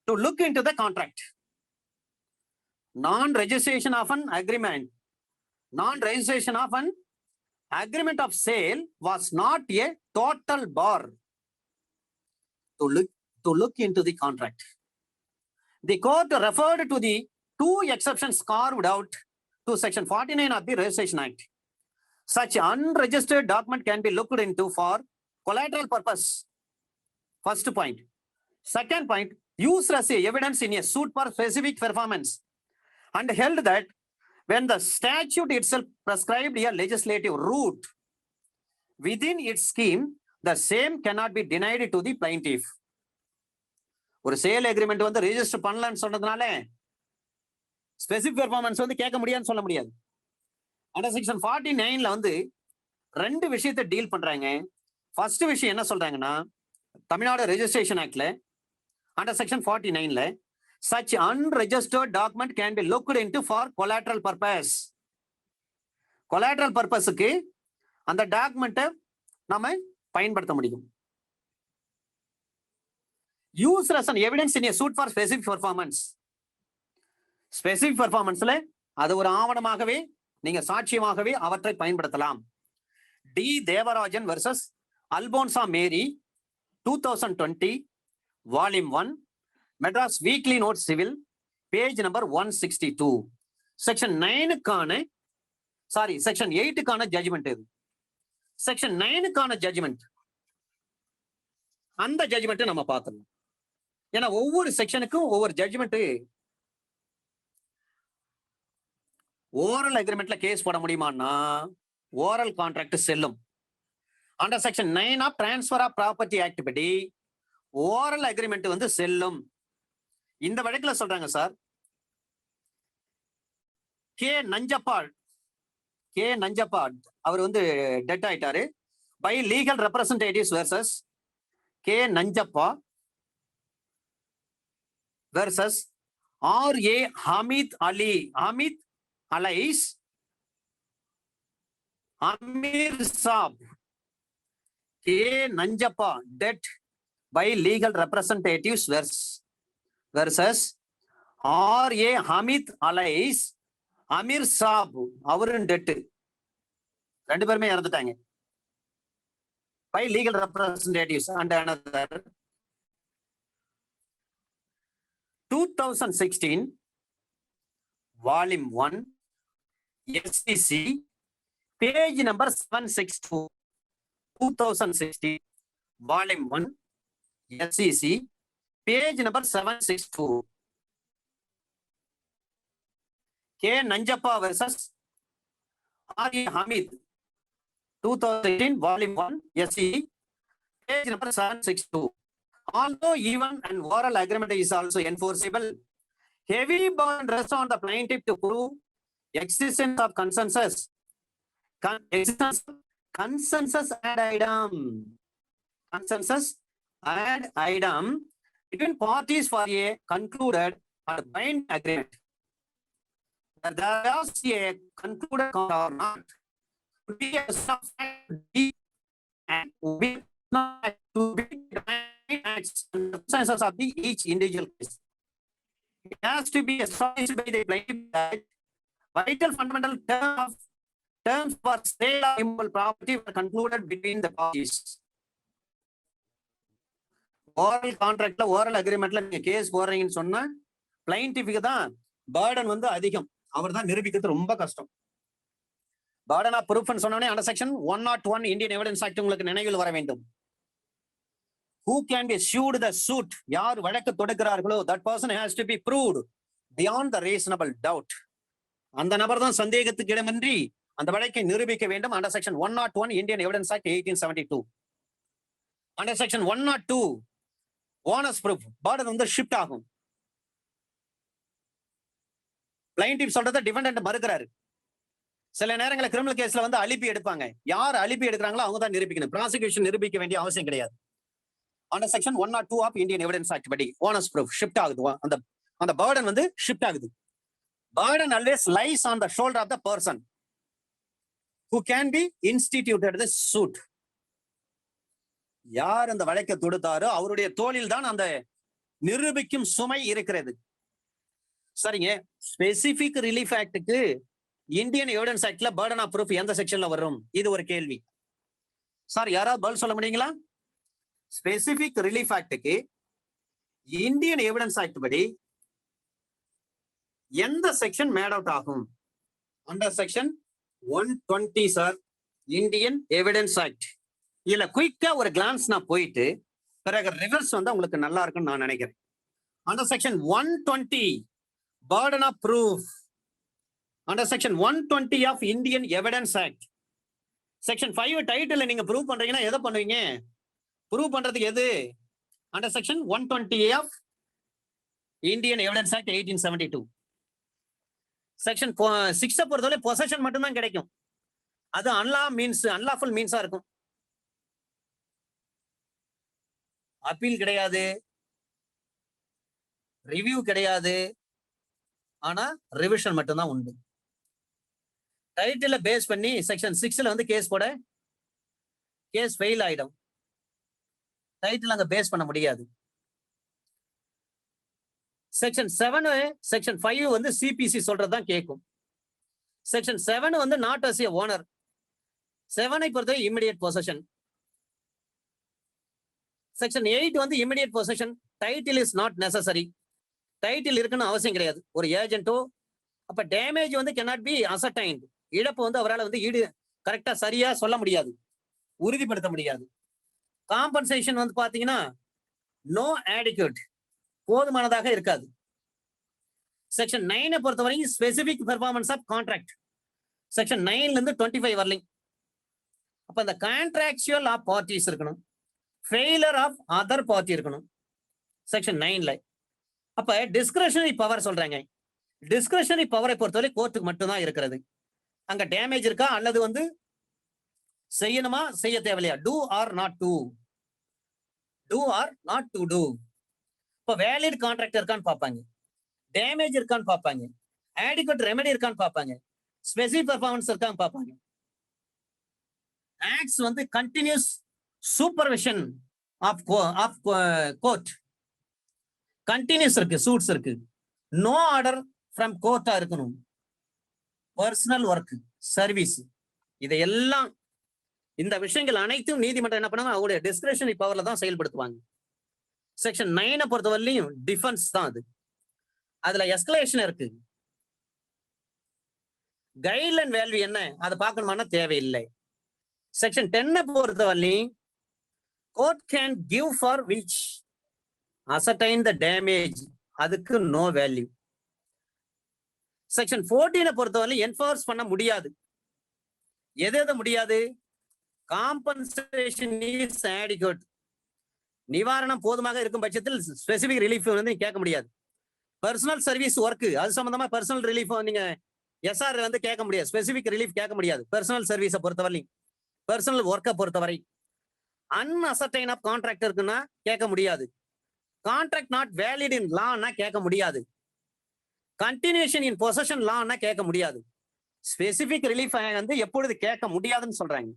to look into the contract. Non-registration of an agreement, non-registration of an agreement of sale was not a total bar to look into the contract. The court referred to the two exceptions carved out to section 49 of the Registration Act. Such unregistered document can be looked into for collateral purpose. First point. Second point, used as evidence in a suit for specific performance, and held that when the statute itself prescribed a legislative route within its scheme, the same cannot be denied to the plaintiff. ஒரு sale agreement வந்து register பண்ணலன்னு சொன்னதுனால specific performance வந்து கேட்க முடியாதுன்னு சொல்ல முடியாது. Under section 49ல வந்து ரெண்டு விஷயத்தை டீல் பண்றாங்க. ஃபர்ஸ்ட் விஷயம் என்ன சொல்றாங்கன்னா, தமிழ்நாடு ரெஜிஸ்ட்ரேஷன் ஆக்ட்ல அண்டர் செக்ஷன் 49ல such unregistered document can be looked into for collateral purpose. collateral purposeக்கு அந்த டாக்குமெண்ட்டை நாம பயன்படுத்த முடியும். Used as an evidence in a suit for specific performance. Specific பெர்ஃபார்மன்ஸ்ல அது ஒரு ஆவணமாகவே நீங்க சாட்சியமாகவே அவற்றை பயன்படுத்தலாம். D Devarajan versus Alphonsa Mary 2020 volume 1 Madras weekly note civil page number 162. Section 8க்கான ஜட்ஜ்மெண்ட் இது. செக்ஷன் 9க்கான ஜட்ஜ்மெண்ட், அந்த ஜட்ஜ்மெண்ட் நம்ம பார்த்துடலாம். ஏன்னா ஒவ்வொரு செக்ஷனுக்கும் ஒவ்வொரு ஜட்ஜ்மெண்ட். ஓரல் அக்ரிமெண்ட்ல கேஸ் போட முடியுமான்னா ஓரல் கான்ட்ராக்ட் செல்லும். Under section 9 of transfer of property act படி ஓரல் அக்ரிமெண்ட் வந்து செல்லும். இந்த வழக்குல சொல்றாங்க சார், கே நஞ்சப்பாட் அவர் வந்து டெட் ஆயிட்டாரு. By legal representatives versus K Nanjappa versus R.A. Hameed alias Ameer Sab. K Nanjappa dead by legal representatives versus R.A. Hameed alias Ameer Sab, அவரும் டெட்டு, ரெண்டு பேருமே இறந்துட்டாங்க. By legal representatives and another 2016 volume 1 SEC page number 762. 2016 volume 1 SEC page number 762. K. Nanjappa versus R.A. Hamid. 2018 volume 1 SEC page number 762. Although even an oral agreement is also enforceable, heavy burden rests on the plaintiff to prove existence of consensus ad idem between parties for a concluded or binding agreement. That there was a concluded or not would be a subject and would be not to be consensus of the each individual case. It has to be established by the plaintiff that vital fundamental terms for sale of immovable property were concluded between the parties. Oral கான்ட்ராக்ட்ல oral அக்ரிமெண்ட்ல நீங்க case போடுறீங்கன்னு சொன்னா பிளைன்டிஃப்க்கு தான் Burton வந்து அதிகம். அவர் தான் நிரூபிக்கிறது ரொம்ப கஷ்டம். பர்டன் ஆஃப் ப்ரூஃப்னு சொன்னோடனே அந்த செக்ஷன் 101 இந்தியன் எவிடன்ஸ் ஆக்ட் உங்களுக்கு நினைவில் வர வேண்டும். Who can be sued the suit? யார் வழக்கு தொடுக்கிறார்களோ that person has to be proved beyond the reasonable doubt. அந்த நபர் தான் சந்தேகத்துக்கு இடமின்றி அந்த வழக்கை நிரூபிக்க வேண்டும். Under section 101 Indian evidence act 1872. Under section 102 onus proof burden வந்து ஷிஃப்ட் ஆகும். பிளைன்டிஃப் சொல்றத டிஃபெண்டன்ட் மறுக்கிறாரு. சில நேரங்களில் கிரிமினல் கேஸ்ல வந்து அலிப்பி எடுப்பாங்க. யார் அலிப்பி எடுக்கிறாங்களோ அவங்க தான் நிரூபிக்கணும். ப்ராசிக்யூஷன் நிரூபிக்க வேண்டிய அவசியம் கிடையாது. Under section 102 of Indian evidence act படி ஓனர்ஸ் ப்ரூஃப் ஷிஃப்ட் ஆகுது. அந்த பர்டன் வந்து ஷிஃப்ட் ஆகுது. Burden always lies on the shoulder of the person who can be instituted the suit. யார் அந்த வழக்கை தொடுத்தாரோ அவருடைய தோளில் தான் அந்த நிரூபிக்கும் சுமை இருக்கிறது. சரிங்க, ஸ்பெசிபிக் ரிலீஃப் ஆக்டுக்கு இந்தியன் எவிடன்ஸ் ஆக்ட்ல பர்டன் ஆஃப் ப்ரூஃப் எந்த செக்ஷன்ல வரும்? இது ஒரு கேள்வி. சார் யாராவது பதில் சொல்ல முடியுங்களா? ஸ்பெசிபிக் ரிலீஃப் ஆக்டுக்கு இந்தியன் எவிடன்ஸ் ஆக்ட் படி எந்த செக்ஷன் மேட் அவுட் ஆகும்? Under section 120 sir, Indian evidence act. இதுல குயிக்கா ஒரு கிளான்ஸ் நான் போயிட்டு பிறகு ரிவர்ஸ் வந்து உங்களுக்கு நல்லா இருக்குன்னு நான் நினைக்கிறேன். Under section 120 burden of proof. Under section 120 of Indian evidence act section 5 title நீங்க ப்ரூவ் பண்றீங்கன்னா எதை பண்ணுவீங்க? ப்ரூவ் பண்றதுக்கு எது? Under section 120 of Indian evidence act 1872. Section 6 பொறுத்தவரை பொசஷன் மட்டும்தான் கிடைக்கும். அது அன்லாஃபுல் மீன்ஸா இருக்கும். அப்பீல் கிடையாது, ரிவ்யூ கிடையாது, ஆனா ரிவிஷன் மட்டும்தான் உண்டு. டைட்டில பேஸ் பண்ணி செக்ஷன் 6ல வந்து கேஸ் போட கேஸ் ஃபெயில் ஆயிடும். டைட்டில் அங்க பேஸ் பண்ண முடியாது. செக்ஷன் 7 செக்ஷன் 5 வந்து சிபிசி சொல்றதுதான் கேட்கும். செக்ஷன் 7 வந்து நாட் அஸ் ஏ ஓனர். 7 பொறுத்தவரை இமிடியேட் பொசஷன். செக்ஷன் 8 வந்து immediate possession. Title is not necessary. Title இருக்குன்னு அவசியம் கிடையாது. ஒரு ஏஜென்ட்டோ அப்ப டேமேஜ் வந்து கேனாட் பி அசர்டைன்ட். இழப்பு வந்து அவரால் வந்து கரெக்டா சரியா சொல்ல முடியாது, உறுதிப்படுத்த முடியாது. காம்பன்சேஷன் வந்து பாத்தீங்கன்னா நோ ஆடிக்யூட், போதுமானதாக இருக்காது. செக்ஷன் 9 பொறுத்தவரைக்கும் specific performance of contract. Section 9ல இருந்து 25 வரலையும். அப்ப அந்த கான்ட்ராக்சுவல் ஆஃப் பார்ட்டிஸ் இருக்கணும், ஃபெயிலர் ஆஃப் அதர் பார்ட்டி இருக்கணும் செக்ஷன் 9ல. அப்ப டிஸ்கிரிஷனரி பவர் சொல்றாங்க. டிஸ்கிரிஷனரி பவரை பொறுத்தவரை கோர்ட்டுக்கு மட்டும்தான் இருக்கிறது. அங்க டேமேஜ் இருக்கா அல்லது வந்து செய்யணுமா செய்ய தேவையில்லையா, do or not to do. இப்போ வேலிட் கான்ட்ராக்ட் இருக்கான்னு பார்ப்பாங்க, டேமேஜ் இருக்கான்னு பார்ப்பாங்க, ஆடிக்வட் ரெமெடி இருக்கான்னு பார்ப்பாங்க, ஸ்பெசிபிக் பெர்ஃபார்மன்ஸ் இருக்கான்னு பார்ப்பாங்க. ஆக்ட்ஸ் வந்து continuous supervision of court. Continuous இருக்கு, சூட்ஸ் இருக்கு. நோ ஆர்டர் ஃப்ரம் கோர்ட்டா இருக்கணும். பர்சனல் ஒர்க், சர்வீஸ், இதையெல்லாம் இந்த விஷயங்கள் அனைத்தும் நீதிமன்றம் என்ன பண்ணுவாங்க, அவருடைய டிஸ்கிரிஷனரி பவர்ல தான் செயல்படுத்துவாங்க. செக்ஷன் 9 பொறுத்தவரையிலையும் டிஃபென்ஸ் தான் அது. அதுல எஸ்கலேஷன் இருக்கு. கைட்லைன் வேல்யூ என்ன அதை பார்க்கணுமான தேவையில்லை. செக்ஷன் 10 பொறுத்தவரை court can give for which அசர்டைன் the damage, அதுக்கு நோ வேல்யூ. செக்ஷன் 14 பொறுத்தவரை என்ஃபோர்ஸ் பண்ண முடியாது. எது முடியாது? காம்பன்சேஷன் இஸ் adequate, நிவாரணம் போதுமாக இருக்கும் பட்சத்தில் ஸ்பெசிபிக் ரிலீஃப் வந்து கேட்க முடியாது. பர்சனல் சர்வீஸ் ஒர்க் அது சம்பந்தமா பர்சனல் ரிலீஃப் நீங்க எஸ்ஆர் வந்து கேட்க முடியாது, ஸ்பெசிபிக் ரிலீஃப் கேட்க முடியாது. பர்சனல் சர்வீஸை பொறுத்தவரை, பர்சனல் ஒர்க்கை பொறுத்தவரை அன்அசர்டைன் ஆஃப் கான்ட்ராக்ட் இருக்குன்னா கேட்க முடியாது. கான்ட்ராக்ட் நாட் வேலிட் இன் லான்னா கேட்க முடியாது. கண்டினியூஷன் இன் பொசஷன் லான்னா கேட்க முடியாது. ஸ்பெசிபிக் ரிலீஃப் வந்து எப்பொழுது கேட்க முடியாதுன்னு சொல்றாங்க.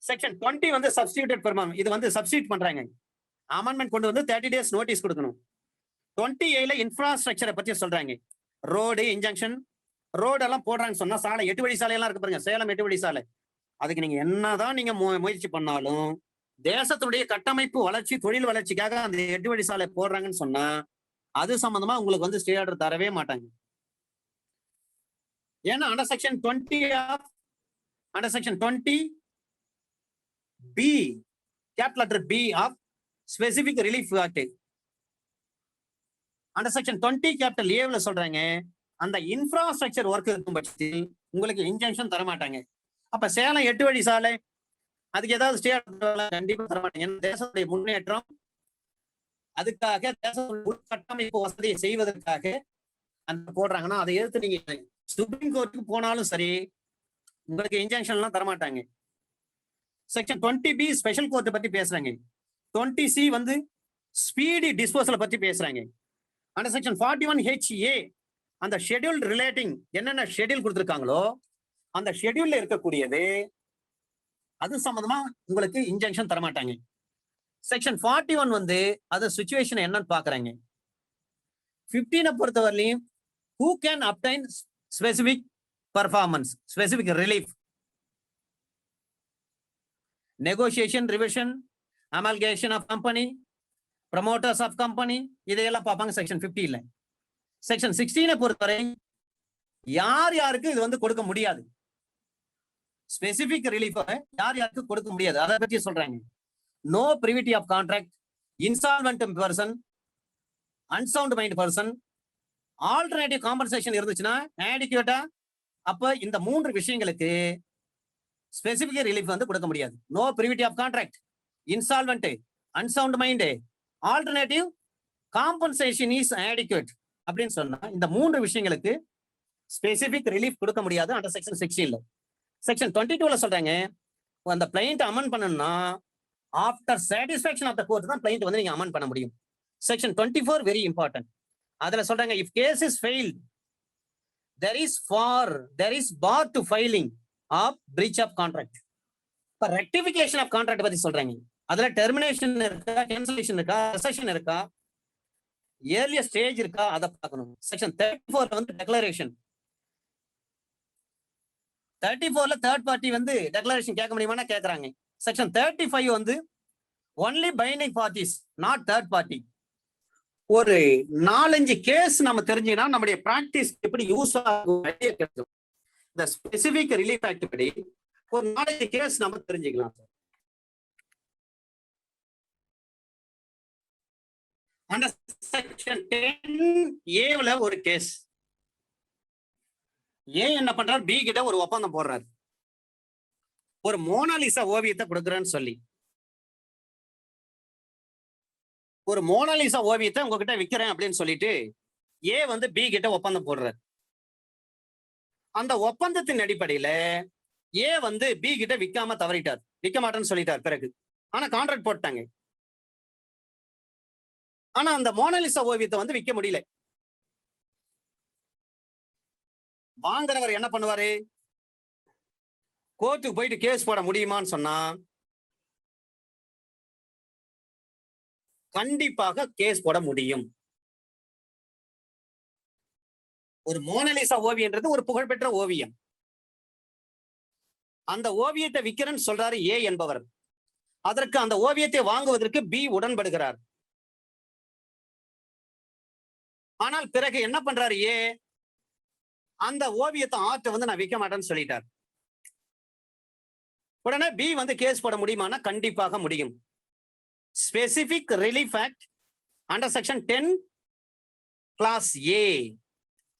செக்ஷன் 20 வந்து சப்ஸ்டிட்யூட்டட் பெர்மான், இது வந்து சப்ஸ்டிட்யூட் பண்றாங்க. அமெண்ட்மெண்ட் கொண்டு வந்து 30 days நோட்டீஸ் கொடுக்கணும். 28 இன்ஃப்ராஸ்ட்ரக்சரை பத்தி சொல்றாங்க. ரோடு இன்ஜங்ஷன், ரோடு எல்லாம் போடுறாங்கன்னு சொன்னா சாலை 8 வழி சாலையெல்லாம் இருக்கு பாருங்க, சேலம் 8 வழி சாலை. அதுக்கு நீங்க என்னதான் நீங்க முயற்சி பண்ணாலும் தேசத்துடைய கட்டமைப்பு வளர்ச்சி தொழில் வளர்ச்சிக்காக அந்த 8 வழி சாலை போடுறாங்கன்னு சொன்னா அது சம்பந்தமா உங்களுக்கு வந்து ஸ்டே ஆர்டர் தரவே மாட்டாங்க. ஏன்னா under section 20 B, capital letter B of specific relief act. Under section 20 capital A சொல்றாங்க அந்த இன்ஃப்ராஸ்ட்ரக்சர் ஒர்க் இருக்கும் பட்சத்தில் உங்களுக்கு இன்ஜங்ஷன் தர மாட்டாங்க. அப்ப சேலம் 8 வழி சாலை அதுக்கு ஏதாவது ஸ்டே கண்டிப்பா தர மாட்டாங்க. தேசத்துடைய முன்னேற்றம் அதுக்காக தேசத்துடைய உள்கட்டமைப்பு வசதியை செய்வதற்காக அந்த போடுறாங்கன்னா அதை எதிர்த்து நீங்க சுப்ரீம் கோர்ட்டுக்கு போனாலும் சரி உங்களுக்கு இன்ஜங்ஷன் எல்லாம் தரமாட்டாங்க. செக்ஷன் 20B ஸ்பெஷல் கோர்ட் பத்தி பேசுறாங்க. 20C வந்து ஸ்பீடி டிஸ்போசல் பத்தி பேசுறாங்க. அந்த செக்ஷன் 41HA அந்த ஷெட்யூல் ரிலேட்டிங் என்னென்ன ஷெட்யூல் கொடுத்துருக்காங்களோ அந்த ஷெட்யூல்ல இருக்கக்கூடியது அது சம்பந்தமா உங்களுக்கு இன்ஜங்ஷன் தரமாட்டாங்க. செக்ஷன் 41 வந்து அது சிச்சுவேஷன் என்னன்னு பாக்குறாங்க. 15 பொறுத்தவரையிலையும் who can obtain specific performance, specific relief, negotiation, revision, amalgamation of company, promoters of company, இதையெல்லாம் பார்ப்பாங்க செக்ஷன் 50ல. செக்ஷன் 16 பொறுத்தவரை யார் யாருக்கு இது வந்து கொடுக்க முடியாது, ஸ்பெசிபிக் ரிலீஃப் யார் யாருக்கு கொடுக்க முடியாது அதை பத்தி சொல்றாங்க. No privity of contract, insolvent person, unsound mind person, alternative compensation இருந்துச்சுன்னா ஆடிக்யூட்டா, அப்ப இந்த 3 விஷயங்களுக்கு ஸ்பெசிபிக் ரிலீஃப் வந்து கொடுக்க முடியாது. No privity of contract, insolvent, unsound mind, alternative compensation is adequate அப்படின்னு சொன்னா இந்த 3 விஷயங்களுக்கு ஸ்பெசிபிக் ரிலீஃப் கொடுக்க முடியாது அண்டர் செக்ஷன் 16ல. செக்ஷன் 22ல சொல்றாங்க அந்த பிளைண்ட் அமெண்ட் பண்ணணும்னா after satisfaction of the court தான் பிளைண்ட் வந்து நீங்க அமெண்ட் பண்ண முடியும். Section 24 very important. அதுல சொல்றாங்க if case is failed there is bar to filing of breach of contract. இப்ப ரெக்டிஃபிகேஷன் ஆஃப் கான்ட்ராக்ட் பத்தி சொல்றாங்க. அதுல டெர்மினேஷன் இருக்கா, கேன்சலேஷன் இருக்கா, ரெசெஷன் இருக்கா, ஏர்லியர் ஸ்டேஜ் இருக்கா அதை பார்க்கணும். செக்ஷன் 34 வந்து டெக்ளரேஷன். 34ல தேர்ட் பார்ட்டி வந்து டெக்ளரேஷன் கேட்க முடியுமானா கேட்கறாங்க. செக்ஷன் 35 வந்து only binding parties not third party. ஒரு 4-5 கேஸ் நம்ம தெரிஞ்சுனா நம்முடைய பிராக்டிஸ் எப்படி யூஸ் ஆகும். இந்த ஸ்பெசிபிக் ரிலீஃப் ஆக்ட் படி ஒரு 4-5 கேஸ் நம்ம தெரிஞ்சுக்கலாம். அந்த செக்ஷன் 10A ஒரு கேஸ். ஏ என்ன பண்றாரு, பி கிட்ட ஒரு ஒப்பந்தம் போடுறாரு, ஒரு மோனாலிசா ஓவியத்தை கொடுக்குறேன்னு சொல்லி. ஒரு மோனாலிசா ஓவியத்தை உங்ககிட்ட விற்கிறேன் அப்படின்னு சொல்லிட்டு ஏ வந்து பி கிட்ட ஒப்பந்தம் போடுறாரு. அந்த ஒப்பந்தத்தின் அடிப்படையில ஏ வந்து பி கிட்ட விற்காம தவறிட்டார், விற்க மாட்டேன்னு சொல்லிட்டார். பிறகு ஆனா கான்ட்ராக்ட் போட்டாங்க. ஆனா அந்த மோனாலிசா ஓவியத்தை வந்து விற்க முடியல. வாங்குறவர் என்ன பண்ணுவாரு, கோர்ட்டுக்கு போயிட்டு கேஸ் போட முடியுமான்னு சொன்னா கண்டிப்பாக கேஸ் போட முடியும். ஒரு மோனாலிசா ஓவியன்றது ஒரு புகழ்பெற்ற ஓவியம். அந்த ஓவியத்தை விற்கிறேன்னு சொல்றாரு ஏ என்பவர். அதற்கு அந்த ஓவியத்தை வாங்குவதற்கு பி உடன்படுகிறார். ஆனால் பிறகு என்ன பண்றாரு ஏ, அந்த ஓவியத்தை ஆர்ட் வந்து நான் விற்க மாட்டேன்னு சொல்லிட்டார். உடனே பி வந்து கேஸ் போட முடியுமானா கண்டிப்பாக முடியும். Specific relief act under section 10 clause A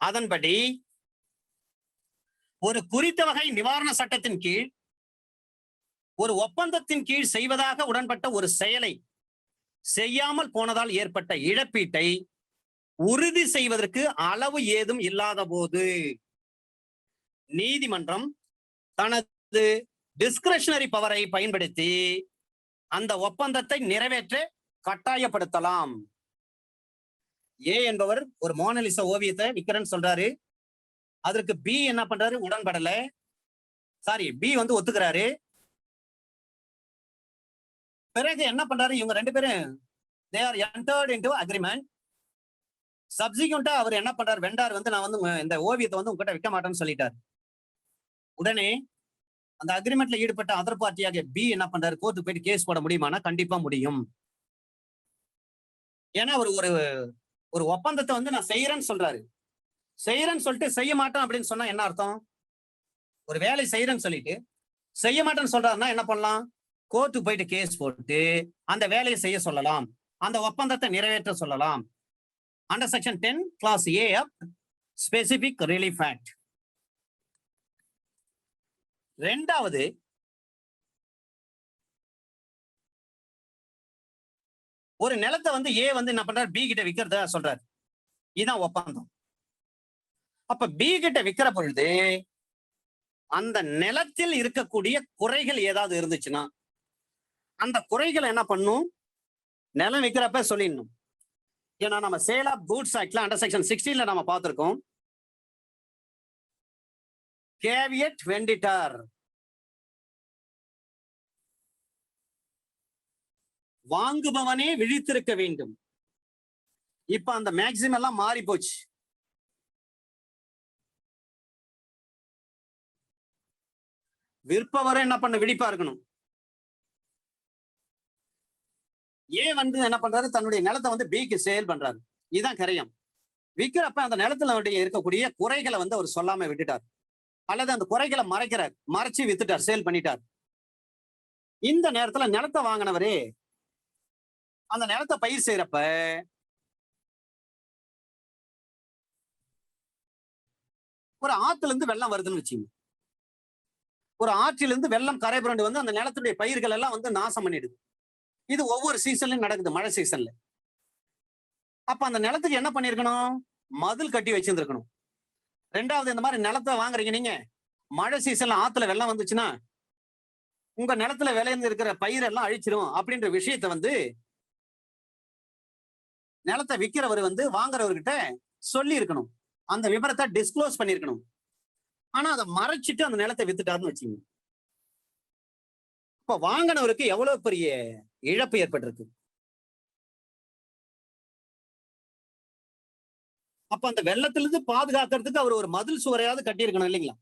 அதன்படி ஒரு குறித்த வகை நிவாரண சட்டத்தின் கீழ் ஒரு ஒப்பந்தத்தின் கீழ் செய்வதாக உடன்பட்ட ஒரு செயலை செய்யாமல் போனதால் ஏற்பட்ட இழப்பீட்டை உறுதி செய்வதற்கு அளவு ஏதும் இல்லாத போது நீதிமன்றம் தனது டிஸ்கிரிஷனரி பவரை பயன்படுத்தி அந்த ஒப்பந்தத்தை நிறைவேற்ற கட்டாயப்படுத்தலாம். ஏ என்பவர் ஒரு மோனலிசா ஓவியத்தை விக்கிறேன்னு சொல்றாரு. அதற்கு பி என்ன பண்றாரு, உடன்படல. பி வந்து ஒத்துக்கிறாரு. பிறகு என்ன பண்றாரு, இவங்க ரெண்டு பேரும் they are entered into agreement. சப்சிக்வெண்டா அவர் என்ன பண்றாரு, வெண்டார் வந்து நான் வந்து இந்த ஓவியத்தை வந்து உங்ககிட்ட விற்க மாட்டேன்னு சொல்லிட்டார். உடனே அந்த அக்ரிமெண்ட்ல ஈடுபட்ட அதர் பார்ட்டியாக பி என்ன பண்றாரு, கோர்ட்டு போயிட்டு கேஸ் போட முடியுமானா கண்டிப்பா முடியும். ஏன்னா அவர் ஒரு ஒப்பந்தத்தை வந்து நான் செய்யறேன்னு சொல்றாரு. செய்யறேன்னு சொல்லிட்டு செய்ய மாட்டேன் அப்படின்னு சொன்னா என்ன அர்த்தம்? ஒரு வேலை செய்யறேன்னு சொல்லிட்டு செய்ய மாட்டேன்னு சொல்றாருன்னா என்ன பண்ணலாம், கோர்ட்டுக்கு போயிட்டு கேஸ் போட்டு அந்த வேலையை செய்ய சொல்லலாம், அந்த ஒப்பந்தத்தை நிறைவேற்ற சொல்லலாம். Under section 10 clause A of specific relief act. ரெண்டாவது, ஒரு நிலத்தை வந்து ஏ வந்து என்ன பண்றாரு, பி கிட்ட விக்கிறதா சொல்றாரு. இதுதான் ஒப்பந்தம். அப்ப பி கிட்ட விக்கிற பொழுது அந்த நிலத்தில் இருக்கக்கூடிய குறைகள் ஏதாவது இருந்துச்சுன்னா அந்த குறைகளை என்ன பண்ணும், நிலம் விற்கிறப்ப சொல்லிடணும். ஏன்னா நம்ம சேல் ஆஃப் கூட்ஸ் ஆக்ட்ல அண்டர் செக்ஷன் 16 நம்ம பார்த்திருக்கோம். கேவியட் வெண்டிட்டார், வாங்குபவனே விழித்திருக்க வேண்டும். இப்ப அந்த மேக்ஸிமம் எல்லாம் மாறி போச்சு. விற்பவரை என்ன பண்ண விழிப்பா இருக்கணும். ஏ வந்து என்ன பண்றாரு, தன்னுடைய நிலத்தை வந்து பிக்கு சேல் பண்றாரு. இதுதான் கரையம். விற்கிறப்ப அந்த நிலத்துல இருக்கக்கூடிய குறைகளை வந்து அவர் சொல்லாம விட்டுட்டார், அல்லது அந்த குறைகளை மறைச்சு வித்துட்டார், சேல் பண்ணிட்டார். இந்த நேரத்துல நிலத்தை வாங்கினவரே அந்த நிலத்தை பயிர் செய்யறப்ப ஒரு ஆத்துல இருந்து வெள்ளம் வருதுன்னு வச்சுங்க. ஒரு ஆற்றிலிருந்து வெள்ளம் கரை புரண்டு வந்து அந்த நிலத்துடைய பயிர்கள் எல்லாம் வந்து நாசம் பண்ணிடுது. இது ஒவ்வொரு சீசன்லயும் நடக்குது, மழை சீசன்ல. அப்ப அந்த நிலத்துக்கு என்ன பண்ணிருக்கணும், மதில் கட்டி வச்சிருந்திருக்கணும். ரெண்டாவது, இந்த மாதிரி நிலத்தை வாங்குறீங்க நீங்க, மழை சீசன்ல ஆத்துல வெள்ளம் வந்துச்சுன்னா உங்க நிலத்துல விளைந்து இருக்கிற பயிர் எல்லாம் அழிச்சிரும் அப்படின்ற விஷயத்த வந்து நிலத்தை விற்கிறவர் வந்து வாங்குறவர்கிட்ட சொல்லி இருக்கணும். அந்த விவரத்தை டிஸ்க்ளோஸ் பண்ணிருக்கணும். ஆனா அதை மறைச்சிட்டு அந்த நிலத்தை வித்துட்டாருன்னு வச்சுங்க. இப்ப வாங்கினவருக்கு எவ்வளவு பெரிய இழப்பு ஏற்பட்டிருக்கு. அப்ப அந்த வெள்ளத்திலிருந்து பாதுகாக்கிறதுக்கு அவர் ஒரு மதில் சுவரையாவது கட்டியிருக்கணும் இல்லைங்களா?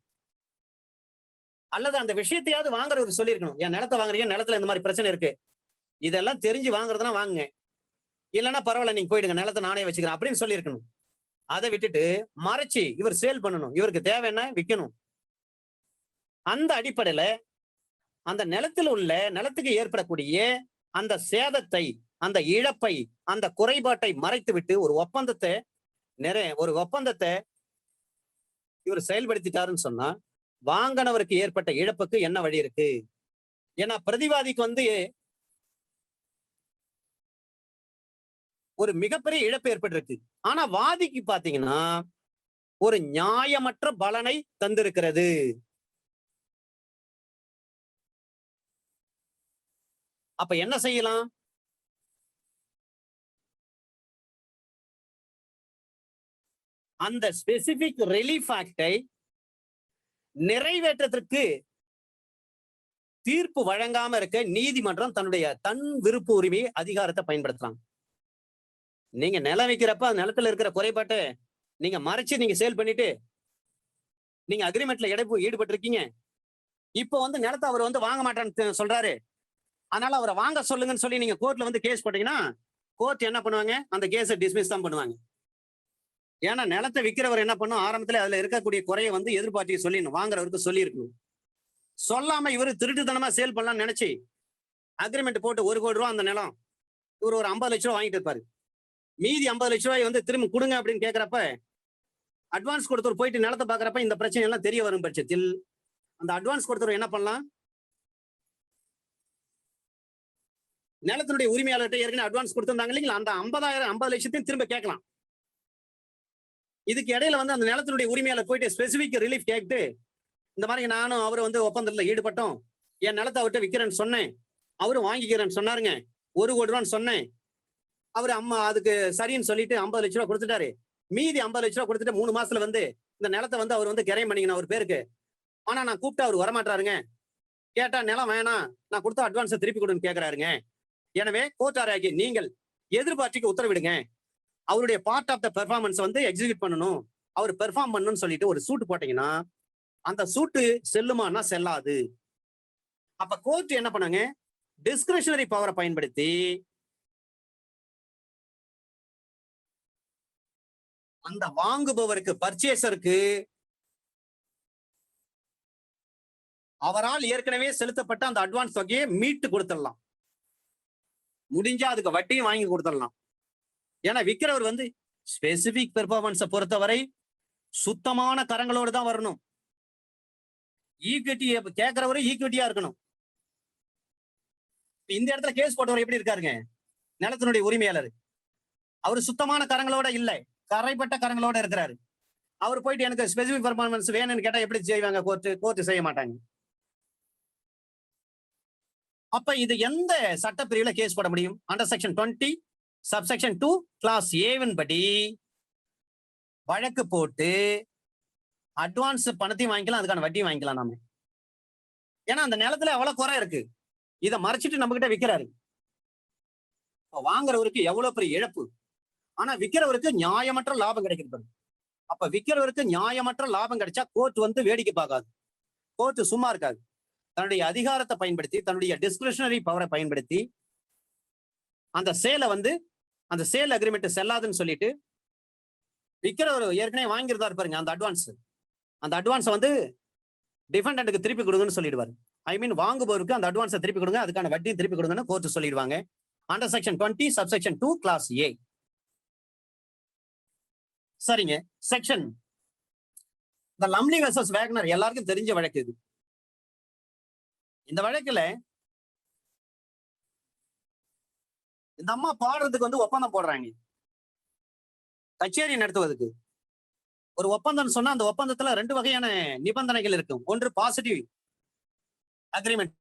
அல்லது அந்த விஷயத்தையாவது வாங்குறவர் சொல்லியிருக்கணும், என் நிலத்தை வாங்குறீங்க, நிலத்துல இந்த மாதிரி பிரச்சனை இருக்கு, இதெல்லாம் தெரிஞ்சு வாங்குறதுனா வாங்குங்க, இல்லைன்னா பரவாயில்ல நீங்க போயிடுங்க, நிலத்தை நானே வச்சுக்கிறேன் அப்படின்னு சொல்லியிருக்கணும். அதை விட்டுட்டு மறைச்சு இவர் சேல் பண்ணணும், இவருக்கு தேவை என்ன விற்கணும். அந்த அடிப்படையில அந்த நிலத்தில் உள்ள நிலத்துக்கு ஏற்படக்கூடிய அந்த சேதத்தை, அந்த இழப்பை, அந்த குறைபாட்டை மறைத்து விட்டு ஒரு ஒப்பந்தத்தை இவர் செயல்படுத்திட்டாருன்னு சொன்னா வாங்கினவருக்கு ஏற்பட்ட இழப்புக்கு என்ன வழி இருக்கு? ஏன்னா பிரதிவாதிக்கு வந்து ஒரு மிகப்பெரிய இழப்பு ஏற்பட்டிருக்கு. ஆனா வாதிக்கு பாத்தீங்கன்னா ஒரு நியாயமற்ற பலனை தந்திருக்கிறது. அப்ப என்ன செய்யலாம்? அந்த ஸ்பெசிபிக் ரிலீஃப் ஆக்டை நிறைவேற்றத்திற்கு தீர்ப்பு வழங்காம இருக்க நீதிமன்றம் தன்னுடைய தன் விருப்ப உரிமை அதிகாரத்தை பயன்படுத்தலாம். நீங்க நிலம் வைக்கிறப்ப நிலத்துல இருக்கிற குறைபாட்டை நீங்க மறைச்சு நீங்க சேல் பண்ணிட்டு நீங்க அக்ரிமெண்ட்ல ஈடுபட்டு இருக்கீங்க. இப்போ வந்து நிலத்தை அவர் வந்து வாங்க மாட்டேன்னு சொல்றாரு, அதனால அவரை வாங்க சொல்லுங்கன்னு சொல்லி நீங்க கோர்ட்ல வந்து கேஸ் போட்டீங்கன்னா கோர்ட் என்ன பண்ணுவாங்க, அந்த கேஸை டிஸ்மிஸ் தான் பண்ணுவாங்க. ஏன்னா நிலத்தை விற்கிறவர் என்ன பண்ணும், ஆரம்பத்துல அதுல இருக்கக்கூடிய குறைய வந்து எதிர்பார்ட்டியை சொல்லிடணும், வாங்குறவருக்கு சொல்லி இருக்கணும். சொல்லாம இவரு திருட்டுத்தனமா சேல் பண்ணலாம்னு நினைச்சு அக்ரிமெண்ட் போட்டு 1 கோடி ரூபாய் அந்த நிலம் இவர் ஒரு 50 லட்சம் ரூபாய் வாங்கிட்டு இருப்பாரு. மீதி 50 லட்சம் ரூபாய் வந்து திரும்ப கொடுங்க அப்படின்னு கேட்கிறப்ப அட்வான்ஸ் கொடுத்தவர் போயிட்டு நிலத்தை பாக்குறப்ப இந்த பிரச்சனை எல்லாம் தெரிய வரும் பட்சத்தில் அந்த அட்வான்ஸ் கொடுத்தவர் என்ன பண்ணலாம், நிலத்தினுடைய உரிமையாளர்கிட்ட ஏற்கனவே அட்வான்ஸ் கொடுத்திருந்தாங்க இல்லைங்களா, அந்த 50 லட்சத்தையும் திரும்ப கேட்கலாம். இதுக்கு இடையில வந்து அந்த நிலத்தினுடைய உரிமையாளர் போயிட்டு ஸ்பெசிபிக் ரிலீஃப் கேட்டு, இந்த மாதிரி நானும் அவரு வந்து ஒப்பந்தத்துல ஈடுபட்டோம், என் நிலத்தை அவர்கிட்ட விற்கிறேன்னு சொன்னேன், அவரும் வாங்கிக்கிறேன்னு சொன்னாருங்க, 1 கோடி ரூபான்னு சொன்னேன், அவரு அதுக்கு சரின்னு சொல்லிட்டு 50 லட்ச ரூபாய் கொடுத்துட்டாரு. மீதி 50 லட்ச ரூபாய் கொடுத்துட்டு 3 மாசத்துல வந்து இந்த நிலத்தை வந்து அவர் வந்து கிரையம் பண்ணிக்கணும் அவர் பேருக்கு. ஆனா நான் கூப்பிட்டு அவர் வரமாட்டாருங்க. கேட்டா நிலம் வேணாம், நான் கொடுத்த அட்வான்ஸை திருப்பி கொடுன்னு கேட்கிறாருங்க. எனவே கோர்ட்டாராகி நீங்கள் எதிர்பார்ட்டிக்கு உத்தரவிடுங்க, அவருடைய பார்ட் ஆஃப் த பெர்ஃபார்மன்ஸ் வந்து எக்ஸிக்யூட் பண்ணணும், அவர் பெர்ஃபார்ம் பண்ணணும்னு சொல்லிட்டு ஒரு சூட் போட்டீங்கன்னா அந்த சூட்டு செல்லுமானா செல்லாது. அப்ப கோர்ட் என்ன பண்ணுங்க, டிஸ்கிரிஷனரி பவரை பயன்படுத்தி அந்த வாங்குபவருக்கு பர்ச்சேசருக்கு அவரால் ஏற்கனவே செலுத்தப்பட்ட அந்த அட்வான்ஸ் தொகையை மீட்டு கொடுத்துடலாம். முடிஞ்சா அதுக்கு வட்டியும் வாங்கி கொடுத்துடலாம். ஏன்னா விற்கிறவர் வந்து ஸ்பெசிபிக் பெர்ஃபார்மன்ஸை பொறுத்தவரை சுத்தமான கரங்களோடு தான் வரணும். ஈக்விட்டி கேட்கிறவரு ஈக்விட்டியா இருக்கணும். இந்த இடத்துல கேஸ் போட்டவர் எப்படி இருக்காருங்க, நிலத்தினுடைய உரிமையாளர், அவர் சுத்தமான கரங்களோட இல்லை, கரைப்பட்ட கரங்களோட இருக்கிறாரு. அவர் போயிட்டு எனக்கு ஸ்பெசிபிக் பெர்ஃபார்மன்ஸ் வேணும்னு கேட்டா எப்படி செய்வாங்க, கோர்ட் செய்ய மாட்டாங்க. அப்ப இது எந்த சட்டப்பிரிவுல கேஸ் போட முடியும், அண்டர் செக்ஷன் 20 சப்செக்ஷன் 2 கிளாஸ் ஏவின் படி வழக்கு போட்டு அட்வான்ஸ் பணத்தையும் வாங்கிக்கலாம், அதுக்கான வட்டியும் வாங்கிக்கலாம் நாம. ஏன்னா அந்த நிலத்துல அவ்வளவு குறை இருக்கு, இதை மறைச்சிட்டு நம்ம கிட்ட விற்கிறாரு. வாங்குறவருக்கு எவ்வளவு பெரிய இழப்பு, ஆனா விற்கிறவருக்கு நியாயமற்ற லாபம் கிடைக்கிறது. அப்ப விற்கிறவருக்கு நியாயமற்ற லாபம் கிடைச்சா கோர்ட் வந்து வேடிக்கை பார்க்காது, கோர்ட் சும்மா இருக்காது. தன்னுடைய அதிகாரத்தை பயன்படுத்தி, தன்னுடைய டிஸ்கிரிஷனரி பவரை பயன்படுத்தி அந்த சேலை வந்து அந்த சேல் அக்ரிமெண்ட் செல்லாதுன்னு சொல்லிட்டு விற்கிறவர் ஏற்கனவே வாங்கியிருந்தா பாருங்க அந்த அட்வான்ஸ் வந்து டிஃபெண்டன்ட்டுக்கு திருப்பி கொடுங்கன்னு சொல்லிடுவாரு. ஐ மீன் வாங்குபவருக்கு அந்த அட்வான்ஸை திருப்பி கொடுங்க, அதுக்கான வட்டியும் திருப்பி கொடுங்கன்னு கோர்ட் சொல்லிடுவாங்க. அண்டர் செக்ஷன் 20 சப்செக்ஷன் 2 கிளாஸ் ஏ. சரிங்க. செக்ஷன் இந்த லம்லி வெர்சஸ் வேக்னர் எல்லாருக்கும் தெரிஞ்ச வழக்கு இது. இந்த வழக்குல இந்த அம்மா பாடுறதுக்கு வந்து ஒப்பந்தம் போடுறாங்க, கச்சேரி நடத்துவதற்கு. ஒரு ஒப்பந்தம் சொன்னா அந்த ஒப்பந்தத்துல 2 வகையான நிபந்தனைகள் இருக்கும். ஒன்று பாசிட்டிவ் அக்ரிமெண்ட்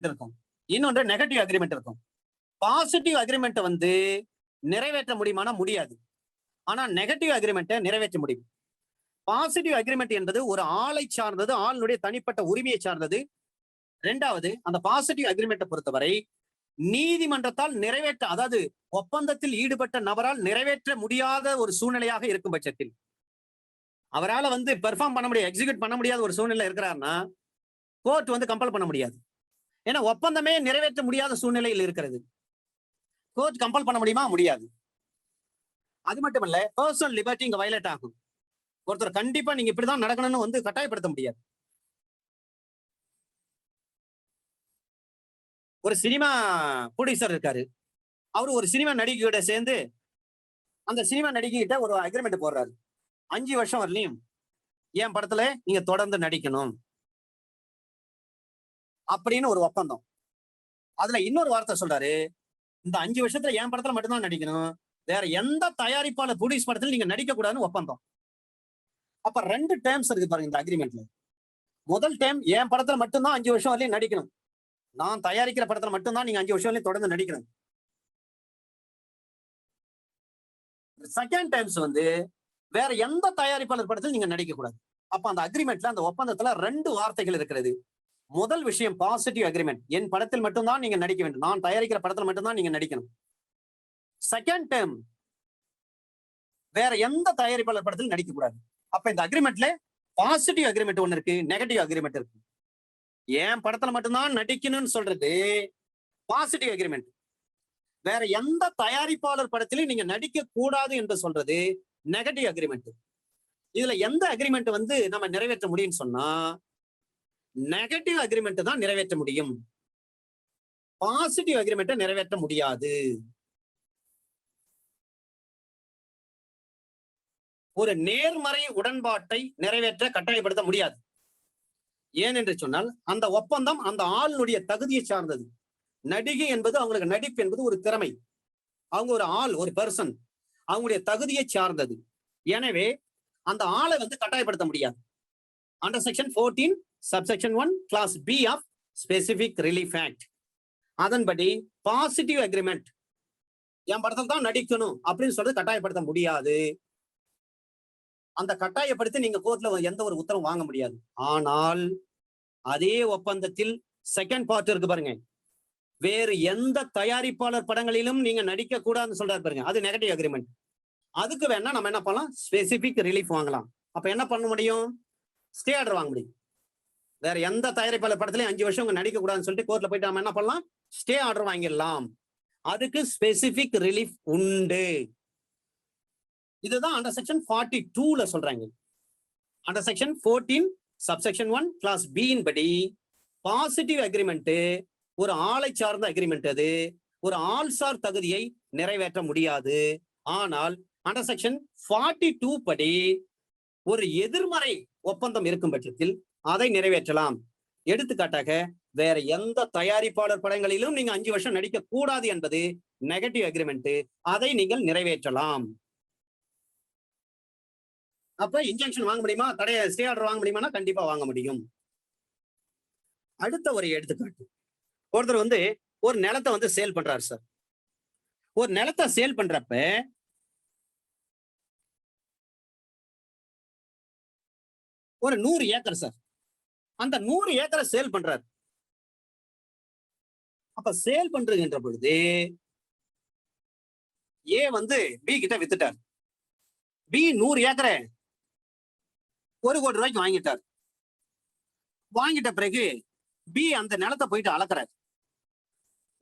இருக்கும், இன்னொன்று நெகட்டிவ் அக்ரிமெண்ட் இருக்கும். பாசிட்டிவ் அக்ரிமெண்ட் வந்து நிறைவேற்ற முடியுமானா முடியாது, ஆனா நெகட்டிவ் அக்ரிமெண்ட்டை நிறைவேற்ற முடியும். பாசிட்டிவ் அக்ரிமெண்ட் என்பது ஒரு ஆளை சார்ந்தது, ஆளுடைய தனிப்பட்ட உரிமையை சார்ந்தது. 2வது, அந்த பாசிட்டிவ் அக்ரிமெண்ட்டை பொறுத்தவரை நீதிமன்றத்தால் நிறைவேற்ற, அதாவது ஒப்பந்தத்தில் ஈடுபட்ட நபரால் நிறைவேற்ற முடியாத ஒரு சூழ்நிலையாக இருக்கும் பட்சத்தில், அவரால் வந்து பெர்ஃபார்ம் பண்ண முடியாது, எக்ஸிக்யூட் பண்ண முடியாத ஒரு சூழ்நிலை இருக்கிறாருன்னா கோர்ட் வந்து கம்பல் பண்ண முடியாது. ஏன்னா ஒப்பந்தமே நிறைவேற்ற முடியாத சூழ்நிலையில் இருக்கிறது, கோர்ட் கம்பல் பண்ண முடியுமா, முடியாது. அது மட்டும் இல்ல, பர்சனல் லிபர்ட்டி இங்க வயலேட் ஆகும். ஒருத்தர் கண்டிப்பா நீங்க இப்படிதான் நடக்கணும்னு வந்து கட்டாயப்படுத்த முடியாது. ஒரு சினிமா ப்ரொடியூசர் இருக்காரு, அவரு ஒரு சினிமா நடிகையோட சேர்ந்து அந்த சினிமா நடிகைகிட்ட ஒரு அக்ரிமெண்ட் போடுறாரு, 5 வருஷம் வரலையும் என் படத்துல நீங்க தொடர்ந்து நடிக்கணும் அப்படின்னு ஒரு ஒப்பந்தம். அதுல இன்னொரு வார்த்தை சொல்றாரு, இந்த 5 வருஷத்துல என் படத்துல மட்டும்தான் நடிக்கணும், வேற எந்த தயாரிப்பாளர் ப்ரொடியூஸ் படத்துல நீங்க நடிக்க கூடாதுன்னு ஒப்பந்தம். அப்ப 2 டேர்ம்ஸ் இருக்கு பாருங்க இந்த அக்ரிமெண்ட்ல. முதல் டேர்ம், என் படத்துல மட்டும்தான் 5 வருஷம் வரலையும் நடிக்கணும், நான் தயாரிக்கிற படத்துல மட்டும்தான் நீங்க 5 வருஷம் வரலையும் தொடர்ந்து நடிக்கணும். செகண்ட் டைம்ஸ் வந்து வேற எந்த தயாரிப்பாளர் படத்தில் நீங்க நடிக்க கூடாது. அப்ப அந்த அக்ரிமெண்ட்ல, அந்த ஒப்பந்தத்துல 2 வார்த்தைகள் இருக்கிறது. முதல் விஷயம் பாசிட்டிவ் அக்ரிமெண்ட், என் படத்தில் மட்டும்தான் நீங்க நடிக்க வேண்டும், நான் தயாரிக்கிற படத்தில் மட்டும்தான் நீங்க நடிக்கணும். செகண்ட் டேர்ம், வேற எந்த தயாரிப்பாளர் படத்தில் நடிக்க கூடாது. அப்ப இந்த அக்ரிமெண்ட்ல பாசிட்டிவ் அக்ரிமெண்ட் ஒண்ணு இருக்கு, நெகட்டிவ் அக்ரிமெண்ட் இருக்கு. என் படத்துல மட்டும்தான் நடிக்கணும்னு சொல்றது பாசிட்டிவ் அக்ரிமெண்ட், வேற எந்த தயாரிப்பாளர் படத்திலையும் நீங்க நடிக்க கூடாது என்று சொல்றது நெகட்டிவ் அக்ரிமெண்ட். இதுல எந்த அக்ரிமெண்ட் வந்து நம்ம நிறைவேற்ற முடியும்னு சொன்னா நெகட்டிவ் அக்ரிமெண்ட் தான் நிறைவேற்ற முடியும். பாசிட்டிவ் அக்ரிமெண்ட் நிறைவேற்ற முடியாது. ஒரு நேர்மறை உடன்பாட்டை நிறைவேற்ற கட்டாயப்படுத்த முடியாது. ஏனென்று சொன்னால் அந்த ஒப்பந்தம் அந்த ஆளுடைய தகுதியை சார்ந்தது. நடிகை என்பது அவங்களுக்கு நடிப்பு என்பது ஒரு திறமை. அவங்க ஒரு ஆள், ஒரு பர்சன், அவங்களுடைய தகுதியை சார்ந்தது. எனவே அந்த ஆளை வந்து கட்டாயப்படுத்த முடியாது. Under section 14 subsection 1 clause B of specific relief act அதன்படி பாசிட்டிவ் அக்ரிமெண்ட் என் படத்தில் தான் நடிக்கணும் அப்படின்னு சொல்றது கட்டாயப்படுத்த முடியாது. அந்த கட்டாயப்படுத்தி நீங்க கோர்ட்ல எந்த ஒரு உத்தரவும் வாங்க முடியாது. ஆனால் அதே ஒப்பந்தத்தில் செகண்ட் பார்ட் இருக்கு பாருங்க, வேறு எந்த தயாரிப்பாளர் படங்களிலும் நீங்க நடிக்க கூடாதுன்னு சொல்றாரு பாருங்க, அது நெகட்டிவ் அக்ரிமெண்ட். அதுக்கு வேணா நம்ம என்ன பண்ணலாம், ஸ்பெசிபிக் ரிலீஃப் வாங்கலாம். அப்ப என்ன பண்ண முடியும், ஸ்டே ஆர்டர் வாங்க முடியும். வேற எந்த தயாரிப்பாளர் படத்துலயும் 5 வருஷம் நடிக்க கூடாதுன்னு சொல்லிட்டு கோர்ட்ல போயிட்டு நம்ம என்ன பண்ணலாம், ஸ்டே ஆர்டர் வாங்கிடலாம். அதுக்கு ஸ்பெசிபிக் ரிலீஃப் உண்டு. இதுதான் அண்டர் செக்ஷன் 42ல சொல்றாங்க. Under section 14 subsection 1 clause B படி பாசிட்டிவ் அக்ரிமெண்ட் ஒரு ஆளை சார்ந்த அக்ரிமெண்ட். அது ஒரு ஆள்சார் தகுதியை நிறைவேற்ற முடியாது. ஆனால் அண்டர் செக்ஷன் 42 படி ஒரு எதிர்மறை ஒப்பந்தம் இருக்கும் பட்சத்தில் அதை நிறைவேற்றலாம். எடுத்துக்காட்டாக வேற எந்த தயாரிப்பாளர் படங்களிலும் நீங்க 5 வருஷம் நடிக்க கூடாது என்பது நெகட்டிவ் அக்ரிமெண்ட். அதை நீங்கள் நிறைவேற்றலாம். அப்ப இன்ஜெக்ஷன் வாங்க முடியுமா, தடைய ஸ்டே ஆர்டர் வாங்க முடியுமா, கண்டிப்பா வாங்க முடியும். அடுத்த ஒரு எடுத்துக்காட்டு, ஒருத்தர் வந்து ஒரு நிலத்தை வந்து சேல் பண்றாரு சார். ஒரு நிலத்தை சேல் பண்றப்ப ஒரு 100 ஏக்கர் சார். அந்த 100 ஏக்கரை சேல் பண்றாரு. அப்ப சேல் பண்றதுன்ற பொழுது ஏ வந்து பி கிட்ட வித்துட்டார். பி 100 ஏக்கரை 1 கோடி ரூபாய்க்கு வாங்கிட்டார். வாங்கிட்ட பிறகு பி அந்த நிலத்தை போயிட்டு அளக்குறாரு.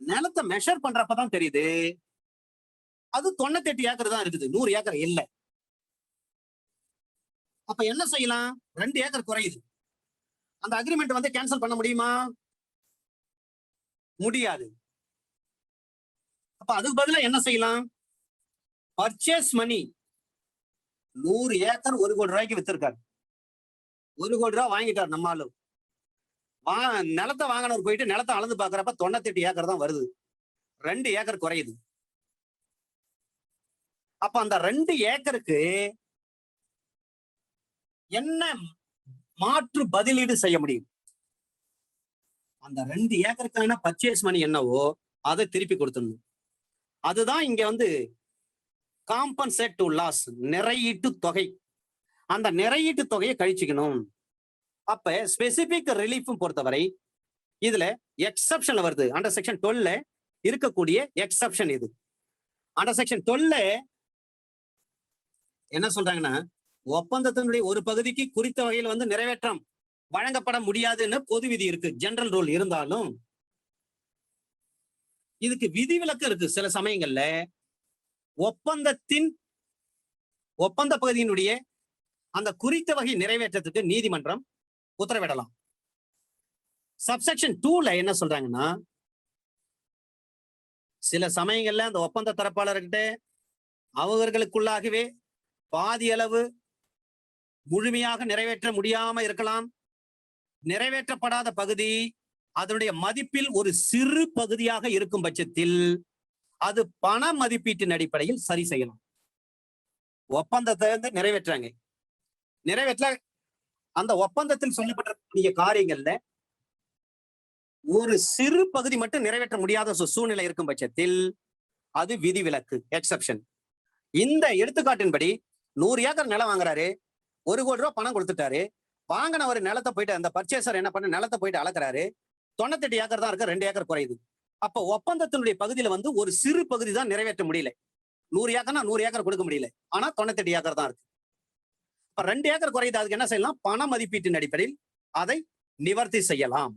நிலத்தை மெஷர் பண்றப்பதான் தெரியுது அது 98 ஏக்கர் தான் இருக்குது, 100 ஏக்கர் இல்ல. அப்ப என்ன செய்யலாம், 2 ஏக்கர் குறையுது. அந்த அக்ரிமெண்ட் வந்து கேன்சல் பண்ண முடியுமா, முடியாது. அப்ப அதுக்கு பதிலா என்ன செய்யலாம், பர்ச்சேஸ் மணி 100 ஏக்கர் 1 கோடி ரூபாய்க்கு வித்திருக்காரு. 1 கோடி ரூபாய் வாங்கிட்டார் நம்ம ஆளு. நிலத்தை வாங்கினவர் போயிட்டு நிலத்தை அளந்து பாக்குறப்ப 98 ஏக்கர் தான் வருது, 2 ஏக்கர் குறையுது. அப்ப அந்த 2 ஏக்கருக்கு என்ன மாற்று பதிலீடு செய்ய முடியும், அந்த 2 ஏக்கருக்கான பர்ச்சேஸ் மணி என்னவோ அதை திருப்பி கொடுத்துடணும். அதுதான் இங்க வந்து காம்பன்சேட் டு லாஸ், நிறையீட்டு தொகை. அந்த நிறையீட்டு தொகையை கழிச்சுக்கணும். அப்ப ஸ்பெசிபிக் ரிலீஃப் பொறுத்தவரை இதுல எக்ஸப்ஷன்ல வருது. அண்டர் செக்ஷன் 12ல இருக்கக்கூடிய எக்ஸப்ஷன் இது. அண்டர் செக்ஷன் 12ல என்ன சொல்றாங்கன்னா, ஒப்பந்தத்தினுடைய ஒரு பகுதிக்கு குறித்த வகையில் வந்து நிறைவேற்றம் வழங்கப்பட முடியாதுன்னு பொது விதி இருக்கு, ஜெனரல் ரூல். இருந்தாலும் இதுக்கு விதிவிலக்கு இருக்கு. சில சமயங்கள்ல ஒப்பந்த பகுதியினுடைய அந்த குறித்த வகை நிறைவேற்றத்துக்கு நீதிமன்றம் உத்தரவிடலாம். சப்செக்ஷன் 2ல என்ன சொல்றாங்கன்னா, சில சமயங்கள்ல அந்த ஒப்பந்த தரப்பாளர்கிட்ட அவர்களுக்குள்ளாகவே பாதி அளவு முழுமையாக நிறைவேற்ற முடியாம இருக்கலாம். நிறைவேற்றப்படாத பகுதி அதனுடைய மதிப்பில் ஒரு சிறு பகுதியாக இருக்கும் பட்சத்தில் அது பண மதிப்பீட்டின் அடிப்படையில் சரி செய்யலாம். ஒப்பந்தத்தை நிறைவேற்றாங்க, நிறைவேற்ற அந்த ஒப்பந்தத்தில் சொல்லப்பட்டிருக்கக்கூடிய காரியங்கள்ல ஒரு சிறு பகுதி மட்டும் நிறைவேற்ற முடியாத சூழ்நிலை இருக்கும் பட்சத்தில் அது விதிவிலக்கு, எக்ஸப்ஷன். இந்த எடுத்துக்காட்டின்படி 100 ஏக்கர் நிலம் வாங்குறாரு, 1 கோடி ரூபாய் பணம் கொடுத்துட்டாரு. வாங்கின ஒரு நிலத்தை போயிட்டு அந்த பர்ச்சேசர் என்ன பண்ண, நிலத்தை போயிட்டு அளக்குறாரு. 98 ஏக்கர் தான் இருக்கு, 2 ஏக்கர் குறையுது. அப்ப ஒப்பந்தத்தினுடைய பகுதியில வந்து ஒரு சிறு பகுதி தான் நிறைவேற்ற முடியல. 100 ஏக்கர்னா 100 ஏக்கர் கொடுக்க முடியல, ஆனா 98 ஏக்கர் தான் இருக்கு. இப்ப 2 ஏக்கர் குறையுது, அதுக்கு என்ன செய்யலாம், பண மதிப்பீட்டின் அடிப்படையில் அதை நிவர்த்தி செய்யலாம்.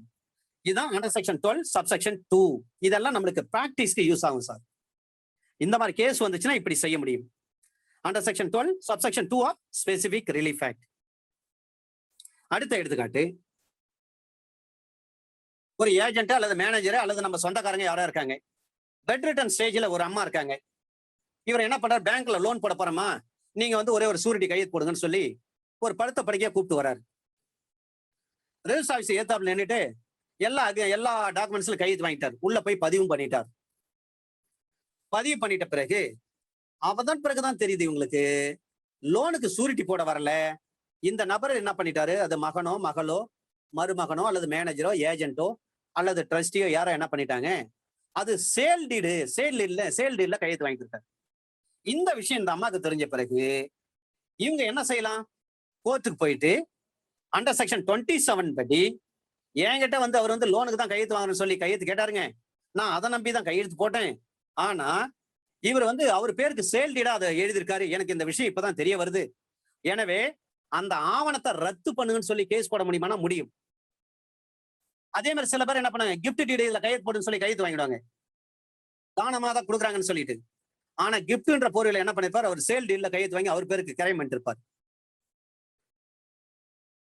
இதுதான் அண்டர் செக்ஷன் 12 சப்செக்ஷன் 2. இதெல்லாம் நம்மளுக்கு பிராக்டிஸ்க்கு யூஸ் ஆகும் சார். இந்த மாதிரி கேஸ் வந்துச்சுன்னா இப்படி செய்ய முடியும். Under section 12 subsection 2 of specific relief act. அடுத்த எடுத்துக்காட்டு, ஒரு ஏஜென்ட் அல்லது மேனேஜர் அல்லது நம்ம சொந்தக்காரங்க யாரா இருக்காங்க. பெட் ரிட்டர்ன் ஸ்டேஜ்ல ஒரு அம்மா இருக்காங்க. இவர் என்ன பண்றாரு, பேங்க்ல லோன் போட போறோமா, நீங்க வந்து ஒரே ஒரு சூரிட்டி கையெழுத்து போடுங்கன்னு சொல்லி ஒரு படுத்த படுக்கையா கூப்பிட்டு வர்றாரு. ரெஜிஸ்டர் ஆபீஸ் ஏத்தாப்புல நின்னுட்டு எல்லா டாக்குமெண்ட்ஸ்ல கையெழுத்து வாங்கிட்டார். உள்ள போய் பதிவும் பண்ணிட்டார். பதிவு பண்ணிட்ட பிறகு அவதான் பிறகுதான் தெரியுது இவங்களுக்கு லோனுக்கு சூரிட்டி போட வரல. இந்த நபர் என்ன பண்ணிட்டாரு, அது மகனோ மகளோ மருமகனோ அல்லது மேனேஜரோ ஏஜென்ட்டோ அல்லது ட்ரஸ்டியோ யாரோ என்ன பண்ணிட்டாங்க, அது சேல் டீட்ல கையெழுத்து வாங்கிட்டாரு. இந்த விஷயம் இந்த அம்மாவுக்கு தெரிஞ்ச பிறகு இவங்க என்ன செய்யலாம், கோர்ட்டுக்கு போயிட்டு அண்டர் செக்ஷன் 27 படி என்கிட்ட வந்து அவர் வந்து லோனுக்கு தான் கையெழுத்து வாங்கணும்னு சொல்லி கையெழுத்து கேட்டாருங்க. நான் அதை நம்பி தான் கையெழுத்து போட்டேன். ஆனா இவர் வந்து அவர் பேருக்கு சேல் டீடா அதை எழுதியிருக்காரு. எனக்கு இந்த விஷயம் இப்பதான் தெரிய வருது. எனவே அந்த ஆவணத்தை ரத்து பண்ணுங்கன்னு சொல்லி கேஸ் போட முடியுமானா முடியும். அதே மாதிரி சில பேர் என்ன பண்ணாங்க, கிஃப்ட் டீடு இதுல கையெழுத்து போடுன்னு சொல்லி கையெழுத்து வாங்கிடுவாங்க. தானமா தான் கொடுக்குறாங்கன்னு சொல்லிட்டு. ஆனா கிஃப்ட்ன்ற போர்வையில என்ன பண்ணிருப்பார், அவர் சேல் டீல்ல கையெழுத்து வாங்கி அவர் பேருக்கு கிரைம் பண்ணிருப்பார்.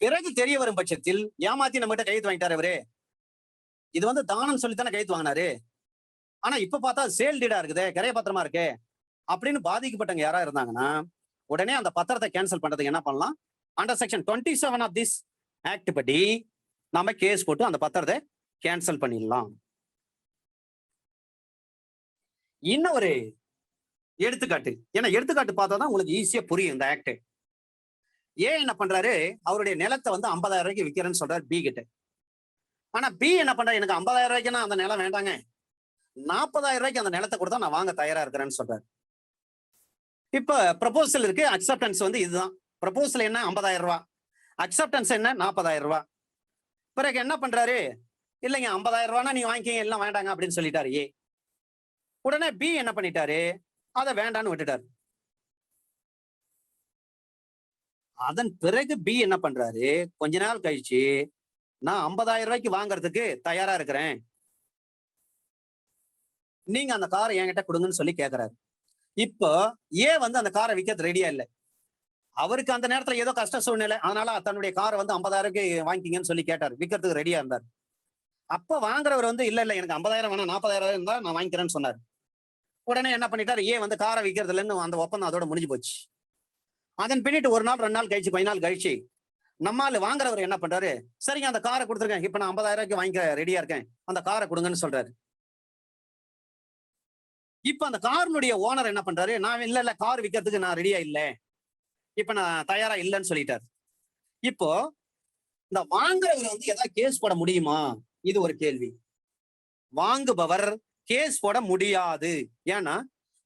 பிறகு தெரிய வரும் பட்சத்தில் ஏமாத்தி நம்ம கிட்ட கையெழுத்து வாங்கிட்டாரு அவரு, இது வந்து தானம் சொல்லித்தானே கையெழுத்து வாங்கினாரு. ஆனா இப்ப பார்த்தா சேல் டீடா இருக்குது, கிரைய பத்திரமா இருக்கு அப்படின்னு பாதிக்கப்பட்டவங்க யாரா இருந்தாங்கன்னா உடனே அந்த பத்திரத்தை கேன்சல் பண்றதுக்கு என்ன பண்ணலாம், under section 27 of this act படி நம்ம கேஸ் போட்டு அந்த பத்திரத்தை கேன்சல் பண்ணிடலாம். இன்னும் ஒரு எடுத்துக்காட்டு, ஏன்னா எடுத்துக்காட்டு பார்த்தா தான் உங்களுக்கு ஈஸியா புரியும் இந்த ஆக்ட். ஏன் என்ன பண்றாரு, அவருடைய நிலத்தை வந்து 50,000 ரூபாய்க்கு விற்கிறேன்னு சொல்றாரு பி கிட்ட. ஆனா பி என்ன பண்றாரு, எனக்கு 50,000 ரூபாய்க்குன்னா அந்த நிலம் வேண்டாங்க, 40,000 ரூபாய்க்கு அந்த நிலத்தை கொடுத்தா நான் வாங்க தயாரா இருக்கிறேன்னு சொல்றாரு. இப்ப ப்ரொபோசல் இருக்கு, அக்செப்டன்ஸ் வந்து இதுதான். ப்ரொபோசல் என்ன 50,000 ரூபாய், அக்செப்டன்ஸ் என்ன 40,000 ரூபாய். பிறகு என்ன பண்றாரு, இல்லைங்க 50,000 ரூபாய்னா நீங்க வாங்கிக்கங்க, எல்லாம் வேண்டாங்க அப்படின்னு சொல்லிட்டாரு ஏ. உடனே பி என்ன பண்ணிட்டாரு, அதை வேண்டான்னு விட்டுட்டாரு. அதன் பிறகு பி என்ன பண்றாரு, கொஞ்ச நாள் கழிச்சு நான் 50,000 ரூபாய்க்கு வாங்குறதுக்கு தயாரா இருக்கிறேன், நீங்க அந்த காரை என்கிட்ட கொடுங்கன்னு சொல்லி கேட்கிறாரு. இப்போ ஏ வந்து அந்த காரை விற்கிறது ரெடியா இல்லை. அவருக்கு அந்த நேரத்துல ஏதோ கஷ்ட சூழ்நிலை, அதனால தன்னுடைய காரை வந்து 50,000 வாங்கிக்கிங்கன்னு சொல்லி கேட்டார், விற்கிறதுக்கு ரெடியா இருந்தார். அப்ப வாங்குறவர் வந்து இல்ல எனக்கு 50,000 வேணாம், 40,000 இருந்தா நான் வாங்கிக்கிறேன்னு சொன்னார். உடனே என்ன பண்ணிட்டாரு, ஏ வந்து காரை விற்கிறது இல்லைன்னு அந்த ஒப்பந்தம் அதோட முடிஞ்சு போச்சு. அதன் பின்னிட்டு ஒரு நாள் 2 நாள் கழிச்சு 10 நாள் கழிச்சு நம்மால வாங்குறவர் என்ன பண்றாரு, சரிங்க அந்த காரை கொடுத்துருக்கேன், இப்ப நான் 50,000 ரூபாய்க்கு வாங்கிக்க ரெடியா இருக்கேன், அந்த காரை கொடுங்கன்னு சொல்றாரு. இப்ப அந்த காரினுடைய ஓனர் என்ன பண்றாரு, நான் இல்ல கார் விற்கிறதுக்கு நான் ரெடியா இல்ல, இப்ப நான் தயாரா இல்லைன்னு சொல்லிட்டாரு. இப்போ இந்த வாங்குறவர் வந்து ஏதாவது கேஸ் போட முடியுமா, இது ஒரு கேள்வி. வாங்குபவர் கேஸ் போட முடியாது. ஏன்னா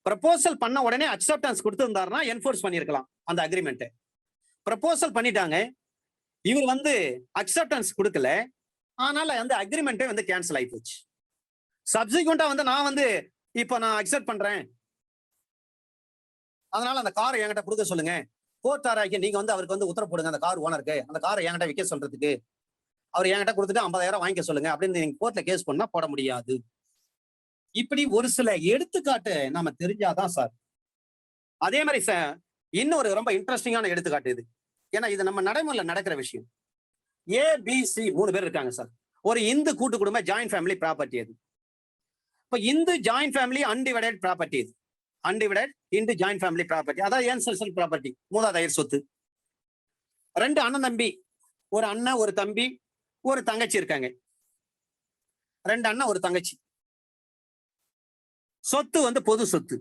ப்ரப்போசல் பண்ண உடனே அக்செப்டன்ஸ் கொடுத்திருந்தாருன்னா என்ஃபோர்ஸ் பண்ணிருக்கலாம் அந்த அக்ரிமெண்ட். ப்ரப்போசல் பண்ணிட்டாங்க, இவர் வந்து அக்செப்டன்ஸ் கொடுக்கல, அதனால அந்த அக்ரிமெண்டே வந்து கேன்சல் ஆகி போச்சு. சப்சிக்வெண்டா வந்து நான் வந்து இப்ப நான் அக்செப்ட் பண்றேன், அதனால அந்த காரை என்கிட்ட கொடுக்க சொல்லுங்க, கோர்ட் ஆராய்ச்சி நீங்க வந்து அவருக்கு வந்து உத்தரவு போடுங்க, அந்த கார் ஓனருக்கு அந்த காரை என்கிட்ட விற்க சொல்றதுக்கு, அவர் என்கிட்ட கொடுத்துட்டு 50,000 வாங்கிக்க சொல்லுங்க அப்படின்னு நீங்க கோர்ட்ல கேஸ் பண்ணா போட முடியாது. இப்படி ஒரு சில எடுத்துக்காட்டு நாம தெரிஞ்சாதான் சார். அதே மாதிரி இன்னொரு ரொம்ப இன்ட்ரெஸ்டிங்கான எடுத்துக்காட்டு இது, ஏன்னா இது நம்ம நடைமுறையில நடக்கிற விஷயம். ஏபிசி 3 பேர் இருக்காங்க சார். ஒரு இந்து கூட்டு குடும்ப ஜாயிண்ட் ஃபேமிலி ப்ராப்பர்ட்டி அது. இப்ப Hindu joint family undivided property இது. Undivided Hindu joint family property, அதாவது ஏன்செஸ்ட்ரல் ப்ராப்பர்ட்டி, மூதாதையர் சொத்து. 2 அண்ணன் தம்பி, ஒரு அண்ணன் ஒரு தம்பி ஒரு தங்கச்சி இருக்காங்க. 2 அண்ணன் ஒரு தங்கச்சி. சொத்து வந்து பொது சொத்து.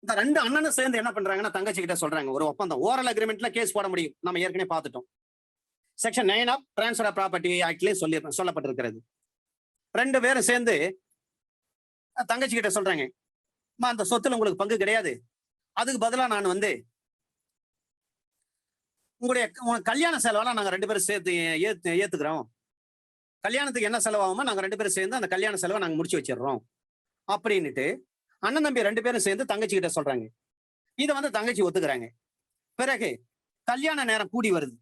இந்த 2 அண்ணனும் சேர்ந்து என்ன பண்றாங்கன்னா தங்கச்சி கிட்ட சொல்றாங்க, ஒரு ஒப்பந்தம், ஓரல் அக்ரிமெண்ட்ல கேஸ் போட முடியும், நம்ம ஏற்கனவே பார்த்துட்டோம். Section 9 of transfer of property ஆக்ட்லயே சொல்லப்பட்டிருக்கிறது. 2 பேரும் சேர்ந்து தங்கச்சி கிட்ட சொல்றாங்க, அந்த சொத்துல உங்களுக்கு பங்கு கிடையாது, அதுக்கு பதிலா நான் வந்து உங்களுடைய கல்யாண செலவெல்லாம் நாங்க 2 பேரும் சேர்த்து ஏத்துக்கிறோம், கல்யாணத்துக்கு என்ன செலவாகுமோ நாங்க 2 பேரும் சேர்ந்து அந்த கல்யாண செலவை நாங்க முடிச்சு வச்சிடறோம் அப்படின்னுட்டு அண்ணன் தம்பி 2 பேரும் சேர்ந்து தங்கச்சி கிட்ட சொல்றாங்க. இதை வந்து தங்கச்சி ஒத்துக்கிறாங்க. பிறகு கல்யாண நேரம் கூடி வருது.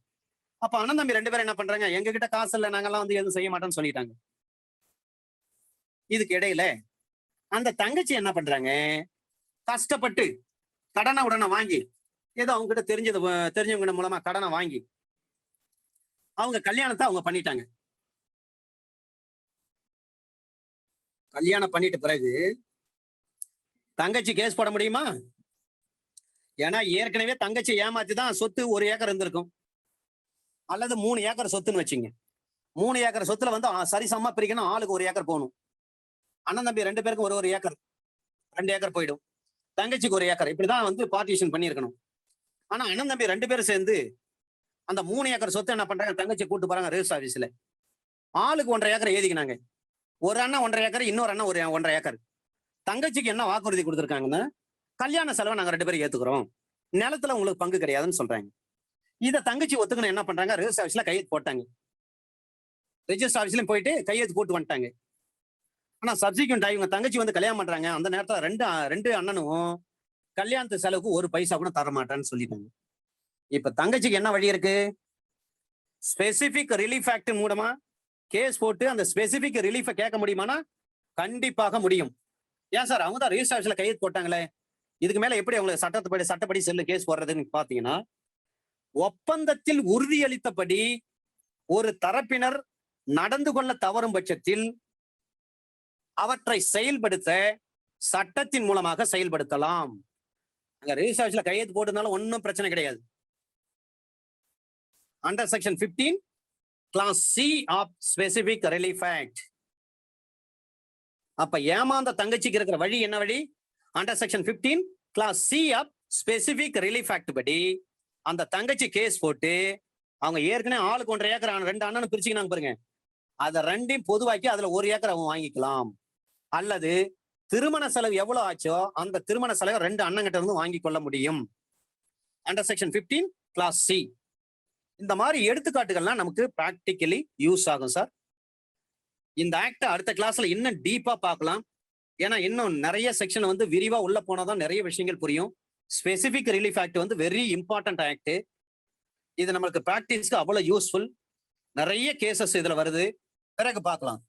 அப்ப அண்ணன் தம்பி 2 பேரும் என்ன பண்றாங்க, எங்க கிட்ட காசு இல்லை, நாங்கெல்லாம் வந்து எதுவும் செய்ய மாட்டோம்னு சொல்லிட்டாங்க. இதுக்கு இடையில அந்த தங்கச்சி என்ன பண்றாங்க, கஷ்டப்பட்டு கடனை உடனே வாங்கி ஏதோ அவங்க கிட்ட தெரிஞ்சவங்க மூலமா கடனை வாங்கி அவங்க கல்யாணத்தை அவங்க பண்ணிட்டாங்க. கல்யாணம் பண்ணிட்ட பிறகு தங்கச்சி கேஸ் போட முடியுமா? ஏன்னா ஏற்கனவே தங்கச்சி ஏமாத்தி தான் சொத்து 1 ஏக்கர் இருந்திருக்கும், அல்லது 3 ஏக்கர் சொத்துன்னு வச்சுங்க. 3 ஏக்கர் சொத்துல வந்து சரிசமமா பிரிக்கணும், ஆளுக்கு 1 ஏக்கர் போகணும். அண்ணன் தம்பி 2 பேருக்கும் ஒரு ஏக்கர், 2 ஏக்கர் போயிடும். தங்கச்சிக்கு 1 ஏக்கர், இப்படிதான் வந்து பார்ட்டிஷன் பண்ணியிருக்கணும். ஆனா அண்ணன் தம்பி 2 பேரும் சேர்ந்து அந்த 3 ஏக்கர் சொத்து என்ன பண்றாங்க, தங்கச்சி கூட்டு போறாங்க ரெஜிஸ்டர் ஆபீஸ்ல. ஆளுக்கு 1.5 ஏக்கர் எழுதிக்கினாங்க. ஒரு அண்ணன் 1.5 ஏக்கர், இன்னொரு அண்ணன் 1.5 ஏக்கர். தங்கச்சிக்கு என்ன வாக்குறுதி கொடுத்துருக்காங்கன்னா, கல்யாண செலவை நாங்க 2 பேரும் ஏத்துக்கிறோம், நிலத்துல உங்களுக்கு பங்கு கிடையாதுன்னு சொல்றாங்க. இதை தங்கச்சி ஒத்துக்கணும் என்ன பண்றாங்க, ரெஜிஸ்டர் ஆபீஸ்ல கையெழுத்து போட்டாங்க. ரெஜிஸ்டர் ஆபீஸ்லயும் போயிட்டு கையெழுத்து போட்டு வந்துட்டாங்க. ஆனா சப்சிக்வெண்ட் இவங்க தங்கச்சி வந்து கல்யாணம் பண்றாங்க. அந்த நேரத்துல ரெண்டு அண்ணனும் கல்யாணத்து செலவுக்கு 1 பைசா கூட தர மாட்டேன்னு சொல்லிட்டாங்க. இப்ப தங்கச்சிக்கு என்ன வழி இருக்கு? ஸ்பெசிபிக் ரிலீஃப் ஆக்ட் மூலமா கேஸ் போட்டு அந்த ஸ்பெசிபிக் ரிலீஃபை கேட்க முடியுமானா கண்டிப்பாக முடியும். ஏன் சார், அவங்க தான் ரெஜிஸ்டர் ஆபீஸ்ல கையெழுத்து போட்டாங்களே, இதுக்கு மேல எப்படி அவங்களுக்கு சட்டப்படி செல்லு கேஸ் போடுறதுன்னு பாத்தீங்கன்னா, ஒப்பந்தத்தில் உறுதியளித்தபடி ஒரு தரப்பினர் நடந்து கொள்ள தவறும் பட்சத்தில் அவற்றை செயல்படுத்த சட்டத்தின் மூலமாக செயல்படுத்தலாம். அங்க ரெஜிஸ்டர் ஆபீஸ்ல கையெழுத்து போட்டதுனால ஒன்னும் பிரச்சனை கிடையாது. Under section 15 clause C of specific relief act. அப்ப ஏமாந்த தங்கச்சிக்கு இருக்கிற வழி என்ன வழி? Under section 15 clause C of specific relief act படி அந்த தங்கச்சி கேஸ் போட்டு அவங்க ஏற்கனவே ஆளுக்கு 1.5 ஏக்கர் 2 அண்ணனும் பிரிச்சுக்கினாங்க பாருங்க, அதை 2ஐயும் பொதுவாக்கி அதுல 1 ஏக்கர் அவங்க வாங்கிக்கலாம். அல்லது திருமண செலவு எவ்வளவு ஆச்சோ அந்த திருமண செலவை 2 அண்ணங்கிட்ட இருந்து வாங்கி கொள்ள முடியும். Under section 15 clause C. இந்த மாதிரி எடுத்துக்காட்டுகள்லாம் நமக்கு பிராக்டிகலி யூஸ் ஆகும் சார். இந்த ஆக்ட அடுத்த கிளாஸ்ல இன்னும் டீப்பா பார்க்கலாம். ஏன்னா இன்னும் நிறைய செக்ஷன் வந்து விரிவா உள்ள போனாதான் நிறைய விஷயங்கள் புரியும். ஸ்பெசிபிக் ரிலீஃப் ஆக்ட் வந்து வெரி இம்பார்ட்டன்ட் ஆக்ட். இது நம்மளுக்கு பிராக்டிஸ்க்கு அவ்வளவு யூஸ்ஃபுல். நிறைய கேசஸ் இதுல வருது, பிறகு பார்க்கலாம்.